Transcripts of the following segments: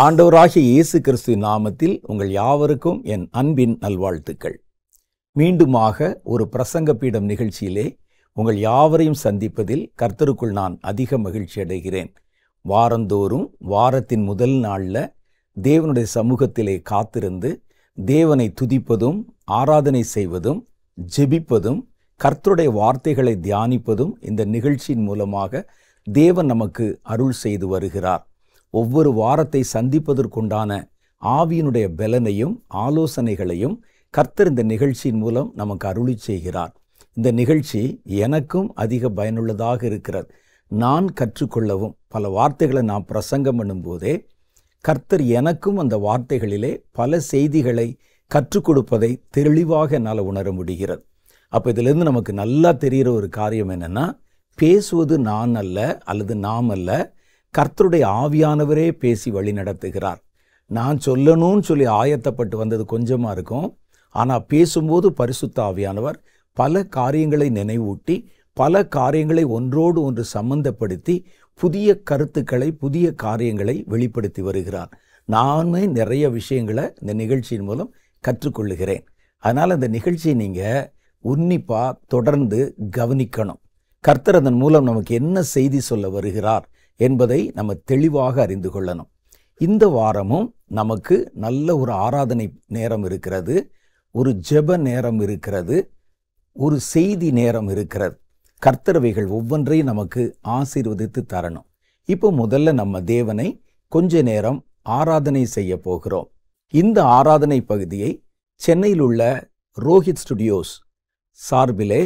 ஆண்டவராகிய இயேசு கிறிஸ்துவின் நாமத்தில் உங்கள் யாவருக்கும் என் அன்பின் நல்வாழ்த்துக்கள். மீண்டுமாக ஒரு பிரசங்க பீடம் நிகழ்ச்சியிலே உங்கள் யாவரையும் சந்திப்பதில் கர்த்தருக்குள் நான் அதிக மகிழ்ச்சி அடைகிறேன். வாரந்தோறும் வாரத்தின் முதல் நாளில் தேவனுடைய சமூகத்திலே காத்திருந்து தேவனை துதிப்பதும் ஆராதனை செய்வதும் ஜெபிப்பதும் கர்த்தருடைய வார்த்தைகளை தியானிப்பதும் இந்த நிகழ்ச்சியின் மூலமாக தேவன் நமக்கு அருள் செய்து வருகிறார். ஒவ்வொரு வாரத்தை சந்திப்பதற்குண்டான ஆவியினுடைய பலனையும் ஆலோசனைகளையும் கர்த்தர் இந்த நிகழ்ச்சியின் மூலம் நமக்கு அருளி செய்கிறார். இந்த நிகழ்ச்சி எனக்கும் அதிக பயனுள்ளதாக இருக்கிறது. நான் கற்றுக்கொள்ளவும் பல வார்த்தைகளை நான் பிரசங்கம் பண்ணும்போதே கர்த்தர் எனக்கும் அந்த வார்த்தைகளிலே பல செய்திகளை கற்றுக் கொடுப்பதை தெளிவாக என்னால் உணர முடிகிறது. அப்போ இதிலிருந்து நமக்கு நல்லா தெரிகிற ஒரு காரியம் என்னென்னா, பேசுவது நான் அல்ல அல்லது நாம் அல்ல, கர்த்தருடைய ஆவியானவரே பேசி வழி நடத்துகிறார். நான் சொல்லணும்னு சொல்லி ஆயத்தப்பட்டு வந்தது கொஞ்சமாக இருக்கும். ஆனால் பேசும்போது பரிசுத்த ஆவியானவர் பல காரியங்களை நினைவூட்டி பல காரியங்களை ஒன்றோடு ஒன்று சம்பந்தப்படுத்தி புதிய கருத்துக்களை புதிய காரியங்களை வெளிப்படுத்தி வருகிறார். நானே நிறைய விஷயங்களை இந்த நிகழ்ச்சியின் மூலம் கற்றுக்கொள்ளுகிறேன். அதனால் இந்த நிகழ்ச்சியை நீங்கள் உன்னிப்பாக தொடர்ந்து கவனிக்கணும். கர்த்தர் அதன் மூலம் நமக்கு என்ன செய்தி சொல்ல வருகிறார் என்பதை நம்ம தெளிவாக அறிந்து கொள்ளணும். இந்த வாரமும் நமக்கு நல்ல ஒரு ஆராதனை நேரம் இருக்கிறது, ஒரு ஜெப நேரம் இருக்கிறது, ஒரு செய்தி நேரம் இருக்கிறது. கர்த்தரவைகள் ஒவ்வொன்றையும் நமக்கு ஆசீர்வதித்து தரணும். இப்போ முதல்ல நம்ம தேவனை கொஞ்ச நேரம் ஆராதனை செய்ய போகிறோம். இந்த ஆராதனை பகுதியை சென்னையில் உள்ள ரோஹித் ஸ்டுடியோஸ் சார்பிலே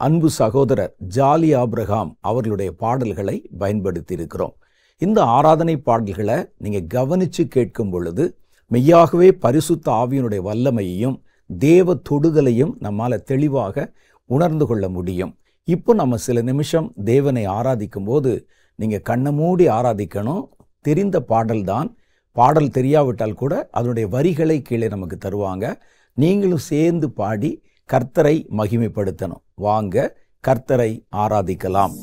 அன்பு சகோதரர் ஜாலி ஆபிரகாம் அவர்களுடைய பாடல்களை பயன்படுத்தி இருக்கிறோம். இந்த ஆராதனை பாடல்களை நீங்கள் கவனித்து கேட்கும் பொழுது மெய்யாகவே பரிசுத்த ஆவியினுடைய வல்லமையையும் தேவ தொடுதலையும் நம்மால் தெளிவாக உணர்ந்து கொள்ள முடியும். இப்போ நம்ம சில நிமிஷம் தேவனை ஆராதிக்கும் போது நீங்கள் கண்ணை மூடி ஆராதிக்கணும். தெரிந்த பாடல்தான், பாடல் தெரியாவிட்டால் கூட அதனுடைய வரிகளை கீழே நமக்கு தருவாங்க. நீங்களும் சேர்ந்து பாடி கர்த்தரை மகிமைப்படுத்தணும். வாங்க கர்த்தரை ஆராதிக்கலாம்.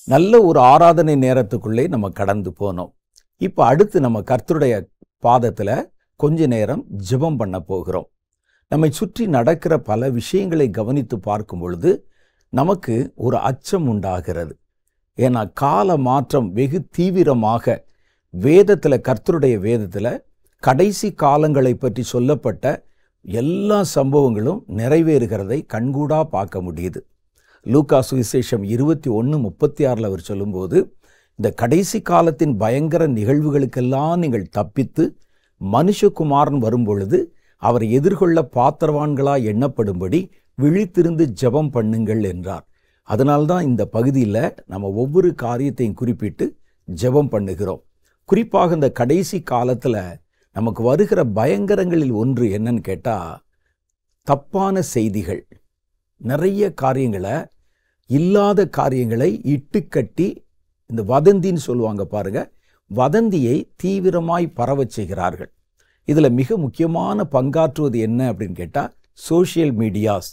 நல்ல ஒரு ஆராதனை நேரத்துக்குள்ளே நம்ம கடந்து போனோம். இப்போ அடுத்து நம்ம கர்த்தருடைய பாதத்தில் கொஞ்ச நேரம் ஜெபம் பண்ண போகிறோம். நம்மை சுற்றி நடக்கிற பல விஷயங்களை கவனித்து பார்க்கும் பொழுது நமக்கு ஒரு அச்சம் உண்டாகிறது. ஏன்னா கால மாற்றம் வெகு தீவிரமாக வேதத்தில், கர்த்தருடைய வேதத்தில் கடைசி காலங்களை பற்றி சொல்லப்பட்ட எல்லா சம்பவங்களும் நிறைவேறுகிறதை கண்கூடா பார்க்க முடியுது. லூக்கா சுவிசேஷம் 21:36 அவர் சொல்லும்போது, இந்த கடைசி காலத்தின் பயங்கர நிகழ்வுகளுக்கெல்லாம் நீங்கள் தப்பித்து மனுஷகுமாரன் வரும்பொழுது அவரை எதிர்கொள்ள பாத்திரவான்களாய் எண்ணப்படும்படி விழித்திருந்து ஜெபம் பண்ணுங்கள் என்றார். அதனால்தான் இந்த பகுதியில் நம்ம ஒவ்வொரு காரியத்தையும் குறிப்பிட்டு ஜெபம் பண்ணுகிறோம். குறிப்பாக இந்த கடைசி காலத்தில் நமக்கு வருகிற பயங்கரங்களில் ஒன்று என்னன்னு கேட்டால், தப்பான செய்திகள். நிறைய காரியங்களை, இல்லாத காரியங்களை இட்டுக்கட்டி, இந்த வதந்தின்னு சொல்லுவாங்க பாருங்க, வதந்தியை தீவிரமாய் பரவச் செய்கிறார்கள். இதில் மிக முக்கியமான பங்காற்றுவது என்ன அப்படின்னு கேட்டால், சோஷியல் மீடியாஸ்.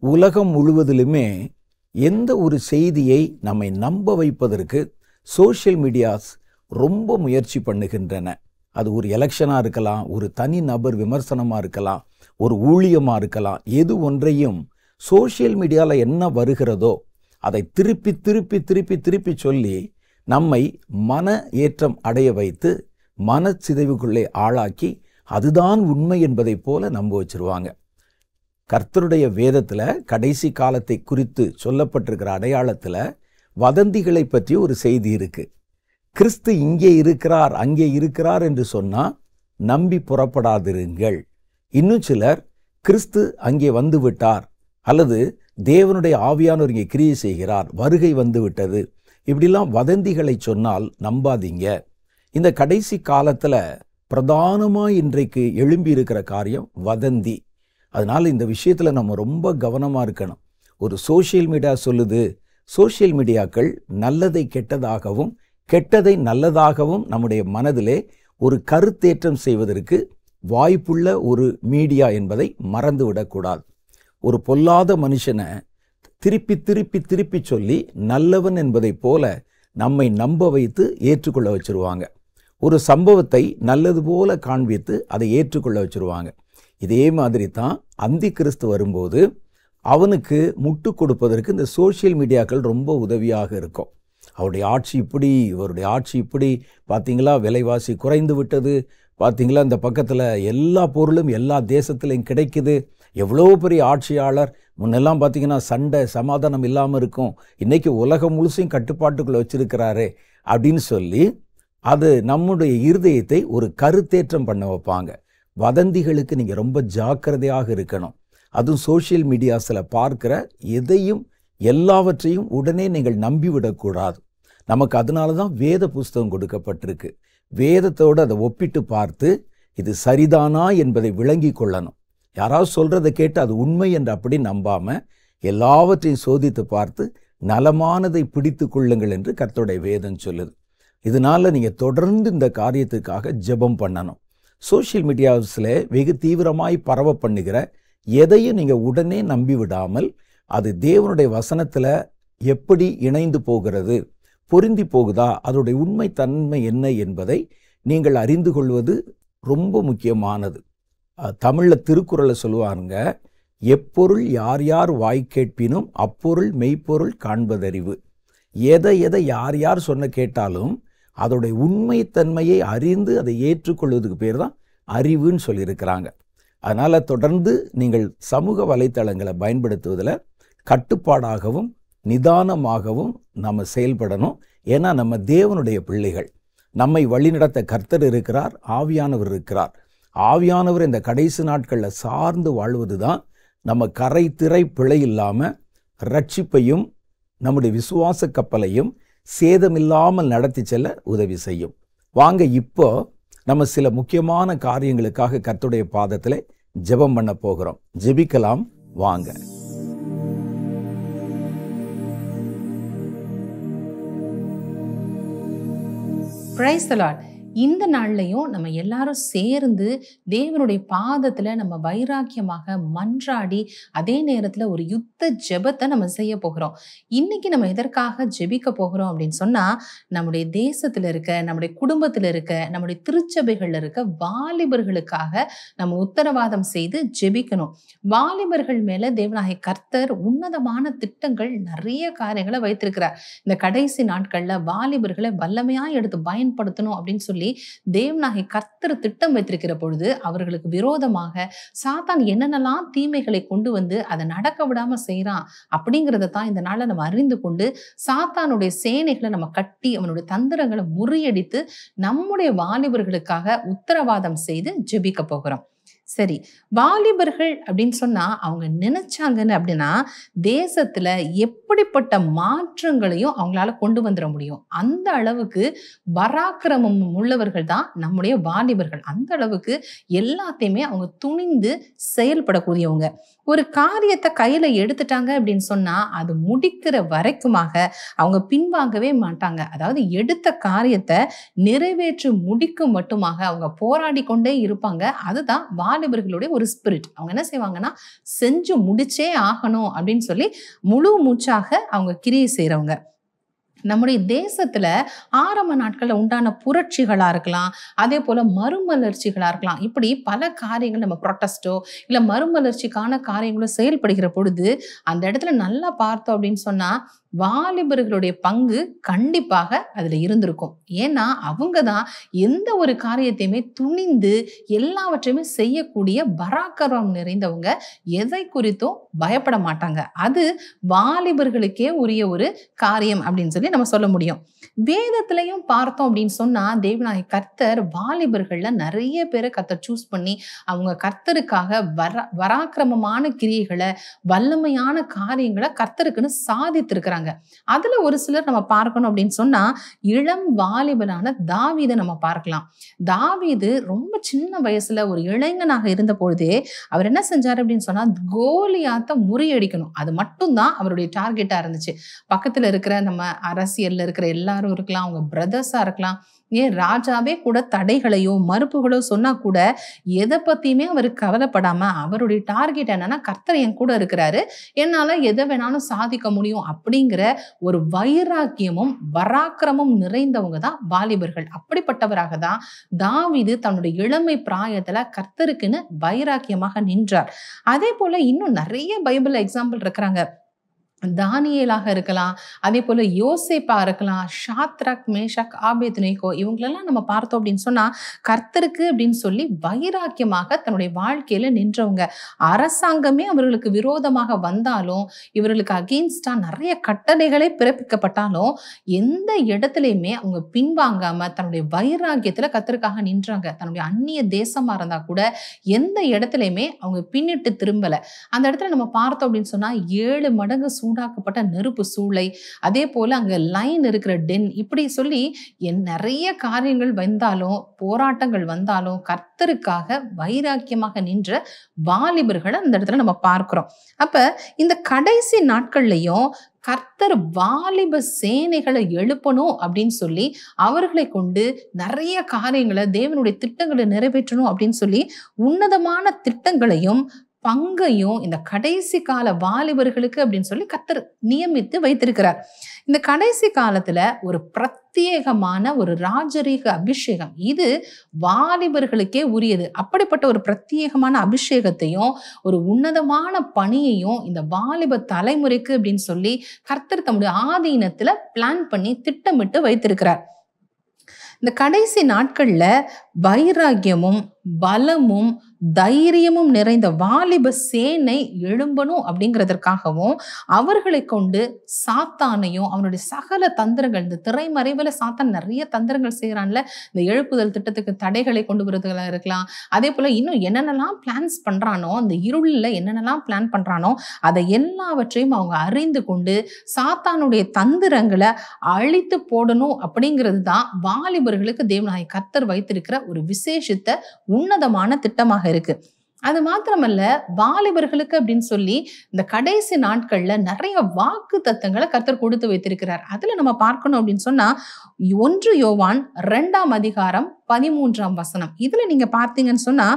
உலகம் முழுவதிலுமே எந்த ஒரு செய்தியை நம்மை நம்ப வைப்பதற்கு சோஷியல் மீடியாஸ் ரொம்ப முயற்சி பண்ணுகின்றன. அது ஒரு எலெக்ஷனாக இருக்கலாம், ஒரு தனி நபர் விமர்சனமாக இருக்கலாம், ஒரு ஊழியமாக இருக்கலாம். எது ஒன்றையும் சோஷியல் மீடியாவில் என்ன வருகிறதோ அதை திருப்பி திருப்பி திருப்பி திருப்பி சொல்லி நம்மை மன ஏற்றம் அடைய வைத்து மனச்சிதைவுக்குள்ளே ஆளாக்கி அதுதான் உண்மை என்பதை போல நம்ப வச்சிருவாங்க. கர்த்தருடைய வேதத்தில் கடைசி காலத்தை குறித்து சொல்லப்பட்டிருக்கிற அடையாளத்தில் வதந்திகளை பற்றி ஒரு செய்தி இருக்கு. கிறிஸ்து இங்கே இருக்கிறார், அங்கே இருக்கிறார் என்று சொன்னால் நம்பி புறப்படாதிருங்கள். இன்னும் சிலர் கிறிஸ்து அங்கே வந்து விட்டார், அல்லது தேவனுடைய ஆவியானவர் இங்கே கிரியை செய்கிறார், வருகை வந்து விட்டது, இப்படிலாம் வதந்திகளை சொன்னால் நம்பாதீங்க. இந்த கடைசி காலத்தில் பிரதானமாக இன்றைக்கு எழும்பி இருக்கிற காரியம் வதந்தி. அதனால் இந்த விஷயத்தில் நம்ம ரொம்ப கவனமாக இருக்கணும். ஒரு சோஷியல் மீடியா சொல்லுது, சோஷியல் மீடியாக்கள் நல்லதை கெட்டதாகவும் கெட்டதை நல்லதாகவும் நம்முடைய மனதிலே ஒரு கருத்தேற்றம் செய்வதற்கு வாய்ப்புள்ள ஒரு மீடியா என்பதை மறந்துவிடக்கூடாது. ஒரு பொல்லாத மனுஷனை திருப்பி திருப்பி திருப்பி சொல்லி நல்லவன் என்பதை போல நம்மை நம்ப வைத்து ஏற்றுக்கொள்ள வச்சிருவாங்க. ஒரு சம்பவத்தை நல்லது போல காண்பித்து அதை ஏற்றுக்கொள்ள வச்சிருவாங்க. இதே மாதிரி தான் அந்தி கிறிஸ்து வரும்போது அவனுக்கு முட்டு கொடுப்பதற்கு இந்த சோஷியல் மீடியாக்கள் ரொம்ப உதவியாக இருக்கும். அவருடைய ஆட்சி இப்படி, இவருடைய ஆட்சி இப்படி, பார்த்தீங்களா விலைவாசி குறைந்து விட்டது, பார்த்தீங்களா இந்த பக்கத்தில் எல்லா பொருளும் எல்லா தேசத்துலையும் கிடைக்குது, எவ்வளோ பெரிய ஆட்சியாளர், முன்னெல்லாம் பார்த்தீங்கன்னா சண்டை சமாதானம் இல்லாமல் இருக்கும், இன்றைக்கி உலகம் முழுசையும் கட்டுப்பாட்டுக்குள்ளே வச்சிருக்கிறாரே அப்படின்னு சொல்லி அது நம்முடைய இருதயத்தை ஒரு கருத்தேற்றம் பண்ண வைப்பாங்க. வதந்திகளுக்கு நீங்கள் ரொம்ப ஜாக்கிரதையாக இருக்கணும். அதுவும் சோஷியல் மீடியாஸில் பார்க்குற எதையும் எல்லாவற்றையும் உடனே நீங்கள் நம்பிவிடக்கூடாது. நமக்கு அதனால தான் வேத புஸ்தகம் கொடுக்கப்பட்டிருக்கு. வேதத்தோடு அதை ஒப்பிட்டு பார்த்து இது சரிதானா என்பதை விளங்கி கொள்ளணும். யாராவது சொல்கிறத கேட்டு அது உண்மை என்று அப்படி நம்பாமல் எல்லாவற்றையும் சோதித்து பார்த்து நலமானதை பிடித்து கொள்ளுங்கள் என்று கர்த்தருடைய வேதம் சொல்லுது. இதனால் நீங்கள் தொடர்ந்து இந்த காரியத்துக்காக ஜெபம் பண்ணணும். சோஷியல் மீடியாஸில் வெகு தீவிரமாய் பரவ பண்ணுகிற எதையும் நீங்கள் உடனே நம்பி விடாமல் அது தேவனுடைய வசனத்தில் எப்படி இணைந்து போகிறது, பொருந்தி போகுதா, அதோடைய உண்மை தன்மை என்ன என்பதை நீங்கள் அறிந்து கொள்வது ரொம்ப முக்கியமானது. தமிழில் திருக்குறளை சொல்லுவாங்க, எப்பொருள் யார் யார் வாய் கேட்பினும் அப்பொருள் மெய்ப்பொருள் காண்பதறிவு. எதை யார் யார் சொன்ன கேட்டாலும் அதோடைய உண்மைத்தன்மையை அறிந்து அதை ஏற்றுக்கொள்வதுக்கு பேர் தான் அறிவுன்னு சொல்லியிருக்கிறாங்க. அதனால் தொடர்ந்து நீங்கள் சமூக வலைத்தளங்களை பயன்படுத்துவதில் கட்டுப்பாடாகவும் நிதானமாகவும் நம்ம செயல்படணும். ஏன்னா நம்ம தேவனுடைய பிள்ளைகள், நம்மை வழிநடத்த கர்த்தர் இருக்கிறார், ஆவியானவர் இருக்கிறார். ஆவியானவர் இந்த கடைசி நாட்களில் சார்ந்து வாழ்வது தான் நம்ம கரை திரை பிழை இல்லாமல் ரட்சிப்பையும் நம்முடைய விசுவாச கப்பலையும் சேதமில்லாமல் நடத்தி செல்ல உதவி செய்யும். வாங்க இப்போ நம்ம சில முக்கியமான காரியங்களுக்காக கர்த்தருடைய பாதத்தில் ஜெபம் பண்ண போகிறோம். ஜெபிக்கலாம் வாங்க. Praise the Lord. இந்த நாள்லயும் நம்ம எல்லாரும் சேர்ந்து தேவனுடைய பாதத்துல நம்ம வைராக்கியமாக மன்றாடி அதே நேரத்துல ஒரு யுத்த ஜெபத்தை நம்ம செய்ய போகிறோம். இன்னைக்கு நம்ம எதற்காக ஜெபிக்க போகிறோம் அப்படின்னு சொன்னா, நம்முடைய தேசத்துல இருக்க, நம்முடைய குடும்பத்துல இருக்க, நம்முடைய திருச்சபைகள்ல இருக்க வாலிபர்களுக்காக நம்ம உத்தரவாதம் செய்து ஜெபிக்கணும். வாலிபர்கள் மேல தேவனாகிய கர்த்தர் உன்னதமான திட்டங்கள், நிறைய காரியங்களை வைத்திருக்கிறார். இந்த கடைசி நாட்கள்ல வாலிபர்களை வல்லமையா எடுத்து பயன்படுத்தணும் அப்படின்னு சொல்லி தேவனாகிய கர்த்தர் திட்டம் வைத்திருக்கிற பொழுது, அவர்களுக்கு விரோதமாக சாத்தான் என்னென்னலாம் தீமைகளை கொண்டு வந்து அதை நடக்க விடாம செய்யறான் அப்படிங்கிறத தான் இந்த நாள்ல நம்ம அறிந்து கொண்டு, சாத்தானுடைய சேனைகளை நம்ம கட்டி அவனுடைய தந்திரங்களை முறியடித்து நம்முடைய வாலிபர்களுக்காக உத்தரவாதம் செய்து ஜெபிக்க போகிறோம். சரி, வாலிபர்கள் அப்படின்னு சொன்னா அவங்க நினைச்சாங்கன்னு அப்படின்னா தேசத்துல எப்படிப்பட்ட மாற்றங்களையும் அவங்களால கொண்டு வந்துட முடியும். அந்த அளவுக்கு பராக்கிரமம் உள்ளவர்கள் தான் நம்முடைய வாலிபர்கள். அந்த அளவுக்கு எல்லாத்தையுமே அவங்க துணிந்து செயல்படக்கூடியவங்க. ஒரு காரியத்தை கையில எடுத்துட்டாங்க அப்படின்னு சொன்னா அது முடிக்கிற வரைக்குமாக அவங்க பின்வாங்கவே மாட்டாங்க. அதாவது எடுத்த காரியத்தை நிறைவேற்றி முடிக்கும் மட்டுமாக அவங்க போராடி கொண்டே இருப்பாங்க. அதுதான் வாலிபர்களுடைய ஒரு ஸ்பிரிட். அவங்க என்ன செய்வாங்கன்னா, செஞ்சு முடிச்சே ஆகணும் அப்படின்னு சொல்லி முழு மூச்சாக அவங்க கிரியை செய்யறவங்க. நம்முடைய தேசத்துல ஆரம்ப நாட்கள்ல உண்டான புரட்சிகளா இருக்கலாம், அதே போல மறுமலர்ச்சிகளா இருக்கலாம். இப்படி பல காரியங்கள் நம்ம ப்ரொட்டஸ்டோ இல்ல மறுமலர்ச்சிக்கான காரியங்களோ செயல்படுகிற பொழுது அந்த இடத்துல நல்லா பார்த்தோம் அப்படின்னு சொன்னா வாலிபர்களுடைய பங்கு கண்டிப்பாக அதுல இருந்திருக்கும். ஏன்னா அவங்கதான் எந்த ஒரு காரியத்தையுமே துணிந்து எல்லாவற்றையுமே செய்யக்கூடிய பராக்கிரமம் நிறைந்தவங்க. எதை குறித்தும் பயப்பட மாட்டாங்க. அது வாலிபர்களுக்கே உரிய ஒரு காரியம் அப்படின்னு சொல்லி நம்ம சொல்ல முடியும். வேதத்திலையும் பார்த்தோம் அப்படின்னு சொன்னா தேவனாகிய கர்த்தர் வாலிபர்கள்ல நிறைய பேரை கர்த்தர் சூஸ் பண்ணி அவங்க கர்த்தருக்காக பராக்கிரமமான கிரியைகளை, வல்லமையான காரியங்களை கர்த்தருக்குன்னு சாதித்திருக்கிறாங்க. அதுல ஒரு சிலர் நம்ம பார்க்கணும் அப்படின்னு சொன்னா, இளம் வாலிபனான தாவீதை நம்ம பார்க்கலாம். தாவீது ரொம்ப சின்ன வயசுல ஒரு இளைஞனாக இருந்த பொழுதே அவர் என்ன செஞ்சாரு அப்படின்னு சொன்னா, கோலியாத்தை முறியடிக்கணும். அது மட்டும்தான் அவருடைய டார்கெட்டா இருந்துச்சு. பக்கத்துல இருக்கிற நம்ம அரசியல்ல இருக்கிற எல்லாரும் இருக்கலாம், அவங்க பிரதர்ஸா இருக்கலாம், ஏன் ராஜாவே கூட தடைகளையோ மறுப்புகளோ சொன்னா கூட எதை பத்தியுமே அவருக்கு கவலைப்படாம அவருடைய டார்கெட் என்னன்னா, கர்த்தர் என் கூட இருக்கிறாரு, என்னால எதை வேணாலும் சாதிக்க முடியும் அப்படிங்கிற ஒரு வைராக்கியமும் பராக்கிரமும் நிறைந்தவங்க தான் வாலிபர்கள். அப்படிப்பட்டவராக தான் தாவீது தன்னுடைய இளமை பிராயத்துல கர்த்தருக்குன்னு வைராக்கியமாக நின்றார். அதே போல இன்னும் நிறைய பைபிள் எக்ஸாம்பிள் இருக்கிறாங்க. தானியேலாக இருக்கலாம், அதே போல யோசேப்பா இருக்கலாம், ஷாத்ராக், மேஷாக், ஆபேத்நேகோ, இவங்களெல்லாம் நம்ம பார்த்தோம் அப்படின்னு சொன்னா கர்த்தருக்கு அப்படின்னு சொல்லி வைராக்கியமாக தன்னுடைய வாழ்க்கையில நின்றவங்க. அரசாங்கமே அவர்களுக்கு விரோதமாக வந்தாலும், இவர்களுக்கு அகெயின்ஸ்டா நிறைய கட்டளைகளே பிறப்பிக்கப்பட்டாலும் எந்த இடத்துலையுமே அவங்க பின்வாங்காம தன்னுடைய வைராக்கியத்துல கர்த்தருக்காக நின்றாங்க. தன்னுடைய அந்நிய தேசமா இருந்தா கூட எந்த இடத்துலையுமே அவங்க பின்னிட்டு திரும்பல. அந்த இடத்துல நம்ம பார்த்தோம் அப்படின்னு சொன்னா 7 மடங்கு சூடாக்கப்பட்ட நெருப்பு சூளை, அதே போல அங்க லைன் இருக்கிற டென், இப்படி சொல்லி நிறைய காரியங்கள் வந்தாலும், போராட்டங்கள் வந்தாலும் கர்த்தருக்காக வைராக்கியமாக நின்ற வாலிபர்களை அந்த இடத்துல நம்ம பார்க்கிறோம். அப்ப இந்த கடைசி நாட்கள்லயும் கர்த்தர் வாலிப சேனைகளை எழுப்பணும் அப்படின்னு சொல்லி அவர்களை கொண்டு நிறைய காரியங்களை, தேவனுடைய திட்டங்களை நிறைவேற்றணும் அப்படின்னு சொல்லி உன்னதமான திட்டங்களையும் பங்கையும் இந்த கடைசி கால வாலிபர்களுக்கு அப்படின்னு சொல்லி கர்த்தர் நியமித்து வைத்திருக்கிறார். இந்த கடைசி காலத்துல ஒரு பிரத்யேகமான ஒரு ராஜரீக அபிஷேகம், இது வாலிபர்களுக்கே உரியது. அப்படிப்பட்ட ஒரு பிரத்யேகமான அபிஷேகத்தையும் ஒரு உன்னதமான பணியையும் இந்த வாலிப தலைமுறைக்கு அப்படின்னு சொல்லி கர்த்தர் தம்முடைய ஆதீனத்துல பிளான் பண்ணி திட்டமிட்டு வைத்திருக்கிறார். இந்த கடைசி நாட்கள்ல வைராக்கியமும் பலமும் தைரியமும் நிறைந்த வாலிப சேனை எழும்பணும் அப்படிங்கிறதற்காகவும் அவர்களை கொண்டு சாத்தானையும் அவனுடைய சகல தந்திரங்கள், இந்த திரைமறைவுல சாத்தான் நிறைய தந்திரங்கள் செய்யறான்ல, இந்த எழுப்புதல் திட்டத்துக்கு தடைகளை கொண்டு வருவதா இருக்கலாம், அதே போல இன்னும் என்னென்னலாம் பிளான்ஸ் பண்றானோ, அந்த இருளில் என்னென்னலாம் பிளான் பண்றானோ அதை எல்லாவற்றையும் அவங்க அறிந்து கொண்டு சாத்தானுடைய தந்திரங்களை அழித்து போடணும் அப்படிங்கிறது தான் வாலிபர்களுக்கு தேவனாகிய கர்த்தர் வைத்திருக்கிற ஒரு விசேஷித்த உன்னதமான திட்டமாக இருக்கு. அது மாத்திரமல்ல, வாலிபர்களுக்கு அப்படின்னு சொல்லி இந்த கடைசி நாட்கள்ல நிறைய வாக்கு தத்தங்களை கர்த்தர் கொடுத்து வைத்திருக்கிறார். அதுல நம்ம பார்க்கணும் அப்படின்னு சொன்னா 1 யோவான் 2ஆம் அதிகாரம் 13ஆம் வசனம். இதுல நீங்க பார்த்தீங்கன்னு சொன்னா,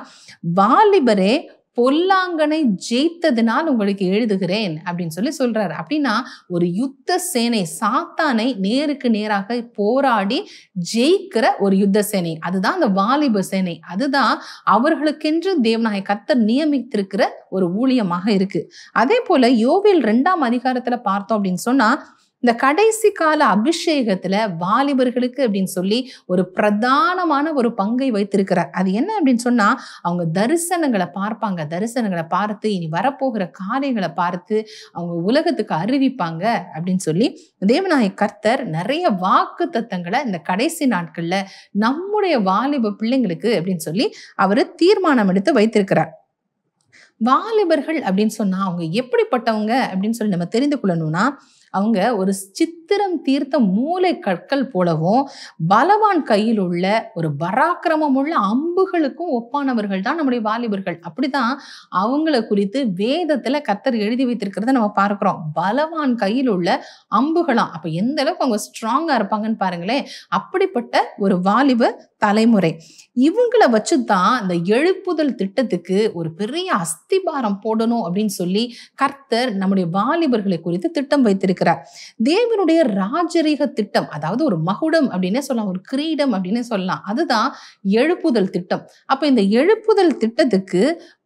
வாலிபரே பொல்லாங்கனை ஜெயித்ததினால் உங்களுக்கு எழுதுகிறேன் அப்படின்னு சொல்லி சொல்றாரு. அப்படின்னா ஒரு யுத்த சேனை, சாத்தானை நேருக்கு நேராக போராடி ஜெயிக்கிற ஒரு யுத்த சேனை, அதுதான் அந்த வாலிப சேனை. அதுதான் அவர்களுக்கென்று தேவனாகிய கர்த்தர் நியமித்திருக்கிற ஒரு ஊழியமாக இருக்கு. அதே போல யோவேல் 2ஆம் அதிகாரத்துல பார்த்தோம் அப்படின்னு சொன்னா, இந்த கடைசி கால அபிஷேகத்துல வாலிபர்களுக்கு அப்படின்னு சொல்லி ஒரு பிரதானமான ஒரு பங்கை வைத்திருக்கிறார். அது என்ன அப்படின்னு சொன்னா, அவங்க தரிசனங்களை பார்ப்பாங்க. தரிசனங்களை பார்த்து இனி வரப்போகிற காரியங்களை பார்த்து அவங்க உலகத்துக்கு அறிவிப்பாங்க அப்படின்னு சொல்லி தேவனாகிய கர்த்தர் நிறைய வாக்கு தத்தங்களை இந்த கடைசி நாட்கள்ல நம்முடைய வாலிப பிள்ளைங்களுக்கு அப்படின்னு சொல்லி அவரு தீர்மானம் எடுத்து வைத்திருக்கிறார். வாலிபர்கள் அப்படின்னு சொன்னா அவங்க எப்படிப்பட்டவங்க அப்படின்னு சொல்லி நம்ம தெரிந்து கொள்ளணும்னா, அவங்க ஒரு சித்திரம் தீர்த்த மூளை கற்கள் போலவும் பலவான் கையில் உள்ள ஒரு பராக்கிரமம் உள்ள அம்புகளுக்கும் ஒப்பானவர்கள் தான் நம்முடைய வாலிபர்கள். அப்படிதான் அவங்கள குறித்து வேதத்துல கர்த்தர் எழுதி வைத்திருக்கிறத நம்ம பார்க்கிறோம். பலவான் கையில் உள்ள அம்புகளாம். அப்ப எந்த அளவுக்கு அவங்க ஸ்ட்ராங்கா இருப்பாங்கன்னு பாருங்களேன். அப்படிப்பட்ட ஒரு வாலிப தலைமுறை. இவங்களை வச்சுதான் இந்த எழுப்புதல் திட்டத்துக்கு ஒரு பெரிய அஸ்திபாரம் போடணும் அப்படின்னு சொல்லி கர்த்தர் நம்முடைய வாலிபர்களை குறித்து திட்டம் வைத்திருக்கிறார். தேவனுடைய ராஜரீக திட்டம், அதாவது ஒரு மகுடம் அப்படின்னே சொல்லலாம், ஒரு கிரீடம் அப்படின்னே சொல்லலாம். அதுதான் எழுப்புதல் திட்டம். அப்ப இந்த எழுப்புதல் திட்டத்துக்கு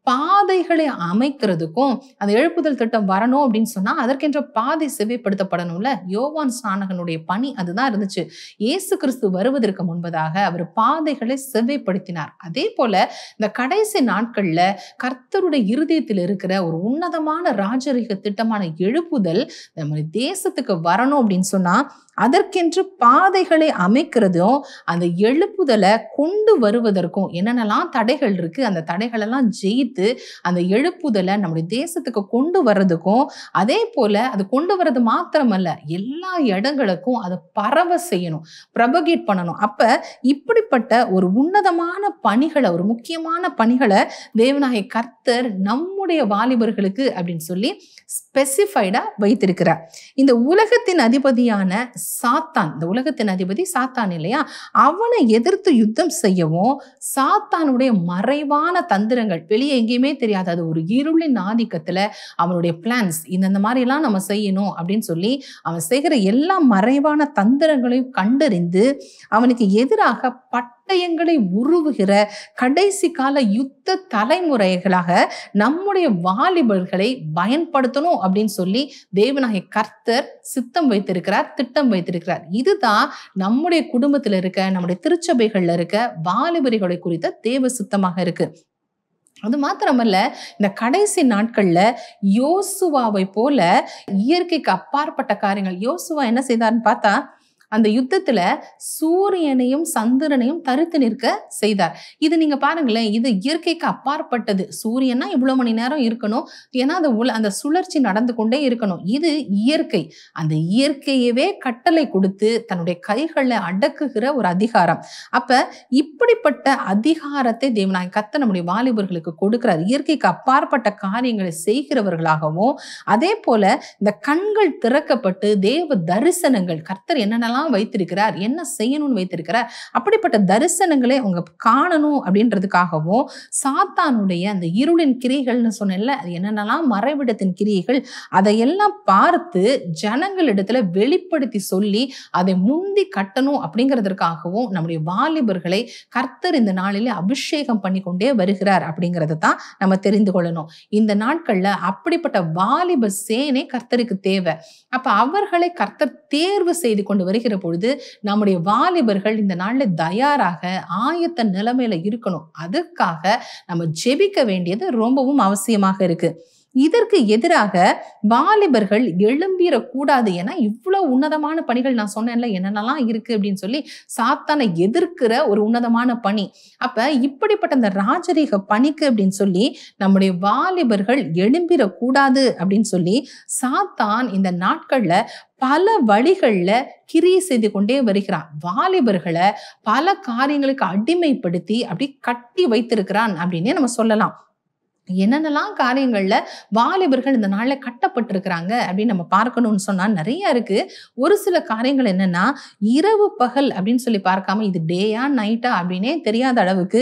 பாதைகளை அமைக்கிறதுக்கும், அந்த எழுப்புதல் திட்டம் வரணும் அப்படின்னு சொன்னா அதற்கென்ற பாதை செவ்வைப்படுத்தப்படணும்ல. யோவான் ஸ்நானகனுடைய பணி அதுதான் இருந்துச்சு. இயேசு கிறிஸ்து வருவதற்கு முன்பதாக அவர் பாதைகளை செவ்வைப்படுத்தினார். அதே போல இந்த கடைசி நாட்கள்ல கர்த்தருடைய இருதயத்தில் இருக்கிற ஒரு உன்னதமான ராஜரீக திட்டமான எழுப்புதல் நம்ம தேசத்துக்கு வரணும் அப்படின்னு சொன்னா அதற்கென்று பாதைகளை அமைக்கிறதும், அந்த எழுப்புதலை கொண்டு வருவதற்கும் என்னென்னலாம் தடைகள் இருக்கு, அந்த தடைகள் எல்லாம் ஜெயித்து அந்த எழுப்புதலை நம்முடைய தேசத்துக்கு கொண்டு வர்றதுக்கும், அதே போல அது கொண்டு வர்றது மாத்திரமல்ல, எல்லா இடங்களுக்கும் அதை பரவ செய்யணும், ப்ரபகேட் பண்ணணும். அப்ப இப்படிப்பட்ட ஒரு உன்னதமான பணிகளை, ஒரு முக்கியமான பணிகளை தேவனாகிய கர்த்தர் நம்முடைய வாலிபர்களுக்கு அப்படின்னு சொல்லி ஸ்பெசிஃபைடா வைத்திருக்கிறார். இந்த உலகத்தின் அதிபதியான சாத்தான், இந்த உலகத்தின் அதிபதி சாத்தான் இல்லையா, அவனை எதிர்த்து யுத்தம் செய்யவும் சாத்தானுடைய மறைவான தந்திரங்கள் வெளியே எங்கேயுமே தெரியாது, அது ஒரு இருளின் ஆதிக்கத்துல அவனுடைய பிளான்ஸ் இந்த மாதிரி எல்லாம் நம்ம செய்யணும் அப்படின்னு சொல்லி அவன் செய்கிற எல்லா மறைவான தந்திரங்களையும் கண்டறிந்து அவனுக்கு எதிராக பட்டயங்களை உருவுகிற கடைசி கால யுத்த தலைமுறைகளாக நம்முடைய வாலிபர்களை பயன்படுத்தணும் அப்படின்னு சொல்லி தேவனாகிய கர்த்தர் சித்தம் வைத்திருக்கிறார், திட்டம் வைத்திருக்கிறார். இதுதான் நம்முடைய குடும்பத்துல இருக்க, நம்முடைய திருச்சபைகள்ல இருக்க வாலிபர்களை குறித்த தேவ சித்தமாக இருக்கு. அது மாத்திரமல்ல, இந்த கடைசி நாட்கள்ல யோசுவாவை போல இயற்கைக்கு அப்பாற்பட்ட காரியங்கள். யோசுவா என்ன செய்தார்னு பார்த்தா, அந்த யுத்தத்துல சூரியனையும் சந்திரனையும் தரித்து நிற்க செய்தார். இது நீங்க பாருங்களேன், இது இயற்கைக்கு அப்பாற்பட்டது. சூரியனா இவ்வளவு மணி நேரம் இருக்கணும், ஏன்னா அந்த சுழற்சி நடந்து கொண்டே இருக்கணும். இது இயற்கை. அந்த இயற்கையவே கட்டளை கொடுத்து தன்னுடைய கைகளை அடக்குகிற ஒரு அதிகாரம். அப்ப இப்படிப்பட்ட அதிகாரத்தை தேவனாகிய கர்த்தர் நம்முடைய வாலிபர்களுக்கு கொடுக்கிறார். இயற்கைக்கு அப்பாற்பட்ட காரியங்களை செய்கிறவர்களாகவும், அதே போல இந்த கண்கள் திறக்கப்பட்டு தேவ தரிசனங்கள் கர்த்தர் என்னென்னலாம் வைத்திருக்கிறார், என்ன செய்யணும்னு வைத்திருக்கிறார், அப்படிப்பட்ட தரிசனங்களை அவங்க காணணும் அப்படின்றதுக்காகவும், சாத்தானுடைய அந்த இருளின் கிரியைகள்னு சொன்னேன்ல, அது என்னென்னலாம் மறைவிடத்தின் கிரியைகள், அதையெல்லாம் பார்த்து ஜனங்களிடத்துல வெளிப்படுத்தி சொல்லி அதை முந்தி கட்டணும் அப்படிங்கிறதுக்காகவும் நம்முடைய வாலிபர்களை கர்த்தர் இந்த நாளிலே அபிஷேகம் பண்ணி கொண்டே வருகிறார் அப்படிங்கிறத தான் நம்ம தெரிந்து கொள்ளணும். இந்த நாட்கள்ல அப்படிப்பட்ட வாலிப சேனை கர்த்தருக்கு தேவை. அப்ப அவர்களை கர்த்தர் தேர்வு செய்து கொண்டு வருகிற பொழுது நம்முடைய வாலிபர்கள் இந்த நாள்ல தயாராக ஆயத்த நிலைமையில இருக்கணும். அதுக்காக நம்ம ஜெபிக்க வேண்டியது ரொம்பவும் அவசியமாக இருக்கு. இதற்கு எதிராக வாலிபர்கள் எழும்பிடக்கூடாது. ஏன்னா இவ்வளவு உன்னதமான பணிகள் நான் சொன்னேன்ல என்னென்னலாம் இருக்கு அப்படின்னு சொல்லி சாத்தானை எதிர்க்கிற ஒரு உன்னதமான பணி. அப்ப இப்படிப்பட்ட இந்த ராஜரீக பணிக்கு அப்படின்னு சொல்லி நம்முடைய வாலிபர்கள் எழும்பிடக்கூடாது அப்படின்னு சொல்லி சாத்தான் இந்த நாட்கள்ல பல வழிகள்ல கிரியை செய்து கொண்டே வருகிறான். வாலிபர்களை பல காரியங்களுக்கு அடிமைப்படுத்தி அப்படி கட்டி வைத்திருக்கிறான் அப்படின்னே நம்ம சொல்லலாம். என்னென்னலாம் காரியங்கள்ல வாலிபர்கள் இந்த நாள்ல கட்டப்பட்டிருக்கிறாங்க அப்படின்னு நம்ம பார்க்கணும்னு சொன்னா நிறைய இருக்கு. ஒரு சில காரியங்கள் என்னன்னா, இரவு பகல் அப்படின்னு சொல்லி பார்க்காம இது டேயா நைட்டா அப்படின்னே தெரியாத அளவுக்கு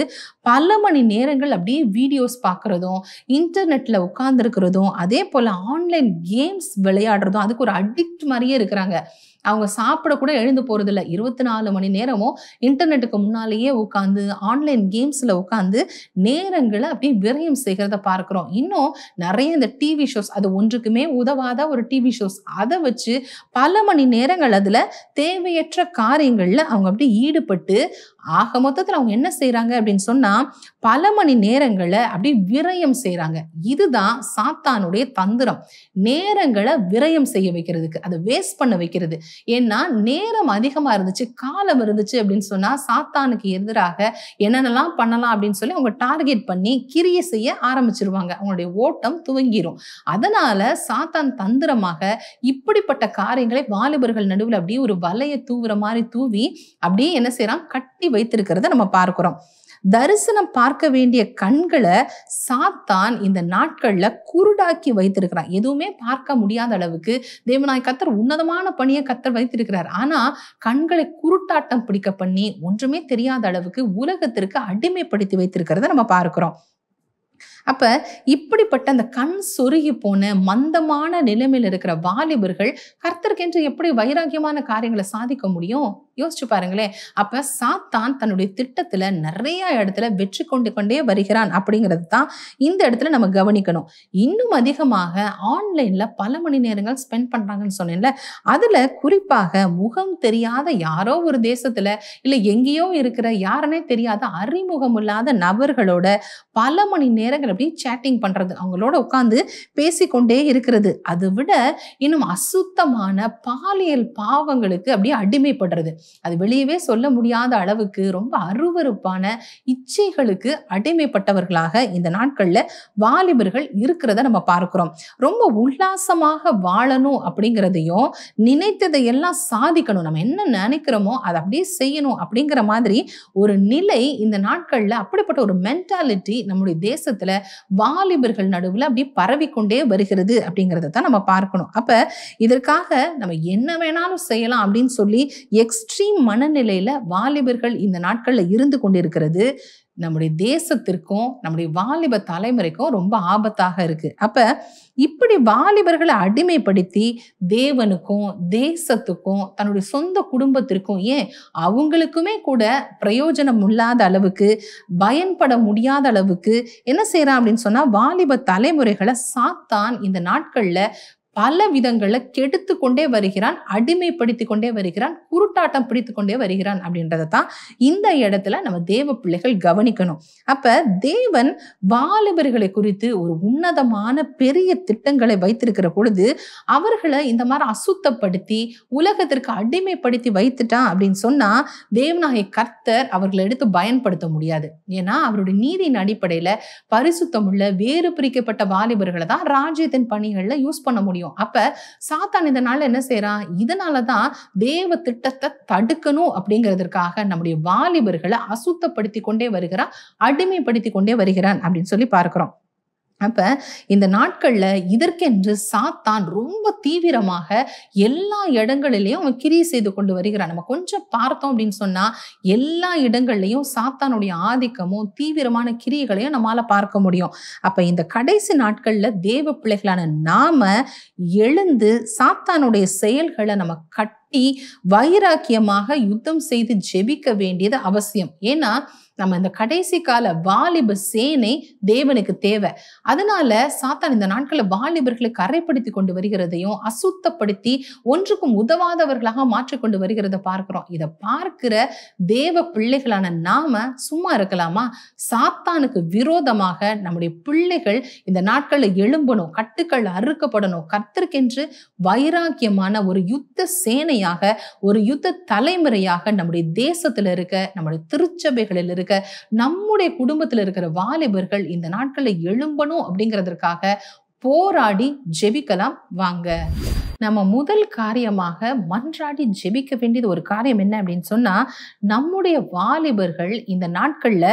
பல மணி நேரங்கள் அப்படியே வீடியோஸ் பார்க்கறதும், இன்டர்நெட்ல உட்கார்ந்துருக்கிறதும், அதே போல ஆன்லைன் கேம்ஸ் விளையாடுறதும், அதுக்கு ஒரு அடிக்ட் மாதிரியே இருக்கிறாங்க. அவங்க சாப்பிட கூட எழுந்து போறதில்ல. 24 மணி நேரமும் இன்டர்நெட்டுக்கு முன்னாலேயே உட்கார்ந்து ஆன்லைன் கேம்ஸ்ல உட்கார்ந்து நேரங்களை அப்படியே விரயம் செய்கிறத பார்க்கிறோம். இன்னும் நிறைய இந்த டிவி ஷோஸ், அது ஒன்றுக்குமே உதவாத ஒரு டிவி ஷோஸ், அதை வச்சு பல மணி நேரங்கள் அதுல தேவையற்ற காரியங்கள்ல அவங்க அப்படி ஈடுபட்டு ஆக மொத்தத்துல அவங்க என்ன செய்யறாங்க அப்படின்னு சொன்னா, பல மணி நேரங்களை அப்படி விரயம் செய்யறாங்க. இதுதான் சாத்தானுடைய தந்திரம். நேரங்களை விரயம் செய்ய வைக்கிறதுக்கு, அதை வேஸ்ட் பண்ண வைக்கிறது. ஏன்னா நேரம் அதிகமா இருந்துச்சு, காலம் இருந்துச்சு அப்படின்னு சொன்னா சாத்தானுக்கு எதிராக என்னென்னலாம் பண்ணலாம் அப்படின்னு சொல்லி அவங்க டார்கெட் பண்ணி கிரியை செய்ய ஆரம்பிச்சிருவாங்க. அவங்களுடைய ஓட்டம் துவங்கிரும். அதனால சாத்தான் தந்திரமாக இப்படிப்பட்ட காரியங்களை வாலிபர்கள் நடுவில் அப்படியே ஒரு வலையை தூவுற மாதிரி தூவி அப்படியே என்ன செய்யறான், கட்டி வைத்திருக்கிறத நம்ம பார்க்கிறோம். தரிசனம் பார்க்க வேண்டிய கண்களை சாத்தான் இந்த நாட்கள்ல குருடாக்கி வைத்திருக்கிறான். எதுவுமே பார்க்க முடியாத அளவுக்கு தேவனாய் கர்த்தர் உன்னதமான பணியை கர்த்தர் வைத்திருக்கிறார். ஆனா கண்களை குருட்டாட்டம் பிடிக்க பண்ணி ஒன்றுமே தெரியாத அளவுக்கு உலகத்திற்கு அடிமைப்படுத்தி வைத்திருக்கிறத நம்ம பார்க்கிறோம். அப்ப இப்படிப்பட்ட அந்த கண் சொருகி போன மந்தமான நிலைமையில் இருக்கிற வாலிபர்கள் கர்த்தருக்கென்று எப்படி வைராக்கியமான காரியங்களை சாதிக்க முடியும்? யோசிச்சு பாருங்களேன். அப்ப சாத்தான் தன்னுடைய திட்டத்துல நிறைய இடத்துல வெற்றி கொண்டே வருகிறான் அப்படிங்கிறது தான் இந்த இடத்துல நம்ம கவனிக்கணும். இன்னும் அதிகமாக ஆன்லைன்ல பல மணி நேரங்கள் ஸ்பெண்ட் பண்றாங்கன்னு சொன்னேன்ல, அதுல குறிப்பாக முகம் தெரியாத யாரோ ஒரு தேசத்துல இல்ல எங்கேயோ இருக்கிற யாருன்னே தெரியாத அறிமுகம் இல்லாத நபர்களோட பல மணி நேரங்கள் அப்படி சேட்டிங் பண்றது, அவங்களோட உட்கார்ந்து பேசிக்கொண்டே இருக்கிறது. அதை விட இன்னும் அசுத்தமான பாலியல் பாவங்களுக்கு அப்படியே அடிமைப்படுறது. அது வெளியவே சொல்ல முடியாத அளவுக்கு ரொம்ப அருவருப்பான இச்சைகளுக்கு அடிமைப்பட்டவர்களாக இந்த நாட்கள்ல வாலிபர்கள் இருக்கிறத நம்ம பார்க்கிறோம். ரொம்ப உல்லாசமாக வாழணும் அப்படிங்கிறதையும், நினைத்ததை எல்லாம் சாதிக்கணும், நம்ம என்ன நினைக்கிறோமோ அதை அப்படியே செய்யணும் அப்படிங்கிற மாதிரி ஒரு நிலை இந்த நாட்கள்ல, அப்படிப்பட்ட ஒரு மென்டாலிட்டி நம்முடைய தேசத்துல வாலிபர்கள் நடுவுல அப்படி பரவிக்கொண்டே வருகிறது அப்படிங்கிறத தான் நம்ம பார்க்கணும். அப்ப இதற்காக நம்ம என்ன வேணாலும் செய்யலாம் அப்படின்னு சொல்லி எக்ஸ்ட்ரீம் மனநிலையில வாலிபர்கள் இந்த நாட்கள்ல இருந்து கொண்டிருக்கிறது நம்முடைய தேசத்திற்கும் நம்முடைய வாலிப தலைமுறைக்கும் ரொம்ப ஆபத்தாக இருக்கு. அப்ப இப்படி வாலிபர்களை அடிமைப்படுத்தி தேவனுக்கும் தேசத்துக்கும் தன்னுடைய சொந்த குடும்பத்திற்கும், ஏன் அவங்களுக்குமே கூட பிரயோஜனம் இல்லாத அளவுக்கு, பயன்பட முடியாத அளவுக்கு என்ன செய்யறான் அப்படின்னு சொன்னா, வாலிப தலைமுறைகளை சாத்தான் இந்த நாட்கள்ல பல விதங்கள்ல கெடுத்து கொண்டே வருகிறான், அடிமைப்படுத்தி கொண்டே வருகிறான், குருட்டாட்டம் பிடித்து கொண்டே வருகிறான் அப்படின்றதான் இந்த இடத்துல நம்ம தேவ பிள்ளைகள் கவனிக்கணும். அப்ப தேவன் வாலிபர்களை குறித்து ஒரு உன்னதமான பெரிய திட்டங்களை வைத்திருக்கிற பொழுது அவர்களை இந்த மாதிரி அசுத்தப்படுத்தி உலகத்திற்கு அடிமைப்படுத்தி வைத்துட்டான் அப்படின்னு சொன்னா தேவனாகிய கர்த்தர் அவர்களை எடுத்து பயன்படுத்த முடியாது. ஏன்னா அவருடைய நீதியின் அடிப்படையில பரிசுத்தம் உள்ள வேறு பிரிக்கப்பட்ட வாலிபர்களை தான் ராஜ்யத்தின் பணிகள்ல யூஸ் பண்ண முடியும். அப்ப சாத்தான் இந்த நாள்ல என்ன செய்யறான், இதனாலதான் தேவ திட்டத்தை தடுக்கணும் அப்படிங்கிறதுக்காக நம்முடைய வாலிபர்களை அசுத்தப்படுத்தி கொண்டே வருகிறான், அடிமைப்படுத்தி கொண்டே வருகிறான் அப்படின்னு சொல்லி பார்க்கிறோம். அப்ப இந்த நாட்கள்ல இதற்கென்று சாத்தான் ரொம்ப தீவிரமாக எல்லா இடங்களிலையும் அவன் கிரியை செய்து கொண்டு வருகிறான். நம்ம கொஞ்சம் பார்த்தோம் அப்படின்னு சொன்னா எல்லா இடங்கள்லயும் சாத்தானுடைய ஆதிக்கமும் தீவிரமான கிரியைகளையும் நம்மால பார்க்க முடியும். அப்ப இந்த கடைசி நாட்கள்ல தேவ பிள்ளைகளான நாம எழுந்து சாத்தானுடைய செயல்களை நம்ம கட்டி வைராக்கியமாக யுத்தம் செய்து ஜெபிக்க வேண்டியது அவசியம். ஏன்னா நம்ம இந்த கடைசி கால வாலிப சேனை தேவனுக்கு தேவை. அதனால சாத்தான் இந்த நாட்கள வாலிபர்களை கரைப்படுத்தி கொண்டு வருகிறதையும் அசுத்தப்படுத்தி ஒன்றுக்கும் உதவாதவர்களாக மாற்றிக்கொண்டு வருகிறத பார்க்கிறோம். இதை பார்க்கிற தேவ பிள்ளைகளான நாம சும்மா இருக்கலாமா? சாத்தானுக்கு விரோதமாக நம்முடைய பிள்ளைகள் இந்த நாட்கள்ல எழும்பணும், கட்டுக்கள் அறுக்கப்படணும். கர்த்தருக்கென்று வைராக்கியமான ஒரு யுத்த சேனையாக, ஒரு யுத்த தலைமுறையாக நம்முடைய தேசத்துல இருக்க, நம்முடைய திருச்சபைகளில் இருக்க, நம்முடைய குடும்பத்தில் இருக்கிற வாலிபர்கள் இந்த நாட்கள்ல எழும்பணும் அப்படிங்கிறதுக்காக போராடி ஜெபிக்கலாம் வாங்க. நம்ம முதல் காரியமாக மன்றாடி ஜெபிக்க வேண்டியது ஒரு காரியம் என்ன அப்படின்னு சொன்னா, நம்முடைய வாலிபர்கள் இந்த நாட்கள்ல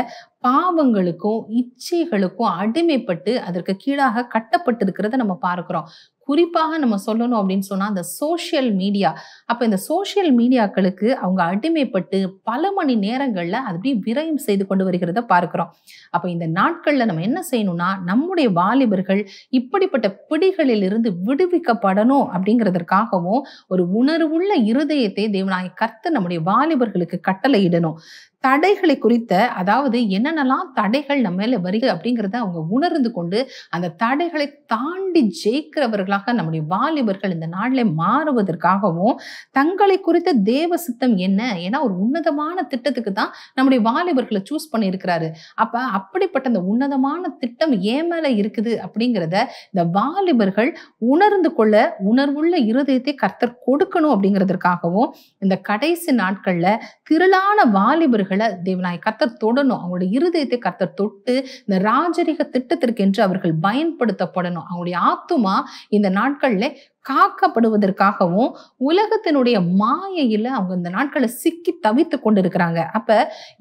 பாவங்களுக்கும் இச்சைகளுக்கும் அடிமைப்பட்டு அதற்கு கீழாக கட்டப்பட்டிருக்கிறத நம்ம பார்க்கிறோம். குறிப்பாக நம்ம சொல்லணும் அப்படின்னு சொன்னா இந்த சோஷியல் மீடியா. அப்ப இந்த சோஷியல் மீடியாக்களுக்கு அவங்க அடிமைப்பட்டு பல மணி நேரங்கள்ல அது அப்படியே விரயம் செய்து கொண்டு வருகிறத பார்க்கிறோம். அப்ப இந்த நாட்கள்ல நம்ம என்ன செய்யணும்னா, நம்முடைய வாலிபர்கள் இப்படிப்பட்ட பிடிகளில் இருந்து விடுவிக்கப்படணும் அப்படிங்கிறதற்காகவும் ஒரு உணர்வுள்ள இருதயத்தை தேவனாகிய கர்த்தர் நம்முடைய வாலிபர்களுக்கு கட்டளையிடணும். தடைகளை குறித்த, அதாவது என்னென்னலாம் தடைகள் நம்ம மேல வருது அப்படிங்கிறத அவங்க உணர்ந்து கொண்டு அந்த தடைகளை தாண்டி ஜெயிக்கிறவர்களாக நம்முடைய வாலிபர்கள் இந்த நாளிலே மாறுவதற்காகவும், தங்களை குறித்த தேவ சித்தம் என்ன, ஏன்னா ஒரு உன்னதமான திட்டத்துக்கு தான் நம்முடைய வாலிபர்களை சூஸ் பண்ணியிருக்கிறாரு. அப்ப அப்படிப்பட்ட அந்த உன்னதமான திட்டம் ஏன் மேல இருக்குது அப்படிங்கிறத இந்த வாலிபர்கள் உணர்ந்து கொள்ள உணர்வுள்ள இருதயத்தை கர்த்தர் கொடுக்கணும் அப்படிங்கிறதுக்காகவும், இந்த கடைசி நாட்கள்ல திரளான வாலிபர்கள் தேவனாய் கர்த்தர் தொடணும். அவங்களுடைய இருதயத்தை கர்த்தர் தொட்டு இந்த ராஜரிக திட்டத்திற்கென்று அவர்கள் பயன்படுத்தப்படணும். அவங்களுடைய ஆத்துமா இந்த நாட்கள்ல காக்கப்படுவதற்காகவும், உலகத்தினுடைய மாயையில அவங்க இந்த நாட்களை சிக்கி தவித்து கொண்டிருக்கிறாங்க. அப்ப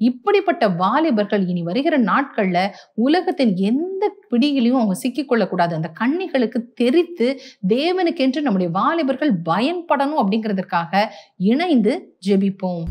இப்படிப்பட்ட வாலிபர்கள் இனி வருகிற நாட்கள்ல உலகத்தின் எந்த பிடியிலையும் அவங்க சிக்கிக் கொள்ளக்கூடாது. அந்த கண்ணிகளுக்கு தெரித்து தேவனுக்கென்று நம்முடைய வாலிபர்கள் பயன்படணும் அப்படிங்கிறதுக்காக இணைந்து ஜெபிப்போம்.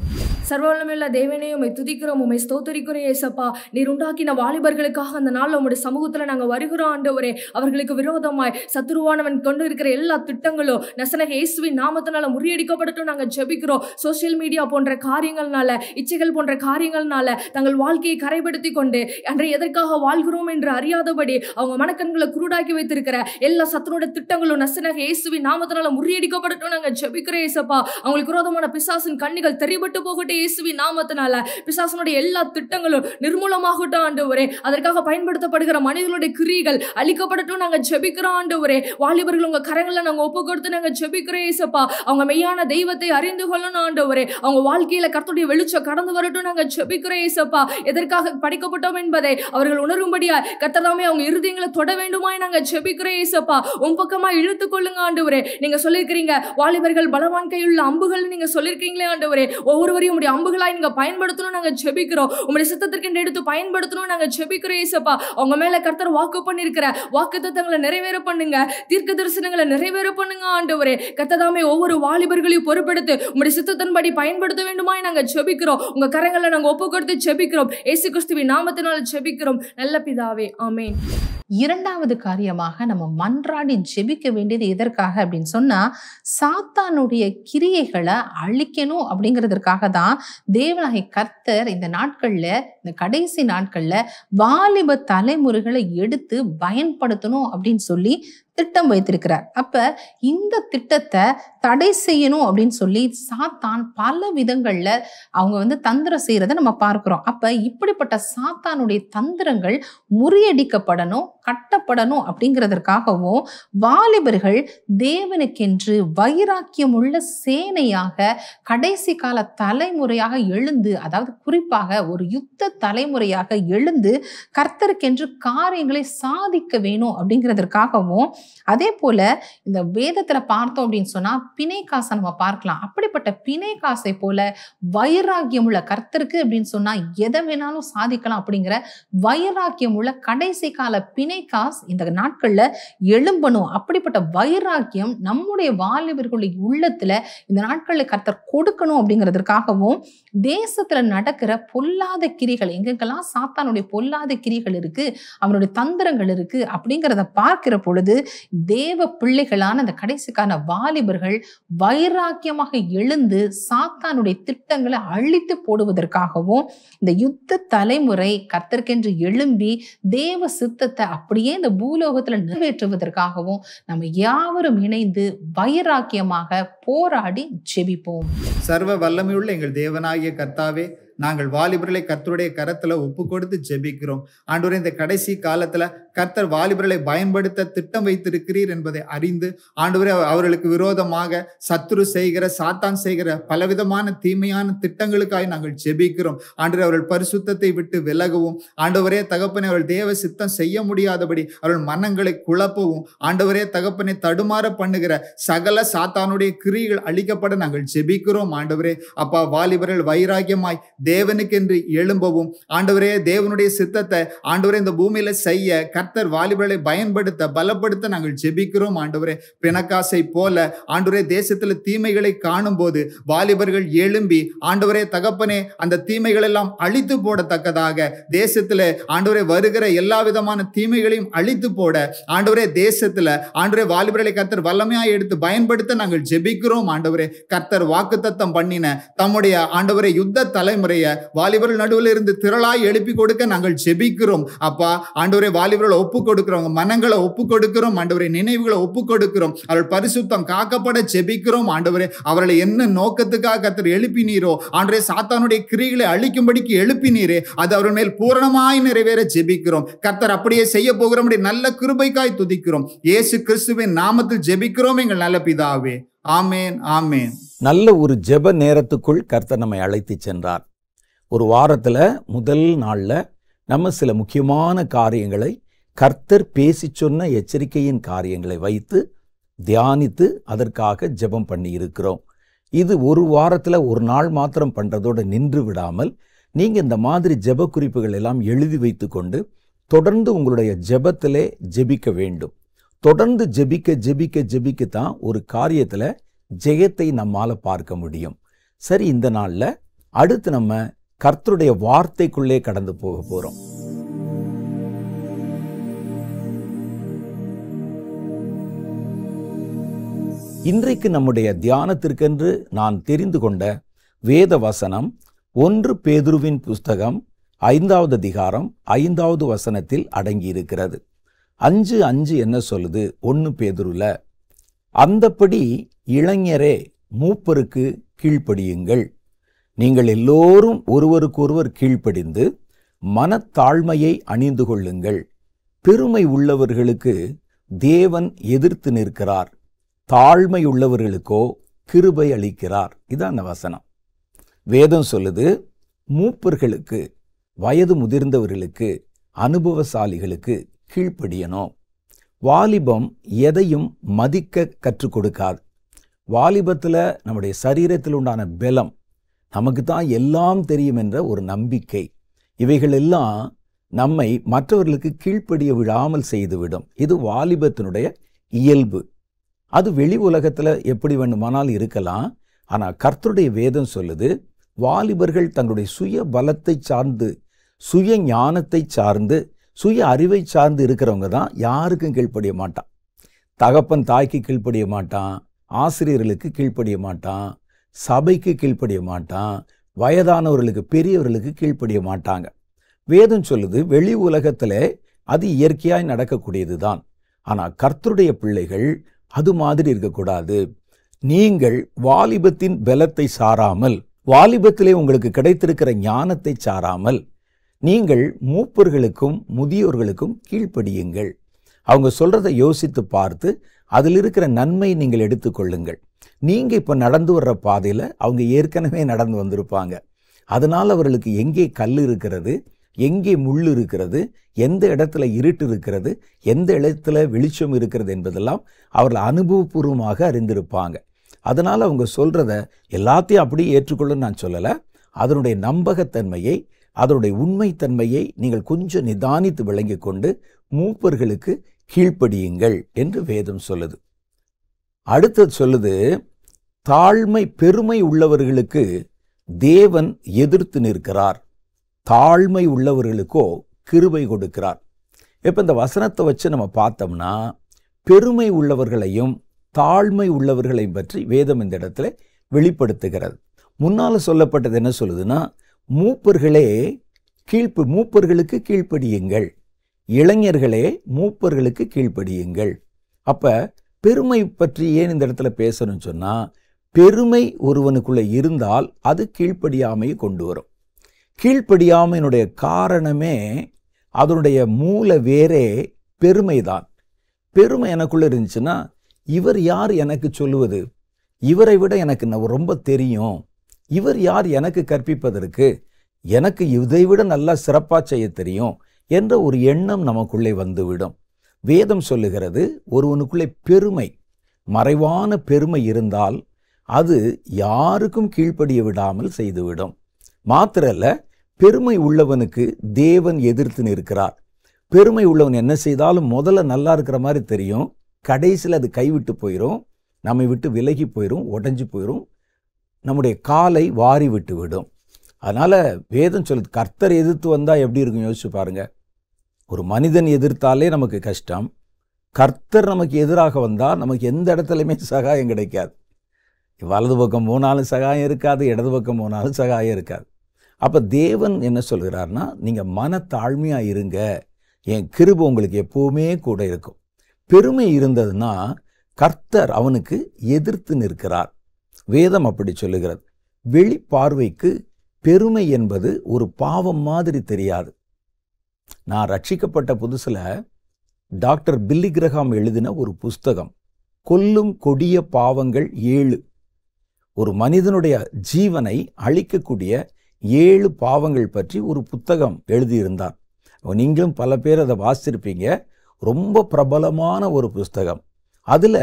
சர்வவல்லமையுள்ள தேவனே, உம்மை துதிக்கிறோம், உம்மை ஸ்தோத்திரிக்கிறோம் ஏசப்பா. நீர் உண்டாக்கின வாலிபர்களுக்காக அந்த நாள் உம்முடைய சமூகத்துல நாங்க வருகிறோம் ஆண்டவரே. அவர்களுக்கு விரோதமாய் சத்துருவானவன் கொண்டு இருக்கிற எல்லா திட்டங்களும் நசரேய இயேசுவின் நாமத்தினால முறியடிக்கப்படட்டும் நாங்க ஜெபிக்கிறோம். சோசியல் மீடியா போன்ற காரியங்கள்னால, இச்சைகள் போன்ற காரியங்கள்னால தங்கள் வாழ்க்கையை கரைப்படுத்தி கொண்டு அன்றைய எதற்காக வாழ்கிறோம் என்று அறியாதபடி அவங்க மனக்கண்களை குருடாக்கி வைத்திருக்கிற எல்லா சத்துருடைய திட்டங்களும் நசரேய இயேசுவின் நாமத்தினால முறியடிக்கப்படட்டும் நாங்க ஜெபிக்கிறோம் ஏசப்பா. அவங்களுக்கு விரோதமான பிசாசின் கண்ணிகள் தெரிபட்டு போகட்டும் இயேசுவின் நாமத்தினால. பிசாசனுடைய எல்லா திட்டங்களும் நிர்மூலமாகட்டும் ஆண்டவரே. அதற்காக பயன்படுத்தப்படுகிற மனிதர்களுடைய கிரியைகள் அழிக்கப்படட்டும் நாங்க ஜெபிக்கிறோம் ஆண்டவரே. வாலிபர்கள் உங்க கரங்களை நாங்க ஒப்பு கொடுத்து நாங்க ஜெபிக்கிறோம் ஏசப்பா. அவங்க மெய்யான தெய்வத்தை அறிந்து கொள்ளணும் ஆண்டவரே. அவங்க வாழ்க்கையில கர்த்தருடைய வெளிச்சம் கடந்து வரட்டும் நாங்க ஜெபிக்கிறோம் ஏசப்பா. எதற்காக படைக்கப்பட்டோம் என்பதை அவர்கள் உணரும்படியா கர்த்தர் தாமே அவங்க இருதயங்களை தொட வேண்டுமாய் நாங்க ஜெபிக்கிறோம் ஏசப்பா. உன் பக்கமா இழுத்துக் கொள்ளுங்க ஆண்டவரே. நீங்க சொல்லிருக்கிறீங்க வாலிபர்கள் பலவான் கையுள்ள அம்புகள் நீங்க சொல்லிருக்கீங்களே ஆண்டவரே. ஒவ்வொருவரையும் உங்களுடைய அம்புகளாய் நீங்க பயன்படுத்தணும் நாங்க ஜெபிக்கிறோம். உங்களுடைய சித்தத்திற்கு எடுத்து பயன்படுத்தணும் நாங்க ஜெபிக்கிறோம் ஏசப்பா. அவங்க மேல கர்த்தர் வாக்கு பண்ணிருக்கிற வாக்குத்தத்தங்களை நிறைவேற பண்ணுங்க. தீர்க்க தரிசனங்களை நிறைவேற பண்ணுங்க ஆண்டவரே. கர்த்தர் தாமே ஒவ்வொரு வாலிபர்களையும் பொறுப்பெடுத்து உங்களுடைய சித்தத்தின்படி பயன்படுத்த வேண்டுமாய் நாங்க ஜெபிக்கிறோம். உங்க கரங்களை நாங்க ஒப்பு கொடுத்து ஜெபிக்கிறோம். இயேசு கிறிஸ்துவின் நாமத்தினால் ஜெபிக்கிறோம் நல்ல பிதாவே, ஆமென். இரண்டாவது காரியமாக நம்ம மன்றாடி ஜெபிக்க வேண்டியது எதற்காக அப்படின்னு சொன்னா, சாத்தானுடைய கிரியைகளை அழிக்கணும் அப்படிங்கிறதுக்காக தான் தேவனாகிய கர்த்தர் இந்த நாட்கள்ல, இந்த கடைசி நாட்கள்ல வாலிப தலைமுறைகளை எடுத்து பயன்படுத்தணும் அப்படின்னு சொல்லி திட்டம் வைத்திருக்கிறார். அப்ப இந்த திட்டத்தை தடை செய்யணும் அப்படின்னு சொல்லி சாத்தான் பல விதங்கள்ல அவங்க தந்திரம் செய்யறதை நம்ம பார்க்கிறோம். அப்ப இப்படிப்பட்ட சாத்தானுடைய தந்திரங்கள் முறியடிக்கப்படணும், கட்டப்படணும் அப்படிங்கிறதற்காகவும் வாலிபர்கள் தேவனுக்கென்று வைராக்கியம் உள்ள சேனையாக கடைசி கால தலைமுறையாக எழுந்து, அதாவது குறிப்பாக ஒரு யுத்த தலைமுறையாக எழுந்து கர்த்தருக்கென்று காரியங்களை சாதிக்க வேணும் அப்படிங்கிறதற்காகவும், அதே போல இந்த வேதத்துல பார்த்தோம் அப்படின்னு சொன்னா பிணைக்காசை நம்ம பார்க்கலாம். அப்படிப்பட்ட பிணைக்காசை போல வைராக்கியம் உள்ள, கர்த்தருக்கு அப்படின்னு சொன்னா எதை வேணாலும் சாதிக்கலாம் அப்படிங்கிற வைராக்கியம் உள்ள கடைசி கால பிணைக்காஸ் இந்த நாட்கள்ல எழும்பணும். அப்படிப்பட்ட வைராக்கியம் நம்முடைய வாலிபர்களுடைய உள்ளத்துல இந்த நாட்கள்ல கர்த்தர் கொடுக்கணும் அப்படிங்கிறதுக்காகவும், தேசத்துல நடக்கிற பொல்லாத கிரிகள், எங்கெங்கெல்லாம் சாத்தானுடைய பொல்லாத கிரிகள் இருக்கு, அவனுடைய தந்திரங்கள் இருக்கு அப்படிங்கிறத பார்க்கிற பொழுது தேவ பிள்ளைகளான அந்த கடைசிக்கான வாலிபர்கள் வைராக்கியமாக எழுந்து சாத்தானுடைய திட்டங்களை அழித்து போடுவதற்காகவும், இந்த யுத்த தலைமுறை கர்த்தருக்கென்று எழும்பி தேவ சித்தத்தை அப்படியே இந்த பூலோகத்துல நிறைவேற்றுவதற்காகவும் நம்ம யாவரும் இணைந்து வைராக்கியமாக போராடி ஜெபிப்போம். சர்வ வல்லமையுள்ள எங்கள் தேவனாகிய கர்த்தாவே, நாங்கள் வாலிபர்களை கர்த்தருடைய கரத்துல ஒப்பு கொடுத்து ஜெபிக்கிறோம். ஆண்டவரே, இந்த கடைசி காலத்துல கர்த்தர் வாலிபர்களை பயன்படுத்த திட்டம் வைத்திருக்கிறீர் என்பதை அறிந்து ஆண்டவரே அவர்களுக்கு விரோதமாக சத்துரு செய்கிற சாத்தான் செய்கிற பலவிதமான தீமையான திட்டங்களுக்காய் நாங்கள் ஜெபிக்கிறோம். ஆண்டவரே அவர்கள் பரிசுத்தத்தை விட்டு விலகவும், ஆண்டவரே தகப்பனை அவர்கள் தேவ சித்தம் செய்ய முடியாதபடி அவர்கள் மனங்களை குழப்பவும், ஆண்டவரே தகப்பனை தடுமாற பண்ணுகிற சகல சாத்தானுடைய கிரியைகள் அழிக்கப்பட நாங்கள் ஜெபிக்கிறோம். ஆண்டவரே அப்பா, வாலிபர்கள் வைராக்கியமாய் தேவனுக்கென்று எழும்பவும், ஆண்டவரே தேவனுடைய சித்தத்தை ஆண்டவரே இந்த பூமியில செய்ய கர்த்தர் வாலிபர்களை பயன்படுத்த பலப்படுத்த நாங்கள் ஜெபிக்கிறோம். ஆண்டவரே பிணக்காசை போல ஆண்டவரே தேசத்துல தீமைகளை காணும் போது வாலிபர்கள் எழும்பி ஆண்டவரே தகப்பனே அந்த தீமைகள் எல்லாம் அழித்து போடத்தக்கதாக தேசத்துல ஆண்டவரே வருகிற எல்லா விதமான தீமைகளையும் அழித்து போட ஆண்டவரே தேசத்துல ஆண்டவரே வாலிபர்களை கர்த்தர் வல்லமையாய் எடுத்து பயன்படுத்த நாங்கள் ஜெபிக்கிறோம். ஆண்டவரே கர்த்தர் வாக்குத்தத்தம் பண்ணின தம்முடைய ஆண்டவரே யுத்த தலைமுறைய வாலிபர்கள் நடுவில் இருந்து திரளாய் எழுப்பி கொடுக்க நாங்கள் ஜெபிக்கிறோம். அப்பா ஆண்டவரே வாலிபர்களை ஒப்பு கொடுக்கிறோம், மனங்களை ஒப்பு கொடுக்கிறோம், ஆண்டவரே நினைவுகளை ஒப்பு கொடுக்கிறோம். அவர்கள் பரிசுத்தம் காக்கப்பட ஜெபிக்கிறோம். ஆண்டவரே அவர்களை என்ன நோக்கத்துக்காக கர்த்தர் எழுப்பினீரோ ஆண்டவரே சாத்தானுடைய கிரியைகளை அழிக்கும்படிக்கு எழுப்பினீரே அது அவர்கள் மேல் பூரணமாய் நிறைவேற ஜெபிக்கிறோம். கர்த்தர் அப்படியே செய்ய போகிற நல்ல கிருபைக்காய் துதிக்கிறோம். இயேசு கிறிஸ்துவின் நாமத்தில் ஜெபிக்கிறோம் எங்கள் நல்ல பிதாவே. ஆமேன், ஆமேன். நல்ல ஒரு ஜெப நேரத்துக்குள் கர்த்தர் நம்மை அழைத்து சென்றார். ஒரு வாரத்துல முதல் நாள்ல நம்ம சில முக்கியமான காரியங்களை கர்த்தர் பேசி சொன்ன எச்சரிக்கையின் காரியங்களை வைத்து தியானித்து அதற்காக ஜெபம் பண்ணி இருக்கிறோம். இது ஒரு வாரத்துல ஒரு நாள் மாத்திரம் பண்றதோடு நின்று விடாமல் நீங்க இந்த மாதிரி ஜெப குறிப்புகள் எல்லாம் எழுதி வைத்து கொண்டு தொடர்ந்து உங்களுடைய ஜெபத்திலே ஜெபிக்க வேண்டும். தொடர்ந்து ஜெபிக்க ஜெபிக்க ஜெபிக்கத்தான் ஒரு காரியத்துல ஜெயத்தை நம்மால பார்க்க முடியும். சரி, இந்த நாள்ல அடுத்து நம்ம கர்த்தருடைய வார்த்தைக்குள்ளே கடந்து போக போறோம். இன்றைக்கு நம்முடைய தியானத்திற்கென்று நான் தெரிந்து கொண்ட வேத வசனம் 1 பேதுருவின் புஸ்தகம் 5வது அதிகாரம் 5வது வசனத்தில் அடங்கியிருக்கிறது. 5:5 என்ன சொல்லுது? 1 பேதுருல, அந்தப்படி இளைஞரே மூப்பருக்கு கீழ்ப்படியுங்கள். நீங்கள் எல்லோரும் ஒருவருக்கொருவர் கீழ்ப்படிந்து மனத்தாழ்மையை அணிந்து கொள்ளுங்கள். பெருமை உள்ளவர்களுக்கு தேவன் எதிர்த்து நிற்கிறார், தாழ்மை உள்ளவர்களுக்கோ கிருபை அளிக்கிறார். இதான் அந்த வசனம். வேதம் சொல்லுது, மூப்பர்களுக்கு, வயது முதிர்ந்தவர்களுக்கு, அனுபவசாலிகளுக்கு கீழ்ப்படியணும். வாலிபம் எதையும் மதிக்க கற்றுக் கொடுக்காது. வாலிபத்தில் நம்முடைய சரீரத்தில் உண்டான பலம், நமக்கு தான் எல்லாம் தெரியும் என்ற ஒரு நம்பிக்கை, இவைகளெல்லாம் நம்மை மற்றவர்களுக்கு கீழ்ப்படிய விடாமல் செய்துவிடும். இது வாலிபத்தினுடைய இயல்பு. அது வெளி உலகத்தில் எப்படி வேண்டுமானால் இருக்கலாம். ஆனால் கர்த்தருடைய வேதம் சொல்லுது, வாலிபர்கள் தங்களுடைய சுய பலத்தை சார்ந்து, சுய ஞானத்தை சார்ந்து, சுய அறிவை சார்ந்து இருக்கிறவங்க தான் யாருக்கும் கீழ்ப்படிய மாட்டான். தகப்பன் தாய்க்கு கீழ்ப்படிய மாட்டான், ஆசிரியர்களுக்கு கீழ்ப்படிய மாட்டான், சபைக்கு கீழ்ப்படிய மாட்டான், வயதானவர்களுக்கு பெரியவர்களுக்கு கீழ்ப்படிய மாட்டாங்க. வேதம் சொல்லுது, வெளி உலகத்தில் அது இயற்கையாய் நடக்கக்கூடியது தான். ஆனால் கர்த்தருடைய பிள்ளைகள் அது மாதிரி இருக்கக்கூடாது. நீங்கள் வாலிபத்தின் பலத்தை சாராமல், வாலிபத்திலே உங்களுக்கு கிடைத்திருக்கிற ஞானத்தை சாராமல், நீங்கள் மூப்பர்களுக்கும் முதியோர்களுக்கும் கீழ்ப்படியுங்கள். அவங்க சொல்றதை யோசித்து பார்த்து அதில் இருக்கிற நன்மை நீங்கள் எடுத்துக்கொள்ளுங்கள். நீங்க இப்ப நடந்து வர்ற பாதையில அவங்க ஏற்கனவே நடந்து வந்திருப்பாங்க. அதனால் அவர்களுக்கு எங்கே கல் இருக்கிறது, எங்கே முள் இருக்கிறது, எந்த இடத்துல இருட்டு இருக்கிறது, எந்த இடத்துல வெளிச்சம் இருக்கிறது என்பதெல்லாம் அவர்கள் அனுபவபூர்வமாக அறிந்திருப்பாங்க. அதனால் அவங்க சொல்றத எல்லாத்தையும் அப்படியே ஏற்றுக்கொள்ளுன்னு நான் சொல்லலை. அதனுடைய நம்பகத்தன்மையை, அதனுடைய உண்மைத்தன்மையை நீங்கள் கொஞ்சம் நிதானித்து விளங்கி கொண்டு மூப்பர்களுக்கு கீழ்ப்படியுங்கள் என்று வேதம் சொல்லுது. அடுத்தது சொல்லுது, தாழ்மை பெருமை உள்ளவர்களுக்கு தேவன் எதிர்த்து நிற்கிறார், தாழ்மை உள்ளவர்களுக்கோ கிருபை கொடுக்கிறார். இப்போ இந்த வசனத்தை வச்சு நம்ம பார்த்தோம்னா பெருமை உள்ளவர்களையும் தாழ்மை உள்ளவர்களையும் பற்றி வேதம் இந்த இடத்துல வெளிப்படுத்துகிறது. முன்னால் சொல்லப்பட்டது என்ன சொல்லுதுன்னா, மூப்பர்களே மூப்பர்களுக்கு கீழ்ப்படியுங்கள், இளைஞர்களே மூப்பர்களுக்கு கீழ்ப்படியுங்கள். அப்போ பெருமை பற்றி ஏன் இந்த இடத்துல பேசணும்னு சொன்னால், பெருமை ஒருவனுக்குள்ளே இருந்தால் அது கீழ்ப்படியாமையை கொண்டு வரும். கீழ்ப்படியாமையினுடைய காரணமே, அதனுடைய மூல வேரே பெருமைதான். பெருமை எனக்குள்ள இருந்துச்சுன்னா, இவர் யார் எனக்கு சொல்லுவது, இவரை விட எனக்கு ரொம்ப தெரியும், இவர் யார் எனக்கு கற்பிப்பதற்கு, எனக்கு இதை விட நல்லா சிறப்பாக செய்ய தெரியும் என்ற ஒரு எண்ணம் நமக்குள்ளே வந்துவிடும். வேதம் சொல்லுகிறது, ஒருவனுக்குள்ளே பெருமை, மறைவான பெருமை இருந்தால் அது யாருக்கும் கீழ்ப்படிய விடாமல் செய்துவிடும். மாத்திரல்ல, பெருமை உள்ளவனுக்கு தேவன் எதிர்த்து நிற்கிறார். பெருமை உள்ளவன் என்ன செய்தாலும் முதல்ல நல்லா இருக்கிற மாதிரி தெரியும், கடைசியில் அது கைவிட்டு போயிடும், நம்மை விட்டு விலகி போயிடும், உடஞ்சி போயிடும், நம்முடைய காலை வாரி விட்டு விடும். அதனால் வேதம் சொல்லுது, கர்த்தர் எதிர்த்து வந்தால் எப்படி இருக்கும் யோசிச்சு பாருங்க. ஒரு மனிதன் எதிர்த்தாலே நமக்கு கஷ்டம், கர்த்தர் நமக்கு எதிராக வந்தால் நமக்கு எந்த இடத்துலையுமே சகாயம் கிடைக்காது. வலது பக்கம் போனாலும் சகாயம் இருக்காது, இடது பக்கம் போனாலும் சகாயம் இருக்காது. அப்போ தேவன் என்ன சொல்கிறார்னா, நீங்கள் மனத்தாழ்மையாக இருங்க, என் கிருபை உங்களுக்கு எப்போவுமே கூட இருக்கும். பெருமை இருந்ததுன்னா கர்த்தர் அவனுக்கு எதிர்த்து நிற்கிறார். வேதம் அப்படி சொல்லுகிறது. வெளி பார்வைக்கு பெருமை என்பது ஒரு பாவம் மாதிரி தெரியாது. நான் ரட்சிக்கப்பட்ட புதுசில் டாக்டர் பில்லி கிரஹாம் எழுதின ஒரு புஸ்தகம், கொல்லும் கொடிய பாவங்கள் 7, ஒரு மனிதனுடைய ஜீவனை அழிக்கக்கூடிய 7 பாவங்கள் பற்றி ஒரு புத்தகம் எழுதியிருந்தார். நீங்களும் பல பேர் அதை வாசிச்சிருப்பீங்க. ரொம்ப பிரபலமான ஒரு புஸ்தகம். அதில்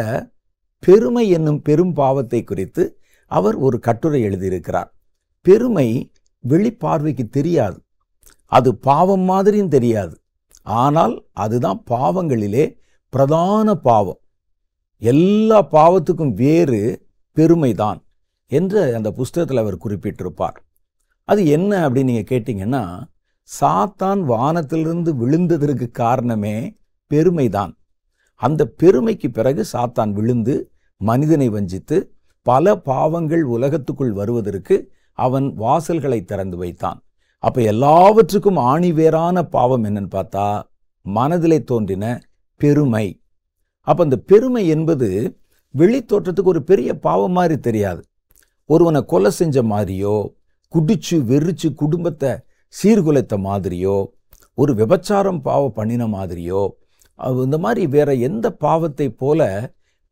பெருமை என்னும் பெரும் பாவத்தை குறித்து அவர் ஒரு கட்டுரை எழுதியிருக்கிறார். பெருமை வெளிப்பார்வைக்கு தெரியாது, அது பாவம் மாதிரியும் தெரியாது, ஆனால் அதுதான் பாவங்களிலே பிரதான பாவம். எல்லா பாவத்துக்கும் வேறு பெருமைதான் என்று அந்த புஸ்தகத்தில் அவர் குறிப்பிட்டிருப்பார். அது என்ன அப்படின்னு நீங்கள் கேட்டிங்கன்னா, சாத்தான் வானத்திலிருந்து விழுந்ததற்கு காரணமே பெருமைதான். அந்த பெருமைக்கு பிறகு சாத்தான் விழுந்து மனிதனை வஞ்சித்து பல பாவங்கள் உலகத்துக்குள் வருவதற்கு அவன் வாசல்களை திறந்து வைத்தான். அப்போ எல்லாவற்றுக்கும் ஆணிவேரான பாவம் என்னன்னு பார்த்தா மனதிலே தோன்றின பெருமை. அப்போ அந்த பெருமை என்பது வெளி தோற்றத்துக்கு ஒரு பெரிய பாவம் மாதிரி தெரியாது. ஒருவனை கொலை செஞ்ச மாதிரியோ, குடிச்சு வெறிச்சு குடும்பத்தை சீர்குலைத்த மாதிரியோ, ஒரு விபச்சாரம் பாவம் பண்ணின மாதிரியோ, இந்த மாதிரி வேற எந்த பாவத்தை போல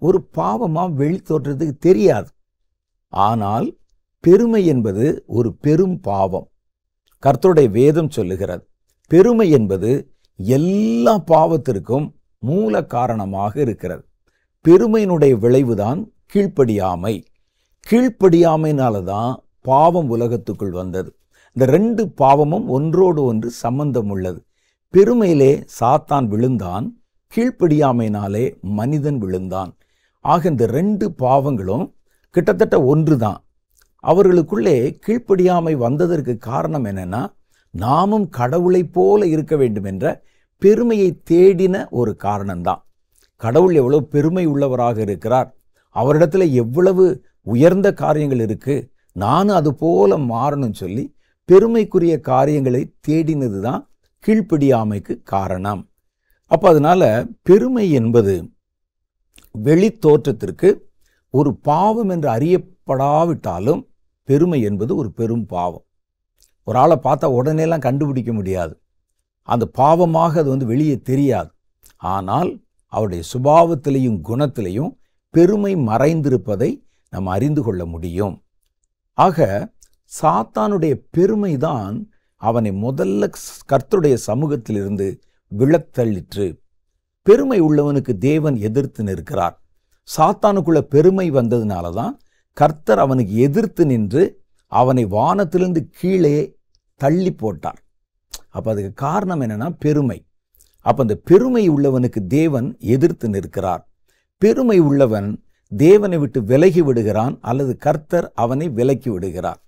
ஒரு பாவமாக வெளி தோற்றத்துக்கு தெரியாது. ஆனால் பெருமை என்பது ஒரு பெரும் பாவம். கர்த்தருடைய வேதம் சொல்லுகிறது, பெருமை என்பது எல்லா பாவத்திற்கும் மூல காரணமாக இருக்கிறது. பெருமையினுடைய விளைவுதான் கீழ்ப்படியாமை. கீழ்ப்படியாமையினால தான் பாவம் உலகத்துக்குள் வந்தது. இந்த 2 பாவமும் ஒன்றோடு ஒன்று சம்பந்தம் உள்ளது. பெருமையிலே சாத்தான் விழுந்தான், கீழ்ப்படியாமையினாலே மனிதன் விழுந்தான். ஆக இந்த 2 பாவங்களும் கிட்டத்தட்ட ஒன்று தான். அவர்களுக்குள்ளே கீழ்ப்படியாமை வந்ததற்கு காரணம் என்னன்னா, நாமும் கடவுளை போல இருக்க வேண்டும் என்ற பெருமையை தேடின ஒரு காரணம்தான். கடவுள் எவ்வளவு பெருமை உள்ளவராக இருக்கிறார், அவரிடத்துல எவ்வளவு உயர்ந்த காரியங்கள் இருக்கு, நானும் அது போல மாறணும்னு சொல்லி பெருமைக்குரிய காரியங்களை தேடினது தான் கீழ்ப்படியாமைக்கு காரணம். அப்போ அதனால பெருமை என்பது வெளி தோற்றத்திற்கு ஒரு பாவம் என்று அறியப்படாவிட்டாலும் பெருமை என்பது ஒரு பெரும் பாவம். ஒரு ஆளை பார்த்தா உடனேலாம் கண்டுபிடிக்க முடியாது, அந்த பாவமாக அது வெளியே தெரியாது. ஆனால் அவருடைய சுபாவத்திலையும் குணத்திலையும் பெருமை மறைந்திருப்பதை நாம் அறிந்து கொள்ள முடியும். ஆக சாத்தானுடைய பெருமைதான் அவனை முதல்ல கர்த்தருடைய சமூகத்திலிருந்து விழத்தள்ளிற்று. பெருமை உள்ளவனுக்கு தேவன் எதிர்த்து நிற்கிறார். சாத்தானுக்குள்ள பெருமை வந்ததுனால தான் கர்த்தர் அவனுக்கு எதிர்த்து நின்று அவனை வானத்திலிருந்து கீழே தள்ளி போட்டார். அப்போ அதுக்கு காரணம் என்னன்னா பெருமை. அப்போ அந்த பெருமை உள்ளவனுக்கு தேவன் எதிர்த்து நிற்கிறார். பெருமை உள்ளவன் தேவனை விட்டு விலகி விடுகிறான், அல்லது கர்த்தர் அவனை விலக்கி விடுகிறார்.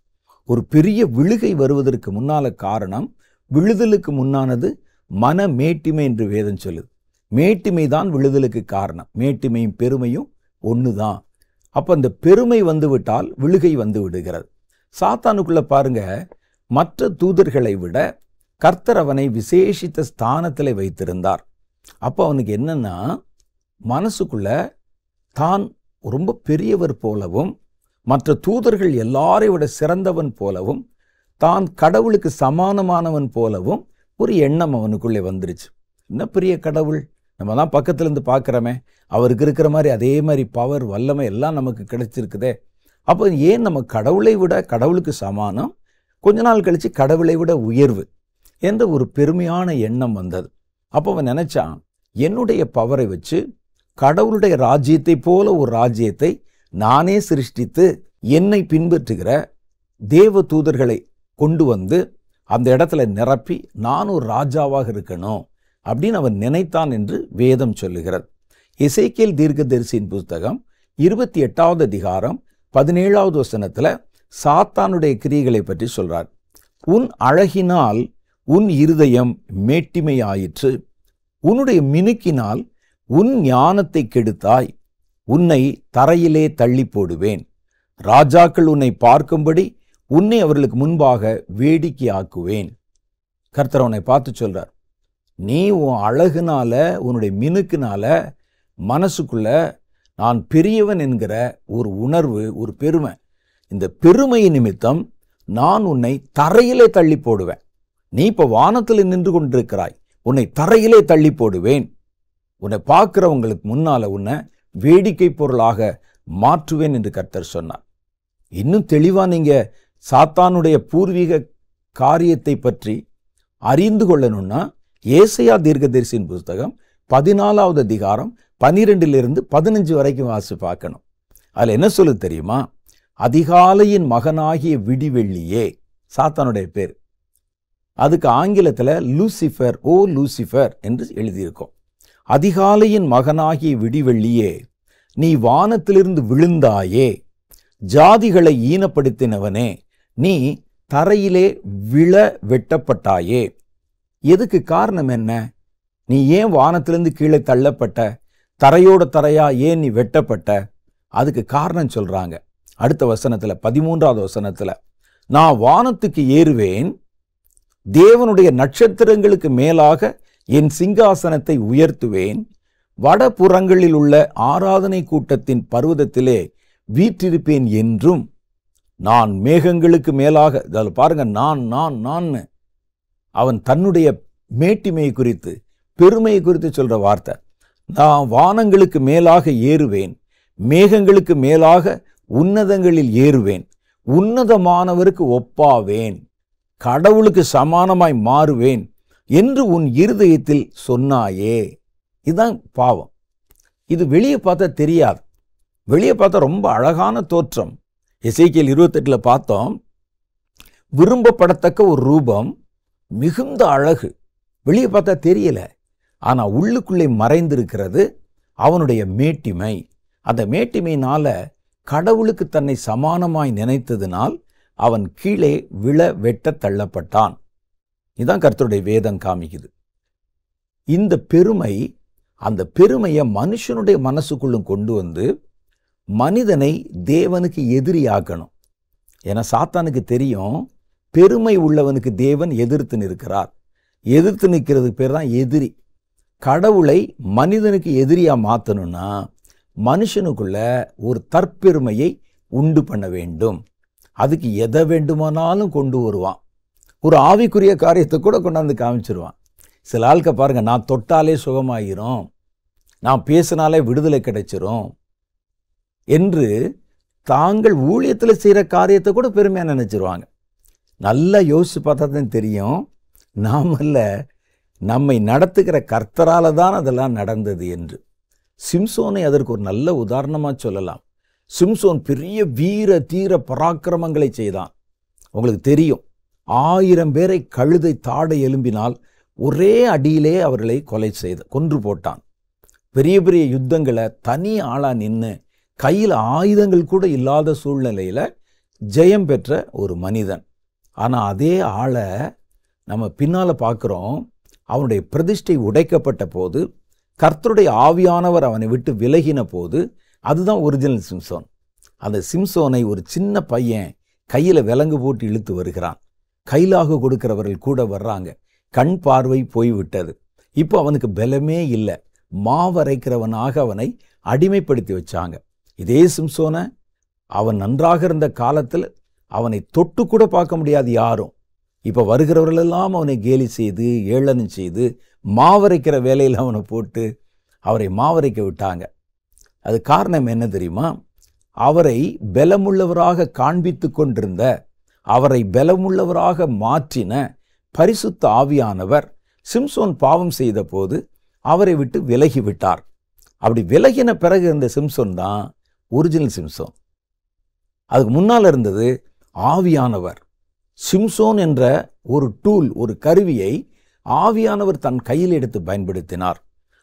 ஒரு பெரிய விழுகை வருவதற்கு முன்னால காரணம், விழுதலுக்கு முன்னானது மன மேட்டிமை என்று வேதம் சொல்லுது. மேட்டிமை தான் விழுதலுக்கு காரணம். மேட்டிமையும் பெருமையும் ஒன்று தான். அப்போ அந்த பெருமை வந்து விட்டால் விழுகை வந்து விடுகிறது. சாத்தானுக்குள்ள பாருங்க, மற்ற தூதர்களை விட கர்த்தர் அவனை விசேஷித்த ஸ்தானத்தில் வைத்திருந்தார். அப்போ அவனுக்கு என்னன்னா, மனசுக்குள்ள தான் ரொம்ப பெரியவர் போலவும், மற்ற தூதர்கள் எல்லாரை விட சிறந்தவன் போலவும், தான் கடவுளுக்கு சமானமானவன் போலவும் ஒரு எண்ணம் அவனுக்குள்ளே வந்துருச்சு. என்ன பெரிய கடவுள், நம்ம தான் பக்கத்துலேருந்து பார்க்குறோமே, அவருக்கு இருக்கிற மாதிரி அதே மாதிரி பவர், வல்லமை எல்லாம் நமக்கு கிடைச்சிருக்குதே. அப்போ ஏன் நம்ம கடவுளை விட, கடவுளுக்கு சமானம், கொஞ்ச நாள் கழித்து கடவுளை விட உயர்வு என்ற ஒரு பெருமையான எண்ணம் வந்தது. அப்போ அவன் நினைச்சான், என்னுடைய பவரை வச்சு கடவுளுடைய ராஜ்யத்தை போல ஒரு ராஜ்யத்தை நானே சிருஷ்டித்து என்னை பின்பற்றுகிற தேவ தூதர்களை கொண்டு வந்து அந்த இடத்துல நிரப்பி நான் ஒரு ராஜாவாக இருக்கணும் அப்படின்னு அவன் நினைத்தான் என்று வேதம் சொல்லுகிறது. எசேக்கியேல் தீர்க்கதரிசியின் புத்தகம் 28வது அதிகாரம் 17வது வசனத்தில் சாத்தானுடைய கிரியைகளை பற்றி சொல்றார். உன் அழகினால் உன் இருதயம் மேட்டிமையாயிற்று, உன்னுடைய மினுக்கினால் உன் ஞானத்தை கெடுத்தாய், உன்னை தரையிலே தள்ளி போடுவேன், ராஜாக்கள் உன்னை பார்க்கும்படி உன்னை அவர்களுக்கு முன்பாக வேடிக்கையாக்குவேன். கர்த்தர் அவனை பார்த்து சொல்றார், நீ உன் அழகுனால, உன்னுடைய மினுக்குனால மனசுக்குள்ள நான் பெரியவன் என்கிற ஒரு உணர்வு, ஒரு பெருமை, இந்த பெருமை நிமித்தம் நான் உன்னை தரையிலே தள்ளி போடுவேன். நீ இப்போ வானத்தில் நின்று கொண்டிருக்கிறாய், உன்னை தரையிலே தள்ளி போடுவேன், உன்னை பார்க்கிறவங்களுக்கு முன்னால உன்னை வேடிக்கை பொருளாக மாற்றுவேன் என்று கர்த்தர் சொன்னார். இன்னும் தெளிவா நீங்க சாத்தானுடைய பூர்வீக காரியத்தை பற்றி அறிந்து கொள்ளணும்னா ஏசாயா தீர்க்கதரிசியின் புத்தகம் 14வது அதிகாரம் 12லிருந்து 15 வரைக்கும் வாசி பார்க்கணும். அதில் என்ன சொல்லு தெரியுமா? அதிகாலையின் மகனாகிய விடிவெள்ளியே, சாத்தானுடைய பேர். அதுக்கு ஆங்கிலத்தில் லூசிஃபர், ஓ லூசிஃபர் என்று எழுதியிருக்கோம். அதிகாலையின் மகனாகிய விடிவெள்ளியே, நீ வானத்திலிருந்து விழுந்தாயே, ஜாதிகளை ஈனப்படுத்தினவனே, நீ தரையிலே விழ வெட்டப்பட்டாயே. எதுக்கு காரணம் என்ன? நீ ஏன் வானத்திலிருந்து கீழே தள்ளப்பட்ட? தரையோட தரையா ஏன் நீ வெட்டப்பட்ட? அதுக்கு காரணம் சொல்றாங்க. அடுத்த வசனத்துல, 13வது வசனத்துல, நான் வானத்துக்கு ஏறுவேன், தேவனுடைய நட்சத்திரங்களுக்கு மேலாக என் சிங்காசனத்தை உயர்த்துவேன், வடபுறங்களில் உள்ள ஆராதனை கூட்டத்தின் பர்வதத்திலே வீற்றிருப்பேன் என்றும், நான் மேகங்களுக்கு மேலாக, அதில் பாருங்க, நான் அவன் தன்னுடைய மேட்டிமையை குறித்து, பெருமையை குறித்து சொல்ற வார்த்தை. நான் வானங்களுக்கு மேலாக ஏறுவேன், மேகங்களுக்கு மேலாக உன்னதங்களில் ஏறுவேன், உன்னதமானவருக்கு ஒப்பாவேன், கடவுளுக்கு சமானமாய் மாறுவேன் என்று உன் இருதயத்தில் சொன்னாயே. இதுதான் பாவம். இது வெளியே பார்த்தா தெரியாது, வெளியே பார்த்தா ரொம்ப அழகான தோற்றம். எசேக்கியேல் 28ல் பார்த்தோம், விரும்பப்படத்தக்க ஒரு ரூபம், மிகுந்த அழகு, வெளியே பார்த்தா தெரியல. ஆனா உள்ளுக்குள்ளே மறைந்திருக்கிறது அவனுடைய மேட்டிமை. அந்த மேட்டிமையினால கடவுளுக்கு தன்னை சமானமாய் நினைத்ததினால் அவன் கீழே விழ வெட்ட தள்ளப்பட்டான். இதுதான் கர்த்தருடைய வேதம் காமிக்குது. இந்த பெருமை, அந்த பெருமையை மனுஷனுடைய மனசுக்குள்ளும் கொண்டு வந்து மனிதனை தேவனுக்கு எதிரியாக்கணும். ஏன்னா சாத்தானுக்கு தெரியும், பெருமை உள்ளவனுக்கு தேவன் எதிர்த்து நிற்கிறார். எதிர்த்து நிற்கிறதுக்கு பேர் தான் எதிரி. கடவுளை மனிதனுக்கு எதிரியா மாற்றணும்னா மனுஷனுக்குள்ள ஒரு தற்பெருமையை உண்டு பண்ண வேண்டும். அதுக்கு எதை வேண்டுமானாலும் கொண்டு வருவான். ஒரு ஆவிக்குரிய காரியத்தை கூட கொண்டாந்து காமிச்சிருவான். சில ஆட்க பாருங்க, நான் தொட்டாலே சுகமாயிரும், நான் பேசினாலே விடுதலை கிடைச்சிரும் என்று தாங்கள் ஊழியத்தில் செய்கிற காரியத்தை கூட பெருமையாக நினைச்சிருவாங்க. நல்லா யோசிச்சு பார்த்தா தான் தெரியும், நாமல்ல, நம்மை நடத்துகிற கர்த்தரால தான் அதெல்லாம் நடந்தது என்று. சிம்சோனை அதற்கு ஒரு நல்ல உதாரணமாக சொல்லலாம். சிம்சோன் பெரிய வீர தீர பராக்கிரமங்களை செய்தான். உங்களுக்கு தெரியும், 1000 பேரை கழுதை தாடை எலும்பினால் ஒரே அடியிலே அவர்களை கொன்று போட்டான். பெரிய பெரிய யுத்தங்களை தனி ஆளா நின்று கையில் ஆயுதங்கள் கூட இல்லாத சூழ்நிலையில் ஜெயம் பெற்ற ஒரு மனிதன். ஆனால் அதே ஆளை நம்ம பின்னால் பார்க்குறோம், அவனுடைய பிரதிஷ்டை உடைக்கப்பட்ட போது, கர்த்தருடைய ஆவியானவர் அவனை விட்டு விலகின போது, அதுதான் ஒரிஜினல் சிம்சோன். அந்த சிம்சோனை ஒரு சின்ன பையன் கையில் விலங்கு போட்டு இழுத்து வருகிறான். கையிலாக கொடுக்கிறவர்கள் கூட வர்றாங்க. கண் பார்வை போய்விட்டது. இப்போ அவனுக்கு பலமே இல்லை. மாவரைக்கிறவனாக அவனை அடிமைப்படுத்தி வச்சாங்க. இதே சிம்சோனை அவன் நன்றாக இருந்த காலத்தில் அவனை தொட்டு கூட பார்க்க முடியாது யாரும். இப்போ வருகிறவர்களெல்லாம் அவனை கேலி செய்து, ஏளனம் செய்து, மாவரைக்கிற வேலையில் அவனை போட்டு அவரை மாவரைக்க விட்டாங்க. அது காரணம் என்ன தெரியுமா? அவரை பலமுள்ளவராக காண்பித்து கொண்டிருந்த, அவரை பலமுள்ளவராக மாற்றின பரிசுத்த ஆவியானவர் சிம்சோன் பாவம் செய்த போது அவரை விட்டு விலகி விட்டார். அப்படி விலகின பிறகு இருந்த சிம்சோன் தான் ஒரிஜினல் சிம்சோன். அதுக்கு முன்னால் இருந்தது ஆவியானவர். சிம்சோன் என்ற ஒரு டூல், ஒரு கருவியை ஆவியானவர் தன் கையில் எடுத்து பயன்படுத்தினார்.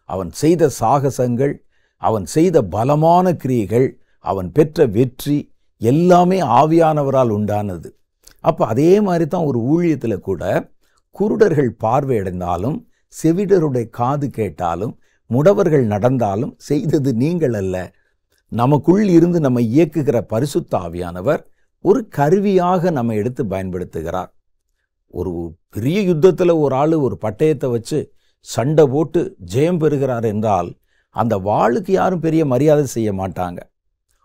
அவன் செய்த சாகசங்கள், அவன் செய்த பலமான கிரியைகள், அவன் பெற்ற வெற்றி எல்லாமே ஆவியானவரால் உண்டானது. அப்போ அதே மாதிரி தான் ஒரு ஊழியத்தில் கூட குருடர்கள் பார்வையடைந்தாலும், செவிடருடைய காது கேட்டாலும், முடவர்கள் நடந்தாலும் செய்தது நீங்கள் அல்ல. நமக்குள் இருந்து நம்ம இயக்குகிற பரிசுத்த ஆவியானவர் ஒரு கருவியாக நம்ம எடுத்து பயன்படுத்துகிறார். ஒரு பெரிய யுத்தத்தில் ஒரு ஆள் ஒரு பட்டயத்தை வச்சு சண்டை போட்டு ஜெயம் பெறுகிறார் என்றால் அந்த வாளுக்கு யாரும் பெரிய மரியாதை செய்ய மாட்டாங்க.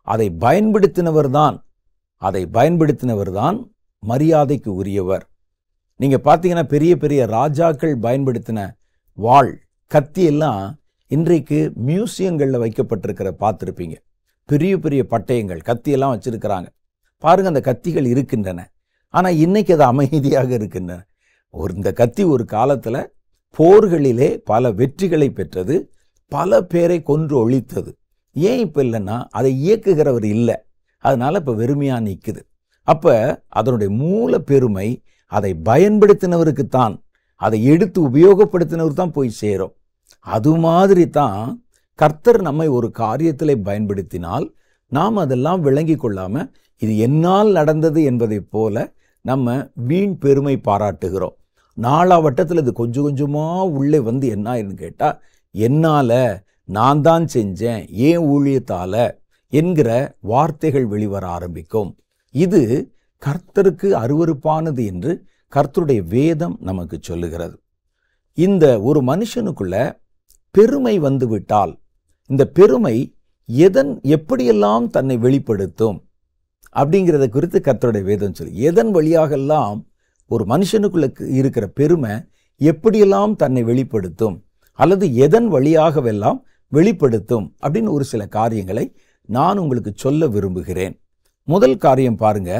அதை பயன்படுத்தினவர் தான் மரியாதைக்கு உரியவர். நீங்கள் பார்த்தீங்கன்னா பெரிய பெரிய ராஜாக்கள் பயன்படுத்தின வாள், கத்தி எல்லாம் இன்றைக்கு மியூசியங்களில் வைக்கப்பட்டிருக்கிற பார்த்துருப்பீங்க. பெரிய பெரிய பட்டயங்கள், கத்தியெல்லாம் வச்சிருக்கிறாங்க. பாருங்கள், அந்த கத்திகள் இருக்கின்றன. ஆனால் இன்னைக்கு அது அமைதியாக இருக்கின்றன. இந்த கத்தி ஒரு காலத்தில் போர்களிலே பல வெற்றிகளை பெற்றது, பல பேரை கொன்று ஒழித்தது. ஏன் இப்போ இல்லைன்னா அதை இயக்குகிறவர் இல்லை, அதனால இப்போ வெறுமையாக நிற்குது. அப்போ அதனுடைய மூல பெருமை அதை பயன்படுத்தினவருக்குத்தான், அதை எடுத்து உபயோகப்படுத்தினவர் தான் போய் சேரும். அது மாதிரி தான் கர்த்தர் நம்மை ஒரு காரியத்திலே பயன்படுத்தினால் நாம் அதெல்லாம் விளங்கி கொள்ளாமல் இது என்னால் நடந்தது என்பதைப் போல நம்ம வீண் பெருமை பாராட்டுகிறோம். நாளாவட்டத்தில் இது கொஞ்சம் கொஞ்சமாக உள்ளே வந்து என்ன ஆயிருன்னு கேட்டால், என்னால், நான் தான் செஞ்சேன், ஏன் ஊழியத்தால் என்கிற வார்த்தைகள் வெளிவர ஆரம்பிக்கும். இது கர்த்தருக்கு அருவருப்பானது என்று கர்த்தருடைய வேதம் நமக்கு சொல்லுகிறது. இந்த ஒரு மனுஷனுக்குள்ள பெருமை வந்துவிட்டால், இந்த பெருமை எப்படியெல்லாம் தன்னை வெளிப்படுத்தும் அப்படிங்கிறத குறித்து கர்த்தருடைய வேதம் சொல்லு. எதன் வழியாகெல்லாம் ஒரு மனுஷனுக்குள்ள இருக்கிற பெருமை எப்படியெல்லாம் தன்னை வெளிப்படுத்தும், அல்லது எதன் வழியாகவெல்லாம் வெளிப்படுத்தும் அப்படின்னு ஒரு சில காரியங்களை நான் உங்களுக்கு சொல்ல விரும்புகிறேன். முதல் காரியம் பாருங்க,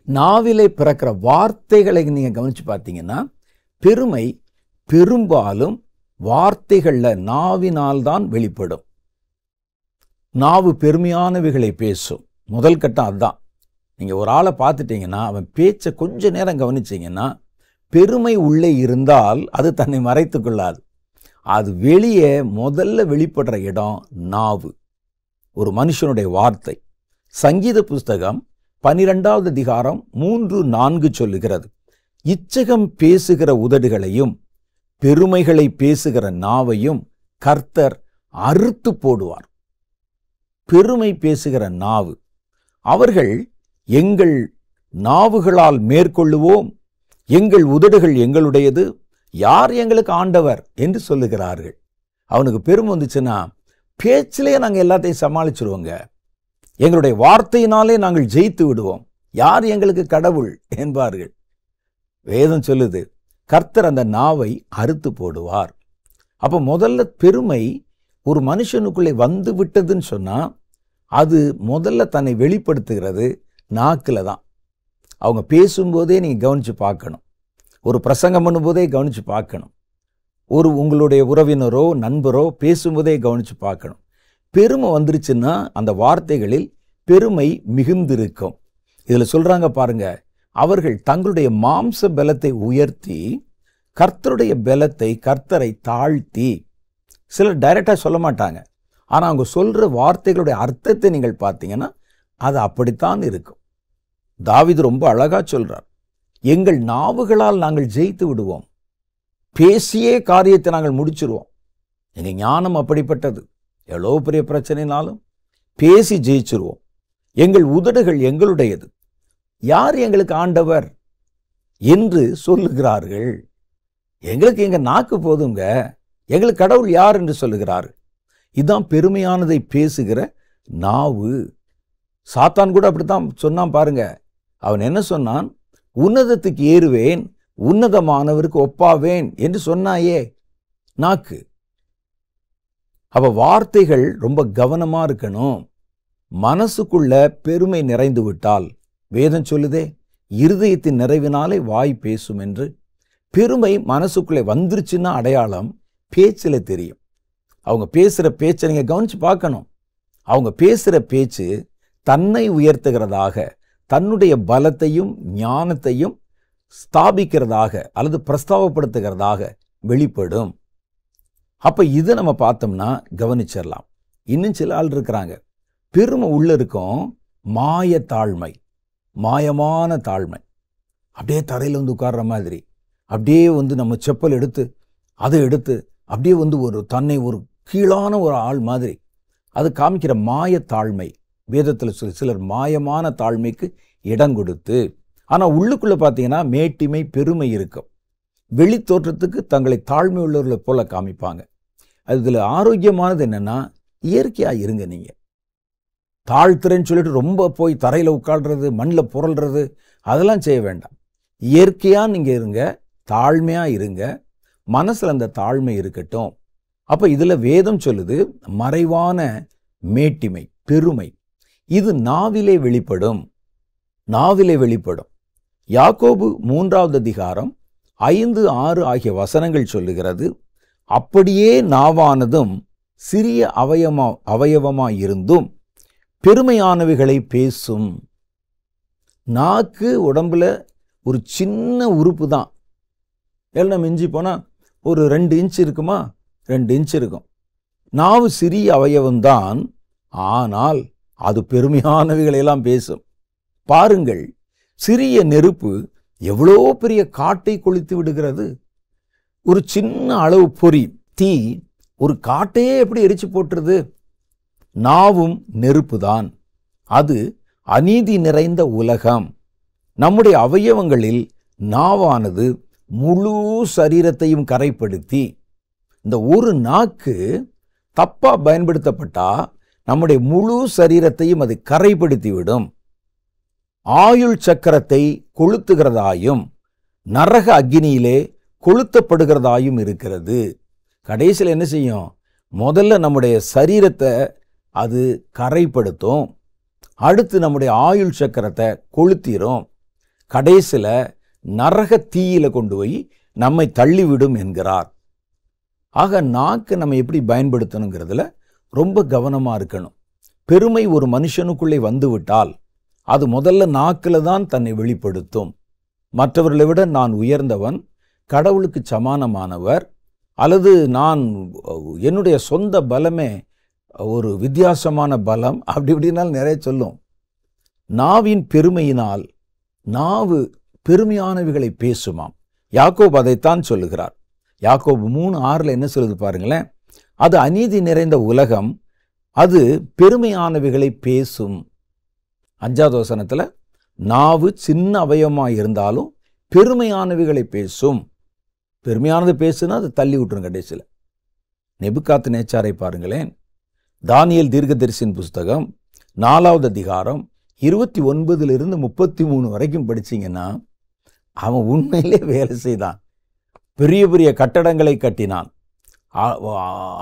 நாவிலே பிறக்கிற வார்த்தைகளை நீங்க கவனிச்சு பார்த்தீங்கன்னா, பெருமை பெரும்பாலும் வார்த்தைகள்ல, நாவினால்தான் வெளிப்படும். நாவு பெருமையானவைகளை பேசும். முதல் கட்டம் அதுதான். நீங்க ஒரு ஆளை பார்த்துட்டீங்கன்னா, அவன் பேச்சை கொஞ்ச நேரம் கவனிச்சீங்கன்னா, பெருமை உள்ளே இருந்தால் அது தன்னை மறைத்து கொள்ளாது. அது வெளியே முதல்ல வெளிப்படுற இடம் நாவு, ஒரு மனுஷனுடைய வார்த்தை. சங்கீத புஸ்தகம் 12வது அதிகாரம் 3-4 சொல்லுகிறது, இச்சகம் பேசுகிற உதடுகளையும் பெருமைகளை பேசுகிற நாவையும் கர்த்தர் அறுத்து போடுவார். பெருமை பேசுகிற நாவு, அவர்கள் எங்கள் நாவுகளால் மேற்கொள்ளுவோம், எங்கள் உதடுகள் எங்களுடையது, யார் எங்களுக்கு ஆண்டவர் என்று சொல்லுகிறார்கள். அவனுக்கு பெருமை வந்துச்சுன்னா பேச்சிலேயே நாங்கள் எல்லாத்தையும் சமாளிச்சிருவோங்க, எங்களுடைய வார்த்தையினாலே நாங்கள் ஜெயித்து விடுவோம், யார் எங்களுக்கு கடவுள் என்பார்கள். வேதம் சொல்லுது, கர்த்தர் அந்த நாவை அறுத்து போடுவார். அப்போ முதல்ல பெருமை ஒரு மனுஷனுக்குள்ளே வந்து விட்டதுன்னு சொன்னால், அது முதல்ல தன்னை வெளிப்படுத்துகிறது நாக்கில் தான். அவங்க பேசும்போதே நீங்கள் கவனித்து பார்க்கணும், ஒரு பிரசங்கம் பண்ணும்போதே கவனித்து பார்க்கணும், ஒரு உங்களுடைய உறவினரோ நண்பரோ பேசும்போதே கவனித்து பார்க்கணும். பெருமை வந்துருச்சுன்னா அந்த வார்த்தைகளில் பெருமை மிகுந்திருக்கும். இதில் சொல்கிறாங்க பாருங்க, அவர்கள் தங்களுடைய மாம்ச பலத்தை உயர்த்தி கர்த்தருடைய பலத்தை, கர்த்தரை தாழ்த்தி. சிலர் டைரெக்டாக சொல்ல மாட்டாங்க, ஆனால் அவங்க சொல்கிற வார்த்தைகளுடைய அர்த்தத்தை நீங்கள் பார்த்தீங்கன்னா அது அப்படித்தான் இருக்கும். தாவீது ரொம்ப அழகாக சொல்கிறார், எங்கள் நாவுகளால் நாங்கள் ஜெயித்து விடுவோம், பேசியே காரியத்தை நாங்கள் முடிச்சிருவோம். எங்கள் ஞானம் அப்படிப்பட்டது, எவ்வளோ பெரிய பிரச்சனைனாலும் பேசி ஜெயிச்சிருவோம். எங்கள் உதடுகள் எங்களுடையது, யார் எங்களுக்கு ஆண்டவர் என்று சொல்லுகிறார்கள். எங்களுக்கு எங்கள் நாக்கு போதுங்க, எங்களுக்கு கடவுள் யார் என்று சொல்லுகிறார்கள். இதுதான் பெருமையானதை பேசுகிற நாவு. சாத்தான் கூட அப்படித்தான் சொன்னான் பாருங்க. அவன் என்ன சொன்னான், உன்னதத்துக்கு ஏறுவேன், உன்னதமானவருக்கு ஒப்பாவேன் என்று சொன்னாயே. நாக்கு. அப்ப வார்த்தைகள் ரொம்ப கவனமா இருக்கணும். மனசுக்குள்ள பெருமை நிறைந்து விட்டால், வேதம் சொல்லுதே இருதயத்தின் நிறைவினாலே வாய் பேசும் என்று. பெருமை மனசுக்குள்ளே வந்துருச்சுன்னா அடையாளம் பேச்சில் தெரியும். அவங்க பேசுகிற பேச்சை நீங்கள் கவனித்து பார்க்கணும். அவங்க பேசுகிற பேச்சு தன்னை உயர்த்துகிறதாக, தன்னுடைய பலத்தையும் ஞானத்தையும் ஸ்தாபிக்கிறதாக அல்லது பிரஸ்தாபப்படுத்துகிறதாக வெளிப்படும். அப்போ இதை நம்ம பார்த்தோம்னா கவனிச்சிடலாம். இன்னும் சில ஆள் இருக்கிறாங்க, பெருமை உள்ள இருக்கும், மாய தாழ்மை, மாயமான தாழ்மை. அப்படியே தரையில் வந்து உட்கார்ற மாதிரி, அப்படியே வந்து நம்ம செப்பல் எடுத்து அதை எடுத்து அப்படியே வந்து ஒரு தன்னை ஒரு கீழான ஒரு ஆள் மாதிரி அது காமிக்கிற மாய தாழ்மை. வேதத்தில் சிலர் மாயமான தாழ்மைக்கு இடம் கொடுத்து, ஆனால் உள்ளுக்குள்ளே பார்த்தீங்கன்னா மேட்டிமை பெருமை இருக்கும். வெளி தோற்றத்துக்கு தங்களை தாழ்மை உள்ளவர்களை போல காமிப்பாங்க. அதில் ஆரோக்கியமானது என்னென்னா, இயற்கையாக இருங்க. நீங்கள் தாழ்த்துறேன்னு சொல்லிட்டு ரொம்ப போய் தரையில் உட்காடுறது, மண்ணில் புரள்றது, அதெல்லாம் செய்ய வேண்டாம். இயற்கையாக நீங்கள் இருங்க, தாழ்மையாக இருங்க, மனசில் அந்த தாழ்மை இருக்கட்டும். அப்போ இதில் வேதம் சொல்லுது, மறைவான மேட்டிமை பெருமை இது நாவிலே வெளிப்படும், நாவிலே வெளிப்படும். யாக்கோபு 3வது அதிகாரம் 5, 6 ஆகிய வசனங்கள் சொல்லுகிறது, அப்படியே நாவானதும் சிறிய அவயவமாயிருந்தும் பெருமையானவைகளை பேசும். நாக்கு உடம்புல ஒரு சின்ன உறுப்பு தான். எல்லாம் மிஞ்சி போனால் ஒரு 2 இன்ச் இருக்குமா, 2 இன்ச் இருக்கும். நாவு சிறிய அவயவம்தான், ஆனால் அது பெருமையானவைகளெல்லாம் பேசும். பாருங்கள், சிறிய நெருப்பு எவ்வளோ பெரிய காட்டை கொளுத்து விடுகிறது. ஒரு சின்ன அளவு பொறி தீ ஒரு காட்டையே எப்படி எரிச்சு போட்டுருது. நாவும் நெருப்பு தான். அது அநீதி நிறைந்த உலகம். நம்முடைய அவயவங்களில் நாவானது முழு சரீரத்தையும் கரைப்படுத்தி, இந்த ஒரு நாக்கு தப்பா பயன்படுத்தப்பட்டா நம்முடைய முழு சரீரத்தையும் அது கரைப்படுத்தி விடும். ஆயுள் சக்கரத்தை கொளுத்துகிறதாயும் நரக அக்னியிலே கொளுத்தப்படுகிறதாயும் இருக்கிறது. கடைசியில் என்ன செய்யும்? முதல்ல நம்முடைய சரீரத்தை அது கரைப்படுத்தும், அடுத்து நம்முடைய ஆயுள் சக்கரத்தை கொளுத்திரும், கடைசியில் நரக தீயில கொண்டு போய் நம்மை தள்ளிவிடும் என்கிறார். ஆக நாக்கு நம்ம எப்படி பயன்படுத்தணுங்கிறதுல ரொம்ப கவனமாக இருக்கணும். பெருமை ஒரு மனுஷனுக்குள்ளே வந்துவிட்டால் அது முதல்ல நாக்கில் தான் தன்னை வெளிப்படுத்தும். மற்றவர்களை விட நான் உயர்ந்தவன், கடவுளுக்கு சமானமானவர், அல்லது நான் என்னுடைய சொந்த பலமே ஒரு வித்தியாசமான பலம், அப்படி இப்படினால் நிறைய சொல்லும். நாவின் பெருமையினால் நாவு பெருமையானவைகளை பேசுமாம். யாக்கோபு அதைத்தான் சொல்லுகிறார். யாக்கோபு 3:6 என்ன சொல்லுது பாருங்களேன், அது அநீதி நிறைந்த உலகம், அது பெருமையானவைகளை பேசும். 5வது வசனத்தில் நாவு சின்ன அவயவமாக இருந்தாலும் பெருமையானவைகளை பேசும். பெருமையானது பேசுனா அது தள்ளி விட்டுரும் கடைசியில். நெபுகாத் நேச்சாரை பாருங்களேன். தானியேல் தீர்க்கதரிசியின் புஸ்தகம் 4வது அதிகாரம் 29 33 வரைக்கும் படிச்சிங்கன்னா, அவன் உண்மையிலே வேலை செய்தான். பெரிய பெரிய கட்டடங்களை கட்டினான்,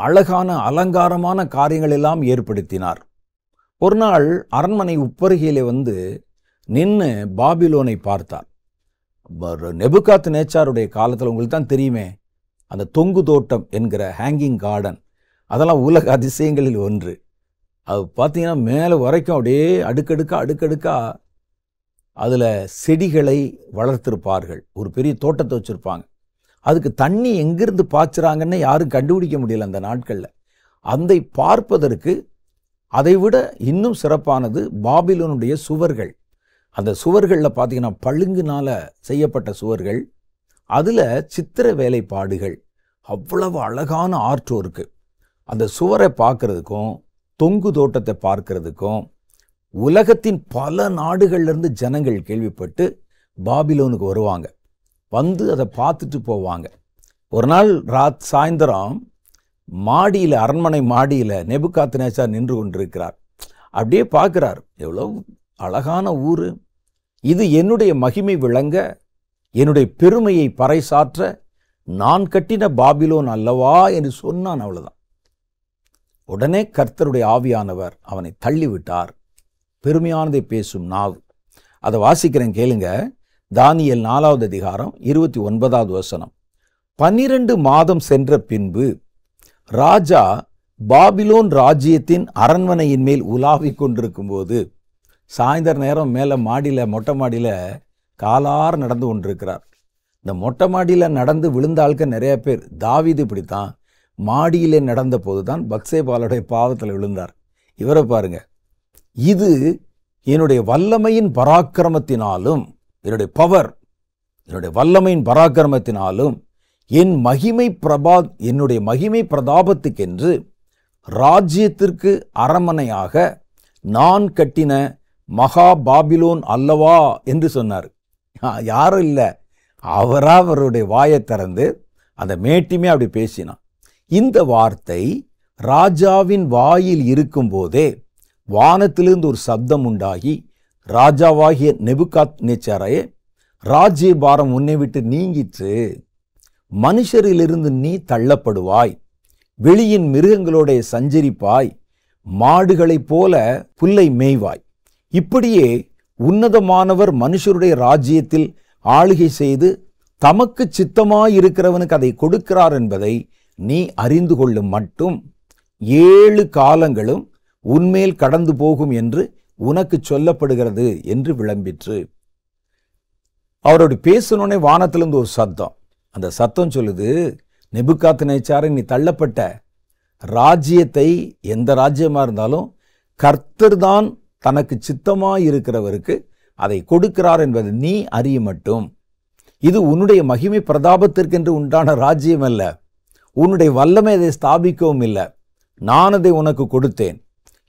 அழகான அலங்காரமான காரியங்கள் எல்லாம் ஏற்படுத்தினார். ஒரு நாள் அரண்மனை உப்பருகையிலே வந்து நின்று பாபிலோனை பார்த்தார். நெபுகாத் நேச்சாருடைய காலத்தில் உங்களுக்கு தான் தெரியுமே, அந்த தொங்கு தோட்டம் என்கிற ஹேங்கிங் கார்டன், அதெல்லாம் உலக அதிசயங்களில் ஒன்று. அது பார்த்தீங்கன்னா மேலே வரைக்கும் அப்படியே அடுக்கடுக்கா அதில் செடிகளை வளர்த்திருப்பார்கள். ஒரு பெரிய தோட்டத்தை வச்சுருப்பாங்க. அதுக்கு தண்ணி எங்கிருந்து பாய்ச்சுறாங்கன்னு யாரும் கண்டுபிடிக்க முடியல அந்த நாட்களில். அதை பார்ப்பதற்கு அதைவிட இன்னும் சிறப்பானது பாபிலோனுடைய சுவர்கள். அந்த சுவர்களில் பார்த்தீங்கன்னா பளிங்குனால செய்யப்பட்ட சுவர்கள், அதில் சித்திர வேலைப்பாடுகள், அவ்வளவு அழகான ஆர்ட் ஒர்க்கு. அந்த சுவரை பார்க்கறதுக்கும் தொங்கு தோட்டத்தை பார்க்கறதுக்கும் உலகத்தின் பல நாடுகள்லேருந்து ஜனங்கள் கேள்விப்பட்டு பாபிலோனுக்கு வருவாங்க, வந்து அதை பார்த்துட்டு போவாங்க. ஒரு நாள் சாயந்தரம் மாடியில், அரண்மனை மாடியில் நெபுகாத் நேச்சார் நின்று கொண்டிருக்கிறார். அப்படியே பார்க்குறார், எவ்வளோ அழகான ஊர் இது, என்னுடைய மகிமை விளங்க, என்னுடைய பெருமையை பறைசாற்ற நான் கட்டின பாபிலோன் அல்லவா என்று சொன்னான். அவ்வளவுதான். உடனே கர்த்தருடைய ஆவியானவர் அவனை தள்ளிவிட்டார். பெருமையானதை பேசும் நாவு. அதை வாசிக்கிறேன் கேளுங்க. தானியேல் 4வது அதிகாரம் 29வது வசனம். 12 மாதம் சென்ற பின்பு ராஜா பாபிலோன் ராஜ்யத்தின் அரண்மனையின் மேல் உலாவிக் கொண்டிருக்கும் போது, சாயந்தர நேரம் மேலே மாடியில், மொட்டை மாடியில் காலார நடந்து கொண்டிருக்கிறார். இந்த மொட்டை மாடியில் நடந்து விழுந்த ஆட்கள் நிறைய பேர். தாவீது இப்படித்தான் மாடியிலே நடந்த போது தான் பத்சேபாளுடைய பாவத்தில் விழுந்தார். இவரை பாருங்க. இது என்னுடைய வல்லமையின் பராக்கிரமத்தினாலும், என்னுடைய வல்லமையின் பராக்கிரமத்தினாலும் என்னுடைய மகிமை பிரதாபத்துக்கென்று ராஜ்யத்திற்கு அரண்மனையாக நான் கட்டின மகா பாபிலோன் அல்லவா என்று சொன்னார். யாரும் இல்லை, அவருடைய வாயை திறந்து அந்த மேட்டிமே அப்படி பேசினான். இந்த வார்த்தை ராஜாவின் வாயில் இருக்கும்போதே வானத்திலிருந்து ஒரு சப்தம் உண்டாகி, ராஜாவாகிய நேபுகாத்நேச்சாரே, ராஜ்யபாரம் உன்னை விட்டு நீங்கிற்று, மனுஷரிலிருந்து நீ தள்ளப்படுவாய், வெளியின் மிருகங்களோட சஞ்சரிப்பாய், மாடுகளைப் போல புல்லை மேய்வாய். இப்படியே உன்னதமானவர் மனுஷருடைய ராஜ்யத்தில் ஆளுகை செய்து தமக்கு சித்தமாயிருக்கிறவனுக்கு அதை கொடுக்கிறார் என்பதை நீ அறிந்து கொள்ளும் மட்டும் 7 காலங்களும் உன்மேல் கடந்து போகும் என்று உனக்கு சொல்லப்படுகிறது என்று விளம்பிற்று. அவரோடு பேசணுன்னே வானத்திலிருந்து ஒரு சத்தம். அந்த சத்தம் சொல்லுது, நேபுகாத்நேச்சாரே, நீ தள்ளப்பட்ட ராஜ்யத்தை, எந்த ராஜ்யமாக இருந்தாலும் கர்த்தர் தான் தனக்கு சித்தமாயிருக்கிறவருக்கு அதை கொடுக்கிறார் என்பதை நீ அறிய மட்டும். இது உன்னுடைய மகிமை பிரதாபத்திற்கென்று உண்டான ராஜ்யம் அல்ல, உன்னுடைய வல்லமை அதை ஸ்தாபிக்கவும் இல்லை. நான் அதை உனக்கு கொடுத்தேன்,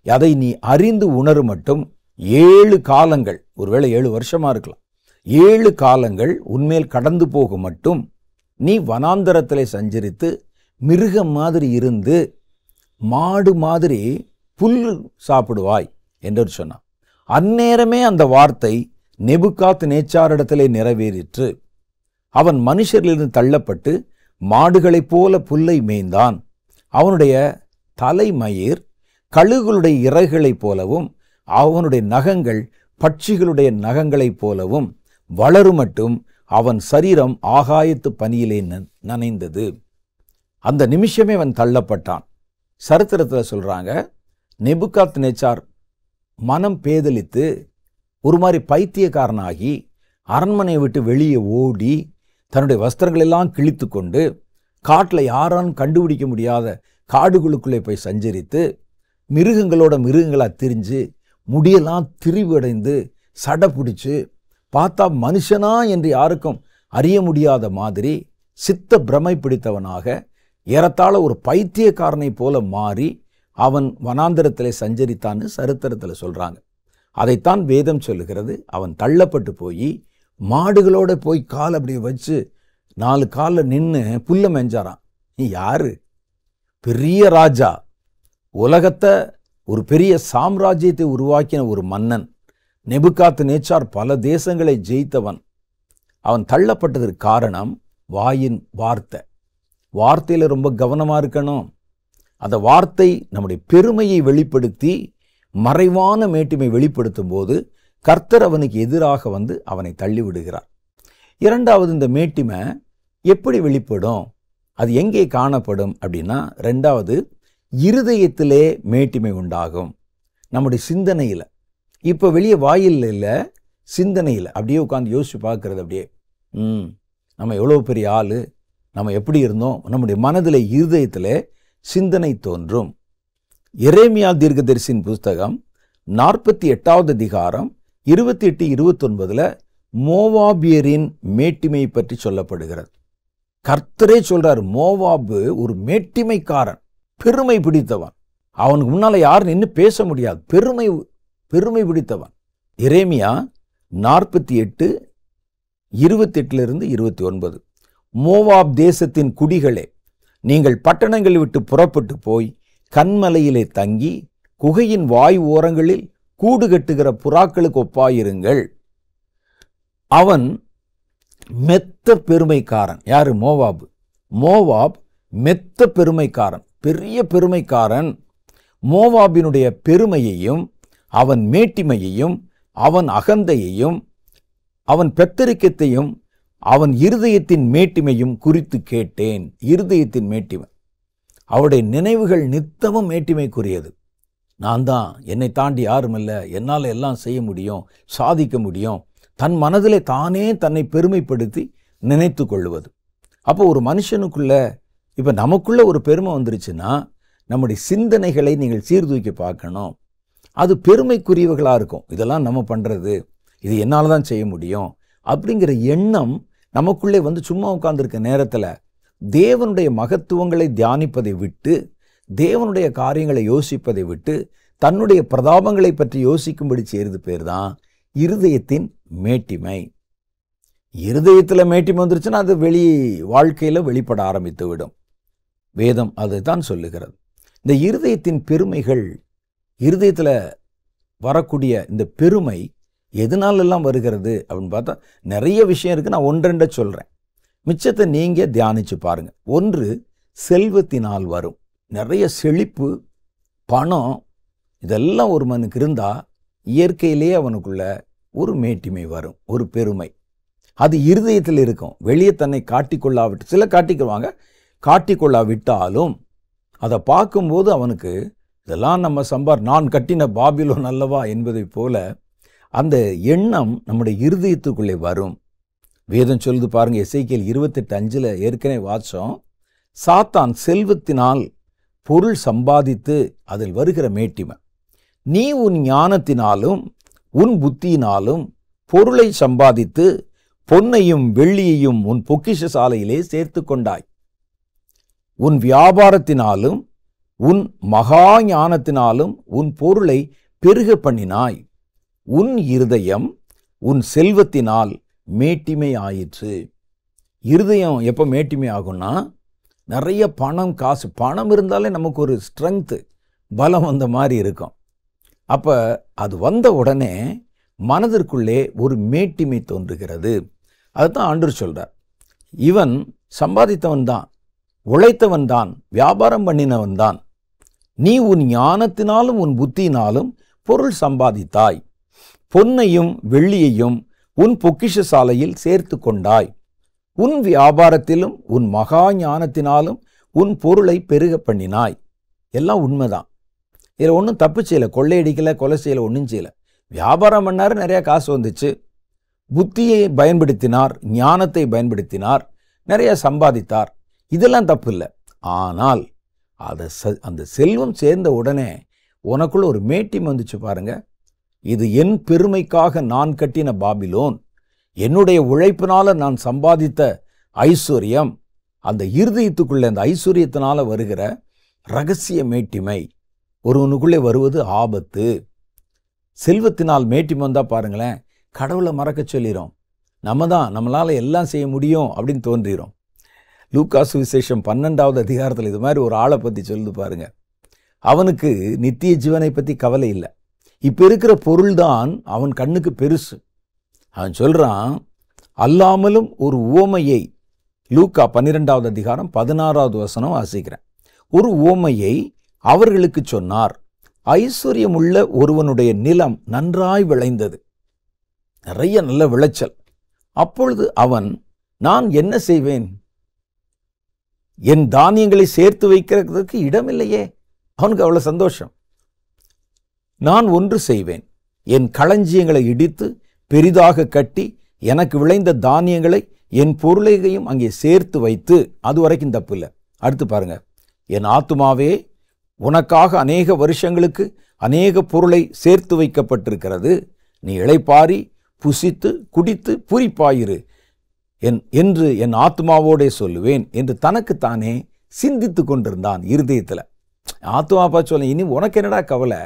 அதை நீ அறிந்து உணரு மட்டும் 7 காலங்கள், ஒருவேளை 7 வருஷமா இருக்கலாம், 7 காலங்கள் உன்மேல் கடந்து போகும் மட்டும் நீ வனாந்தரத்திலே சஞ்சரித்து மிருகம் மாதிரி இருந்து மாடு மாதிரி புல் சாப்பிடுவாய் என்று சொன்னான். அந்நேரமே அந்த வார்த்தை நேபுகாத்நேச்சாரிடத்திலே நிறைவேறிற்று. அவன் மனுஷரிலிருந்து தள்ளப்பட்டு மாடுகளைப் போல புல்லை மேய்ந்தான். அவனுடைய தலைமயிர் கழுகுகளுடைய இறகுகளைப் போலவும் அவனுடைய நகங்கள் பட்சிகளுடைய நகங்களைப் போலவும் வளருமட்டும் அவன் சரீரம் ஆகாயத்து பனியிலே நனைந்தது. அந்த நிமிஷமே அவன் தள்ளப்பட்டான். சரித்திரத்தில் சொல்றாங்க, நேபுகாத்நேச்சார் மனம் பேதலித்து ஒரு மாதிரி பைத்தியக்காரனாகி அரண்மனையை விட்டு வெளியே ஓடி தன்னுடைய வஸ்திரங்களெல்லாம் கிழித்து கொண்டு காட்டில் யாராலும் கண்டுபிடிக்க முடியாத காடுகளுக்குள்ளே போய் சஞ்சரித்து மிருகங்களாக திரிஞ்சு முடியெல்லாம் திரிவடைந்து சடை பிடிச்சு பார்த்தா மனுஷனா என்று யாருக்கும் அறிய முடியாத மாதிரி சித்த பிரமை பிடித்தவனாக ஏறத்தாழ ஒரு பைத்தியக்காரனை போல மாறி அவன் வனாந்தரத்திலே சஞ்சரித்தான்னு சரித்திரத்தில் சொல்றாங்க. அதைத்தான் வேதம் சொல்லுகிறது. அவன் தள்ளப்பட்டு போய் மாடுகளோட போய் கால் அப்படியே வச்சு 4 காலில் நின்று புல்ல மெஞ்சாரான். நீ யாரு? பெரிய ராஜா, உலகத்தை ஒரு பெரிய சாம்ராஜ்யத்தை உருவாக்கின ஒரு மன்னன். நேபுகாத்நேச்சார் பல தேசங்களை ஜெயித்தவன். அவன் தள்ளப்பட்டதற்கு காரணம் வாயின் வார்த்தை. வார்த்தையில் ரொம்ப கவனமாக இருக்கணும். அந்த வார்த்தை நம்முடைய பெருமையை வெளிப்படுத்தி மறைவான மேட்டிமை வெளிப்படுத்தும் போது கர்த்தர் அவனுக்கு எதிராக வந்து அவனை தள்ளிவிடுகிறார். இரண்டாவது, இந்த மேட்டிமை எப்படி வெளிப்படும், அது எங்கே காணப்படும் அப்படின்னா, ரெண்டாவது, இருதயத்திலே மேட்டிமை உண்டாகும். நம்முடைய சிந்தனையில், இப்போ வெளியே வாயில் இல்லை, சிந்தனையில் அப்படியே உட்காந்து யோசிச்சு பார்க்கறது. அப்படியே நம்ம எவ்வளோ பெரிய ஆள், நம்ம எப்படி இருந்தோம், நம்முடைய மனதில் இருதயத்தில் சிந்தனை தோன்றும். எரேமியா தீர்க்கதரிசியின் புஸ்தகம் 48வது அதிகாரம் 28-29 மோவாபியரின் மேட்டிமை பற்றி சொல்லப்படுகிறது. கர்த்தரே சொல்றார், மோவாபு ஒரு மேட்டிமைக்காரன், பெருமை பிடித்தவன். அவனுக்கு முன்னால யாரும் நின்று பேச முடியாது, பெருமை பிடித்தவன். எரேமியா 48:28-29 மோவாப் தேசத்தின் குடிகளே, நீங்கள் பட்டணங்களை விட்டு புறப்பட்டு போய் கன்மலையிலே தங்கி குகையின் வாய் ஓரங்களில் கூடு கட்டுகிற புறாக்களுக்கு ஒப்பாயிருங்கள். அவன் மெத்த பெருமைக்காரன். யாரு? மோவாபு. மோவாப் மெத்த பெருமைக்காரன், பெரிய பெருமைக்காரன். மோவாபினுடைய பெருமையையும் அவன் மேட்டிமையையும் அவன் அகந்தையையும் அவன் பெத்தரிக்கத்தையும் அவன் இருதயத்தின் மேட்டிமையும் குறித்து கேட்டேன். இருதயத்தின் மேட்டிமை, அவருடைய நினைவுகள் நித்தமும் மேட்டிமைக்குரியது. நான் தான், என்னை தாண்டி யாரும் இல்லை, என்னால் எல்லாம் செய்ய முடியும், சாதிக்க முடியும். தன் மனதிலே தானே தன்னை பெருமைப்படுத்தி நினைத்து கொள்வது. அப்போ ஒரு மனுஷனுக்குள்ள, இப்போ நமக்குள்ள ஒரு பெருமை வந்துருச்சுன்னா நம்முடைய சிந்தனைகளை நீங்கள் சீர்தூக்கி பார்க்கணும். அது பெருமைக்குரியவர்களாக இருக்கும். இதெல்லாம் நம்ம பண்ணுறது, இது என்னால் தான் செய்ய முடியும் அப்படிங்கிற எண்ணம் நமக்குள்ளே வந்து சும்மா உட்கார்ந்துருக்க நேரத்தில் தேவனுடைய மகத்துவங்களை தியானிப்பதை விட்டு, தேவனுடைய காரியங்களை யோசிப்பதை விட்டு, தன்னுடைய பிரதாபங்களை பற்றி யோசிக்கும்படி செய்கிறது பேர் தான் இருதயத்தின் மேட்டிமை. இருதயத்தில் மேட்டிமை வந்துருச்சுன்னா அது வெளி வாழ்க்கையில் வெளிப்பட ஆரம்பித்து விடும். வேதம் அதை தான் சொல்லுகிறது. இந்த இருதயத்தின் பெருமைகள், இருதயத்தில் வரக்கூடிய இந்த பெருமை எதனாலெல்லாம் வருகிறது அப்படின்னு பார்த்தா நிறைய விஷயம் இருக்குது. நான் ஒன்றெண்ட சொல்கிறேன், மிச்சத்தை நீங்கள் தியானித்து பாருங்கள். ஒன்று, செல்வத்தினால் வரும். நிறைய செழிப்பு, பணம், இதெல்லாம் ஒரு மனுக்கு இருந்தால் இயற்கையிலேயே அவனுக்குள்ள ஒரு மேட்டிமை வரும், ஒரு பெருமை. அது இருதயத்தில் இருக்கும். வெளியே தன்னை காட்டிக்கொள்ளாவிட்டு, சில காட்டிக்குவாங்க, காட்டிக்கொள்ளாவிட்டாலும் அதை பார்க்கும்போது அவனுக்கு இதெல்லாம் நம்ம நான் கட்டின பாபிலோன் அல்லவா என்பதை போல அந்த எண்ணம் நம்முடைய இருதயத்துக்குள்ளே வரும். வேதம் சொல்லுது பாருங்க, எசேக்கியேல் 28:5 ஏற்கனவே வாச்சோம். சாத்தான் செல்வத்தினால் பொருள் சம்பாதித்து அதில் வருகிற மேட்டிமை. நீ உன் ஞானத்தினாலும் உன் புத்தியினாலும் பொருளை சம்பாதித்து பொன்னையும் வெள்ளியையும் உன் பொக்கிஷ சாலையிலே சேர்த்து கொண்டாய். உன் வியாபாரத்தினாலும் உன் மகா ஞானத்தினாலும் உன் பொருளை பெருக பண்ணினாய். உன் இருதயம் உன் செல்வத்தினால் மேட்டிமை ஆயிற்று. இருதயம் எப்போ மேட்டிமை ஆகும்னா, நிறைய பணம், காசு, பணம் இருந்தாலே நமக்கு ஒரு ஸ்ட்ரென்த்து, பலம் வந்த மாதிரி இருக்கும். அப்போ அது வந்த உடனே மனதிற்குள்ளே ஒரு மேட்டிமை தோன்றுகிறது. அதுதான் ஆண்டவர் சொல்றார், இவன் சம்பாதித்தவன் தான், உழைத்தவன் தான், வியாபாரம் பண்ணினவன் தான். நீ உன் ஞானத்தினாலும் உன் புத்தியினாலும் பொருள் சம்பாதித்தாய். பொன்னையும் வெள்ளியையும் உன் பொக்கிஷ சாலையில் சேர்த்து கொண்டாய். உன் வியாபாரத்திலும் உன் மகா ஞானத்தினாலும் உன் பொருளை பெருக பண்ணினாய். எல்லாம் உண்மைதான். இதில் ஒன்றும் தப்பு செய்யலை, கொள்ளையடிக்கலை, கொலை செய்யலை, ஒன்றும் செய்யலை. வியாபாரம் பண்ணார், நிறையா காசு வந்துச்சு. புத்தியை பயன்படுத்தினார், ஞானத்தை பயன்படுத்தினார், நிறைய சம்பாதித்தார். இதெல்லாம் தப்பு இல்லை. ஆனால் அந்த செல்வம் சேர்ந்த உடனே உனக்குள்ள ஒரு மேட்டிமை வந்துச்சு பாருங்க. இது என் பெருமைக்காக நான் கட்டின பாபிலோன், என்னுடைய உழைப்பினால நான் சம்பாதித்த ஐஸ்வர்யம். அந்த இருதயத்துக்குள்ளே அந்த ஐஸ்வர்யத்தினால வருகிற ரகசிய மேட்டிமை ஒருவனுக்குள்ளே வருவது ஆபத்து. செல்வத்தினால் மேட்டிமை வந்தால் பாருங்களேன், கடவுளை மறக்க சொல்லிடும். நம்மளால் எல்லாம் செய்ய முடியும் அப்படின்னு தோன்றிடும். லூக்கா சுவிசேஷம் 12வது அதிகாரத்தில் இது மாதிரி ஒரு ஆளை பற்றி சொல்லுது பாருங்க. அவனுக்கு நித்திய ஜீவனை பற்றி கவலை இல்லை. இப்போ இருக்கிற பொருள் தான் அவன் கண்ணுக்கு பெருசு. அவன் சொல்கிறான், அல்லாமலும் ஒரு உவமையை, லூக்கா 12வது அதிகாரம் 16வது வசனம் வாசிக்கிறேன். ஒரு உவமையை அவர்களுக்கு சொன்னார். ஐஸ்வர்யமுள்ள ஒருவனுடைய நிலம் நன்றாய் விளைந்தது, நிறைய நல்ல விளைச்சல். அப்பொழுது அவன், நான் என்ன செய்வேன்? என் தானியங்களை சேர்த்து வைக்கிறதுக்கு இடமில்லையே. அவனுக்கு அவ்வளோ சந்தோஷம். நான் ஒன்று செய்வேன், என் களஞ்சியங்களை இடித்து பெரிதாக கட்டி எனக்கு விளைந்த தானியங்களை என் பொருளையும் அங்கே சேர்த்து வைத்து, அது வரைக்கும் தப்பு இல்லை. அடுத்து பாருங்க, என் ஆத்துமாவே உனக்காக அநேக வருஷங்களுக்கு அநேக பொருளை சேர்த்து வைக்கப்பட்டிருக்கிறது. நீ இளைப்பாரி புசித்து குடித்து பூரிப்பாயிரு என்று என் ஆத்மாவோடே சொல்லுவேன் என்று தனக்குத்தானே சிந்தித்து கொண்டிருந்தான் இருதயத்தில். ஆத்மாப்பா சொல்ல, இனி உனக்கு என்னடா கவலை?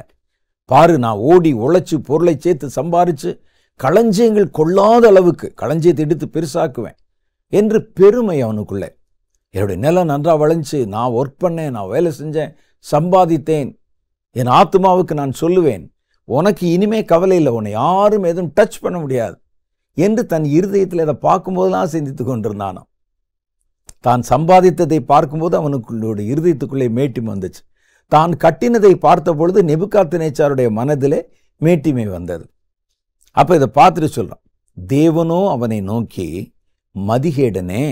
பாரு, நான் ஓடி உழைச்சி பொருளை சேர்த்து சம்பாரித்து களஞ்சியங்கள் கொள்ளாத அளவுக்கு களஞ்சியத்தை எடுத்து பெருசாக்குவேன் என்று பெருமை அவனுக்குள்ளே. என்னுடைய நிலம் நன்றாக விளைஞ்சு, நான் ஒர்க் பண்ணேன், நான் வேலை செஞ்சேன், சம்பாதித்தேன். என் ஆத்மாவுக்கு நான் சொல்லுவேன், உனக்கு இனிமே கவலை இல்லை, உன்னை யாரும் எதுவும் டச் பண்ண முடியாது என்று தன் இருதயத்தில் அதை பார்க்கும்போதெல்லாம் சிந்தித்து கொண்டிருந்தானோ. தான் சம்பாதித்ததை பார்க்கும்போது அவனுக்குள்ளோட இருதயத்துக்குள்ளே மேட்டிமை வந்துச்சு. தான் கட்டினதை பார்த்த பொழுது நேபுகாத்நேச்சாருடைய மனதிலே மேட்டிமை வந்தது. அப்போ இதை பார்த்துட்டு சொல்கிறான், தேவனோ அவனை நோக்கி, மதிகேடனே,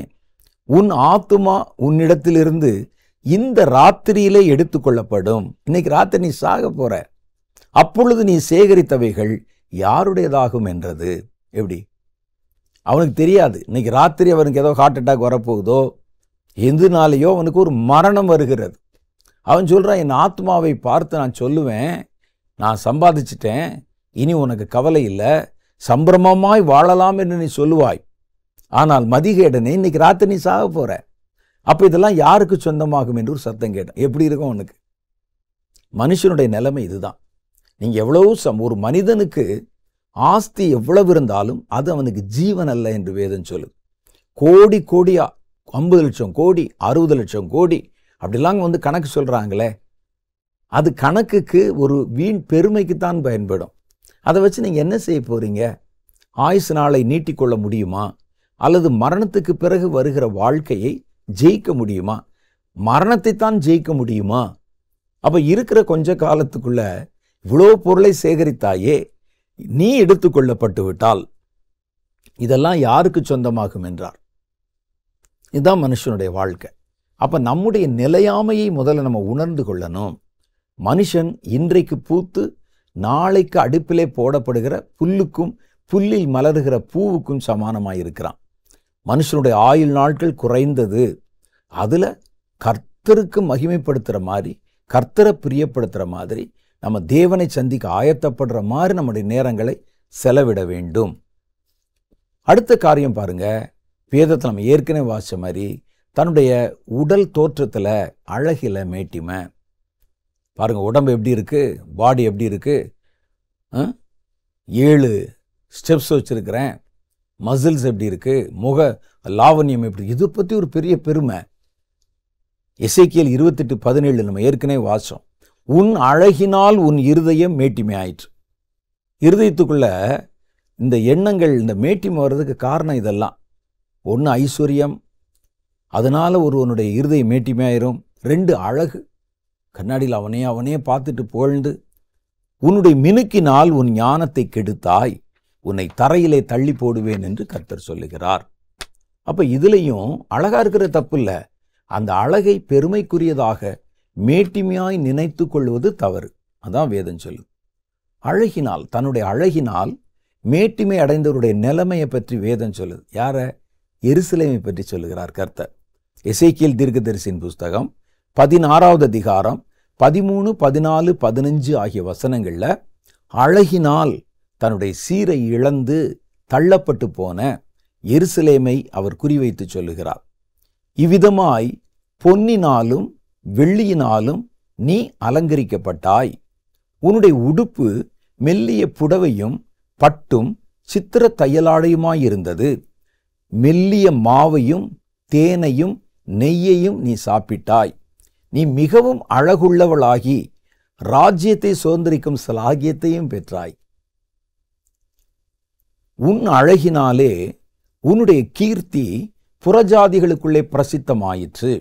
உன் ஆத்துமா உன்னிடத்திலிருந்து இந்த ராத்திரியிலே எடுத்துக்கொள்ளப்படும். இன்னைக்கு ராத்திரி நீ சாக போற, அப்பொழுது நீ சேகரித்தவைகள் யாருடையதாகும் என்றது. எப்படி? அவனுக்கு தெரியாது இன்னைக்கு ராத்திரி அவனுக்கு ஏதோ ஹார்ட் அட்டாக் வரப்போகுதோ, எதுனாலேயோ அவனுக்கு ஒரு மரணம் வருகிறது. அவன் சொல்கிறான், என் ஆத்மாவை பார்த்து நான் சொல்லுவேன், நான் சம்பாதிச்சிட்டேன், இனி உனக்கு கவலை இல்லை, சம்பிரமமாய் வாழலாம் என்று நீ சொல்லுவாய். ஆனால் மதிகேடனே, இன்னைக்கு ராத்திரி நீ சாக போற, அப்போ இதெல்லாம் யாருக்கு சொந்தமாகும் என்று ஒரு சத்தம் கேட்டான். எப்படி இருக்கும் அவனுக்கு? மனுஷனுடைய நிலைமை இதுதான். நீங்கள் எவ்வளவு ஒரு மனிதனுக்கு ஆஸ்தி எவ்வளவு இருந்தாலும் அது அவனுக்கு ஜீவன் அல்ல என்று வேதம் சொல்லுது. கோடி கோடியா, 50 லட்சம் கோடி, 60 லட்சம் கோடி அப்படிலாம் கணக்கு சொல்கிறாங்களே, அது கணக்குக்கு ஒரு வீண் பெருமைக்குத்தான் பயன்படும். அதை வச்சு நீங்கள் என்ன செய்ய போகிறீங்க? ஆயுசு நாளை நீட்டிக்கொள்ள முடியுமா? அல்லது மரணத்துக்கு பிறகு வருகிற வாழ்க்கையை ஜெயிக்க முடியுமா? மரணத்தை தான் ஜெயிக்க முடியுமா? அப்போ இருக்கிற கொஞ்ச காலத்துக்குள்ள இவ்வளோ பொருளை சேகரித்தாயே, நீ எடுத்துக்கொள்ளப்பட்டு விட்டால் இதெல்லாம் யாருக்கு சொந்தமாகும் என்றார். இதுதான் மனுஷனுடைய வாழ்க்கை. அப்போ நம்முடைய நிலையாமையை முதல்ல நம்ம உணர்ந்து கொள்ளணும். மனுஷன் இன்றைக்கு பூத்து நாளைக்கு அடுப்பிலே போடப்படுகிற புல்லுக்கும் புல்லில் மலருகிற பூவுக்கும் சமானமாயிருக்கிறான். மனுஷனுடைய ஆயுள் நாட்கள் குறைந்தது. அதில் கர்த்தருக்கு மகிமைப்படுத்துகிற மாதிரி, கர்த்தரை பிரியப்படுத்துகிற மாதிரி, நம்ம தேவனை சந்திக்க ஆயத்தப்படுற மாதிரி நம்முடைய நேரங்களை செலவிட வேண்டும். அடுத்த காரியம் பாருங்க, வேதத்தில் நம்ம ஏற்கனவே வாசித்த மாதிரி தன்னுடைய உடல் தோற்றத்தில் அழகில் மேட்டிமை. பாருங்க, உடம்பு எப்படி இருக்கு, பாடி எப்படி இருக்கு, 7 ஸ்டெப்ஸ் வச்சிருக்கிறேன், மசில்ஸ் எப்படி இருக்கு, முக லாவண்யம் எப்படி, இதை பற்றி ஒரு பெரிய பெருமை. எசேக்கியேல் 28:17 நம்ம ஏற்கனவே வாசம், உன் அழகினால் உன் இருதயம் மேட்டிமை ஆயிற்று. இருதயத்துக்குள்ள இந்த எண்ணங்கள், இந்த மேட்டிமை வர்றதுக்கு காரணம் இதெல்லாம். ஒன்று ஐஸ்வர்யம், அதனால ஒருவனுடைய இருதயம் மேட்டிமை ஆயிரும். 2 அழகு, கண்ணாடியில் அவனையே பார்த்துட்டு புகழ்ந்து, உன்னுடைய மினுக்கினால் உன் ஞானத்தை கெடுத்தாய், உன்னை தரையிலே தள்ளி போடுவேன் என்று கர்த்தர் சொல்லுகிறார். அப்போ இதுலேயும் அழகா இருக்கிற தப்பு இல்லை, அந்த அழகை பெருமைக்குரியதாக மேட்டிமையாய் நினைத்து கொள்வது தவறு. அதான் வேதம் சொல்லுது. அழகினால், தன்னுடைய அழகினால் மேட்டிமை அடைந்தவருடைய நிலைமையை பற்றி வேதம் சொல்லுது. யார? எருசலேமை பற்றி சொல்லுகிறார் கர்த்தர். எசேக்கியேல் தீர்க்கதரிசியின் புஸ்தகம் 16வது அதிகாரம் 13, 14, 15 ஆகிய வசனங்களில் அழகினால் தன்னுடைய சீரை இழந்து தள்ளப்பட்டு போன எருசலேமை அவர் குறிவைத்து சொல்லுகிறார். இவ்விதமாய் பொன்னினாலும் வெள்ளியினாலும் நீ அலங்கரிக்கப்பட்டாய், உன்னுடைய உடுப்பு மெல்லிய புடவையும் பட்டும் சித்திர தையலாடையுமாயிருந்தது, மெல்லிய மாவையும் தேனையும் நெய்யையும் நீ சாப்பிட்டாய், நீ மிகவும் அழகுள்ளவளாகி ராஜ்யத்தை சுதந்திரிக்கும் சலாகியத்தையும் பெற்றாய். உன் அழகினாலே உன்னுடைய கீர்த்தி புறஜாதிகளுக்குள்ளே பிரசித்தமாயிற்று.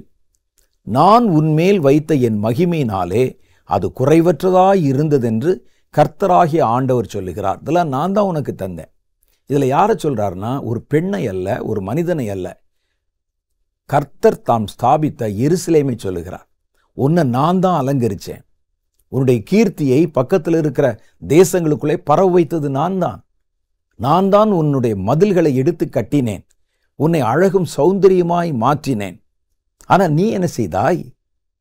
நான் உன்மேல் வைத்த என் மகிமையினாலே அது குறைவற்றதாய் இருந்ததென்று கர்த்தராகிய ஆண்டவர் சொல்லுகிறார். இதெல்லாம் நான் தான் உனக்கு தந்தேன். இதில் யாரை சொல்றாருன்னா, ஒரு பெண்ணை அல்ல, ஒரு மனிதனை அல்ல, கர்த்தர் தாம் ஸ்தாபித்த எருசலேமை சொல்லுகிறார். உன்னை நான் தான் அலங்கரித்தேன், உன்னுடைய கீர்த்தியை பக்கத்தில் இருக்கிற தேசங்களுக்குள்ளே பரவ வைத்தது நான் தான் உன்னுடைய மதில்களை எடுத்து கட்டினேன், உன்னை அழகும் சௌந்தரியமாய் மாற்றினேன். ஆனால் நீ என்ன செய்தாய்?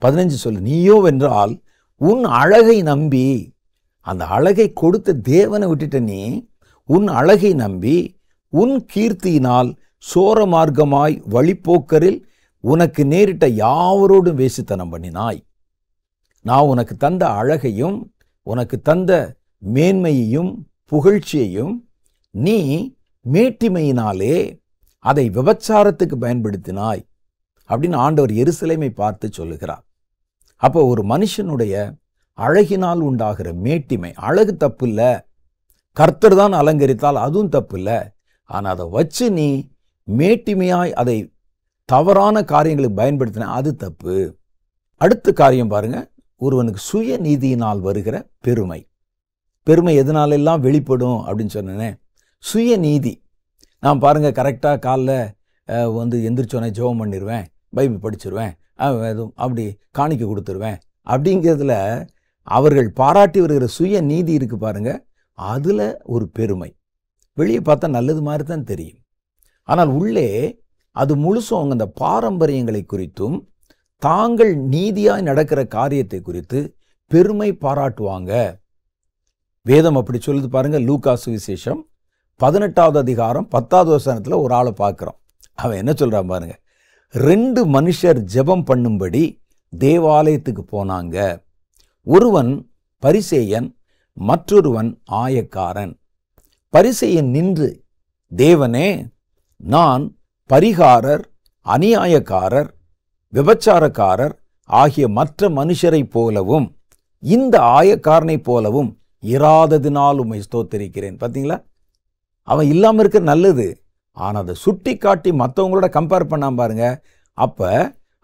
15 சொல்லு, நீயோ வென்றால் உன் அழகை நம்பி, அந்த அழகை கொடுத்த தேவனை விட்டுட்ட நீ, உன் அழகை நம்பி உன் கீர்த்தியினால் சோர மார்க்கமாய் வழிப்போக்கரில் உனக்கு நேரிட்ட யாவரோடும் வேசித்தனம் பண்ணினாய். நான் உனக்கு தந்த அழகையும் உனக்கு தந்த மேன்மையையும் புகழ்ச்சியையும் நீ மேட்டிமையினாலே அதை விபச்சாரத்துக்கு பயன்படுத்தினாய் அப்படின்னு ஆண்டவர் எருசலேமை பார்த்து சொல்லுகிறார். அப்போ ஒரு மனுஷனுடைய அழகினால் உண்டாகிற மேட்டிமை, அழகு தப்பு இல்லை, கர்த்தர் தான் அலங்கரித்தால் அதுவும் தப்பு இல்லை. ஆனால் அதை வச்சு நீ மேட்டிமையாய் அதை தவறான காரியங்களுக்கு பயன்படுத்தின அது தப்பு. அடுத்த காரியம் பாருங்க, ஒருவனுக்கு சுய நீதியினால் வருகிற பெருமை. பெருமை எதனாலெல்லாம் வெளிப்படும் அப்படின்னு சொன்னேனே, சுயநீதி. நான் பாருங்க கரெக்டாக காலைல எந்திரிச்சோன்னே ஜெபம் பண்ணிடுவேன், பைபிள் படிச்சிருவேன், அப்படி காணிக்க கொடுத்துருவேன் அப்படிங்கிறதுல அவர்கள் பாராட்டி வருகிற சுய நீதி இருக்கு பாருங்க, அதுல ஒரு பெருமை. வெளியே பார்த்தா நல்லது மாதிரி தான் தெரியும், ஆனால் உள்ளே அது முழுசும் அவங்க அந்த பாரம்பரியங்களை குறித்தும் தாங்கள் நீதியாய் நடக்கிற காரியத்தை குறித்து பெருமை பாராட்டுவாங்க. வேதம் அப்படி சொல்லுது பாருங்க. லூக்கா சுவிசேஷம் 18வது அதிகாரம் 10வது வசனத்துல ஒரு ஆளை பார்க்கிறோம். அவன் என்ன சொல்றான் பாருங்க, 2 மனுஷர் ஜெபம் பண்ணும்படி தேவாலயத்துக்கு போனாங்க. ஒருவன் பரிசேயன், மற்றொருவன் ஆயக்காரன். பரிசேயன் நின்று, தேவனே, நான் பரிகாரர், அநியாயக்காரர், விபச்சாரக்காரர் ஆகிய மற்ற மனுஷரைப் போலவும் இந்த ஆயக்காரனைப் போலவும் இராததினால் உம்மை ஸ்தோத்திரிக்கிறேன். பார்த்தீங்களா, அவன் இல்லாமல் இருக்க நல்லது, ஆனால் அதை சுட்டி காட்டி மற்றவங்களோட கம்பேர் பண்ணாம பாருங்க. அப்ப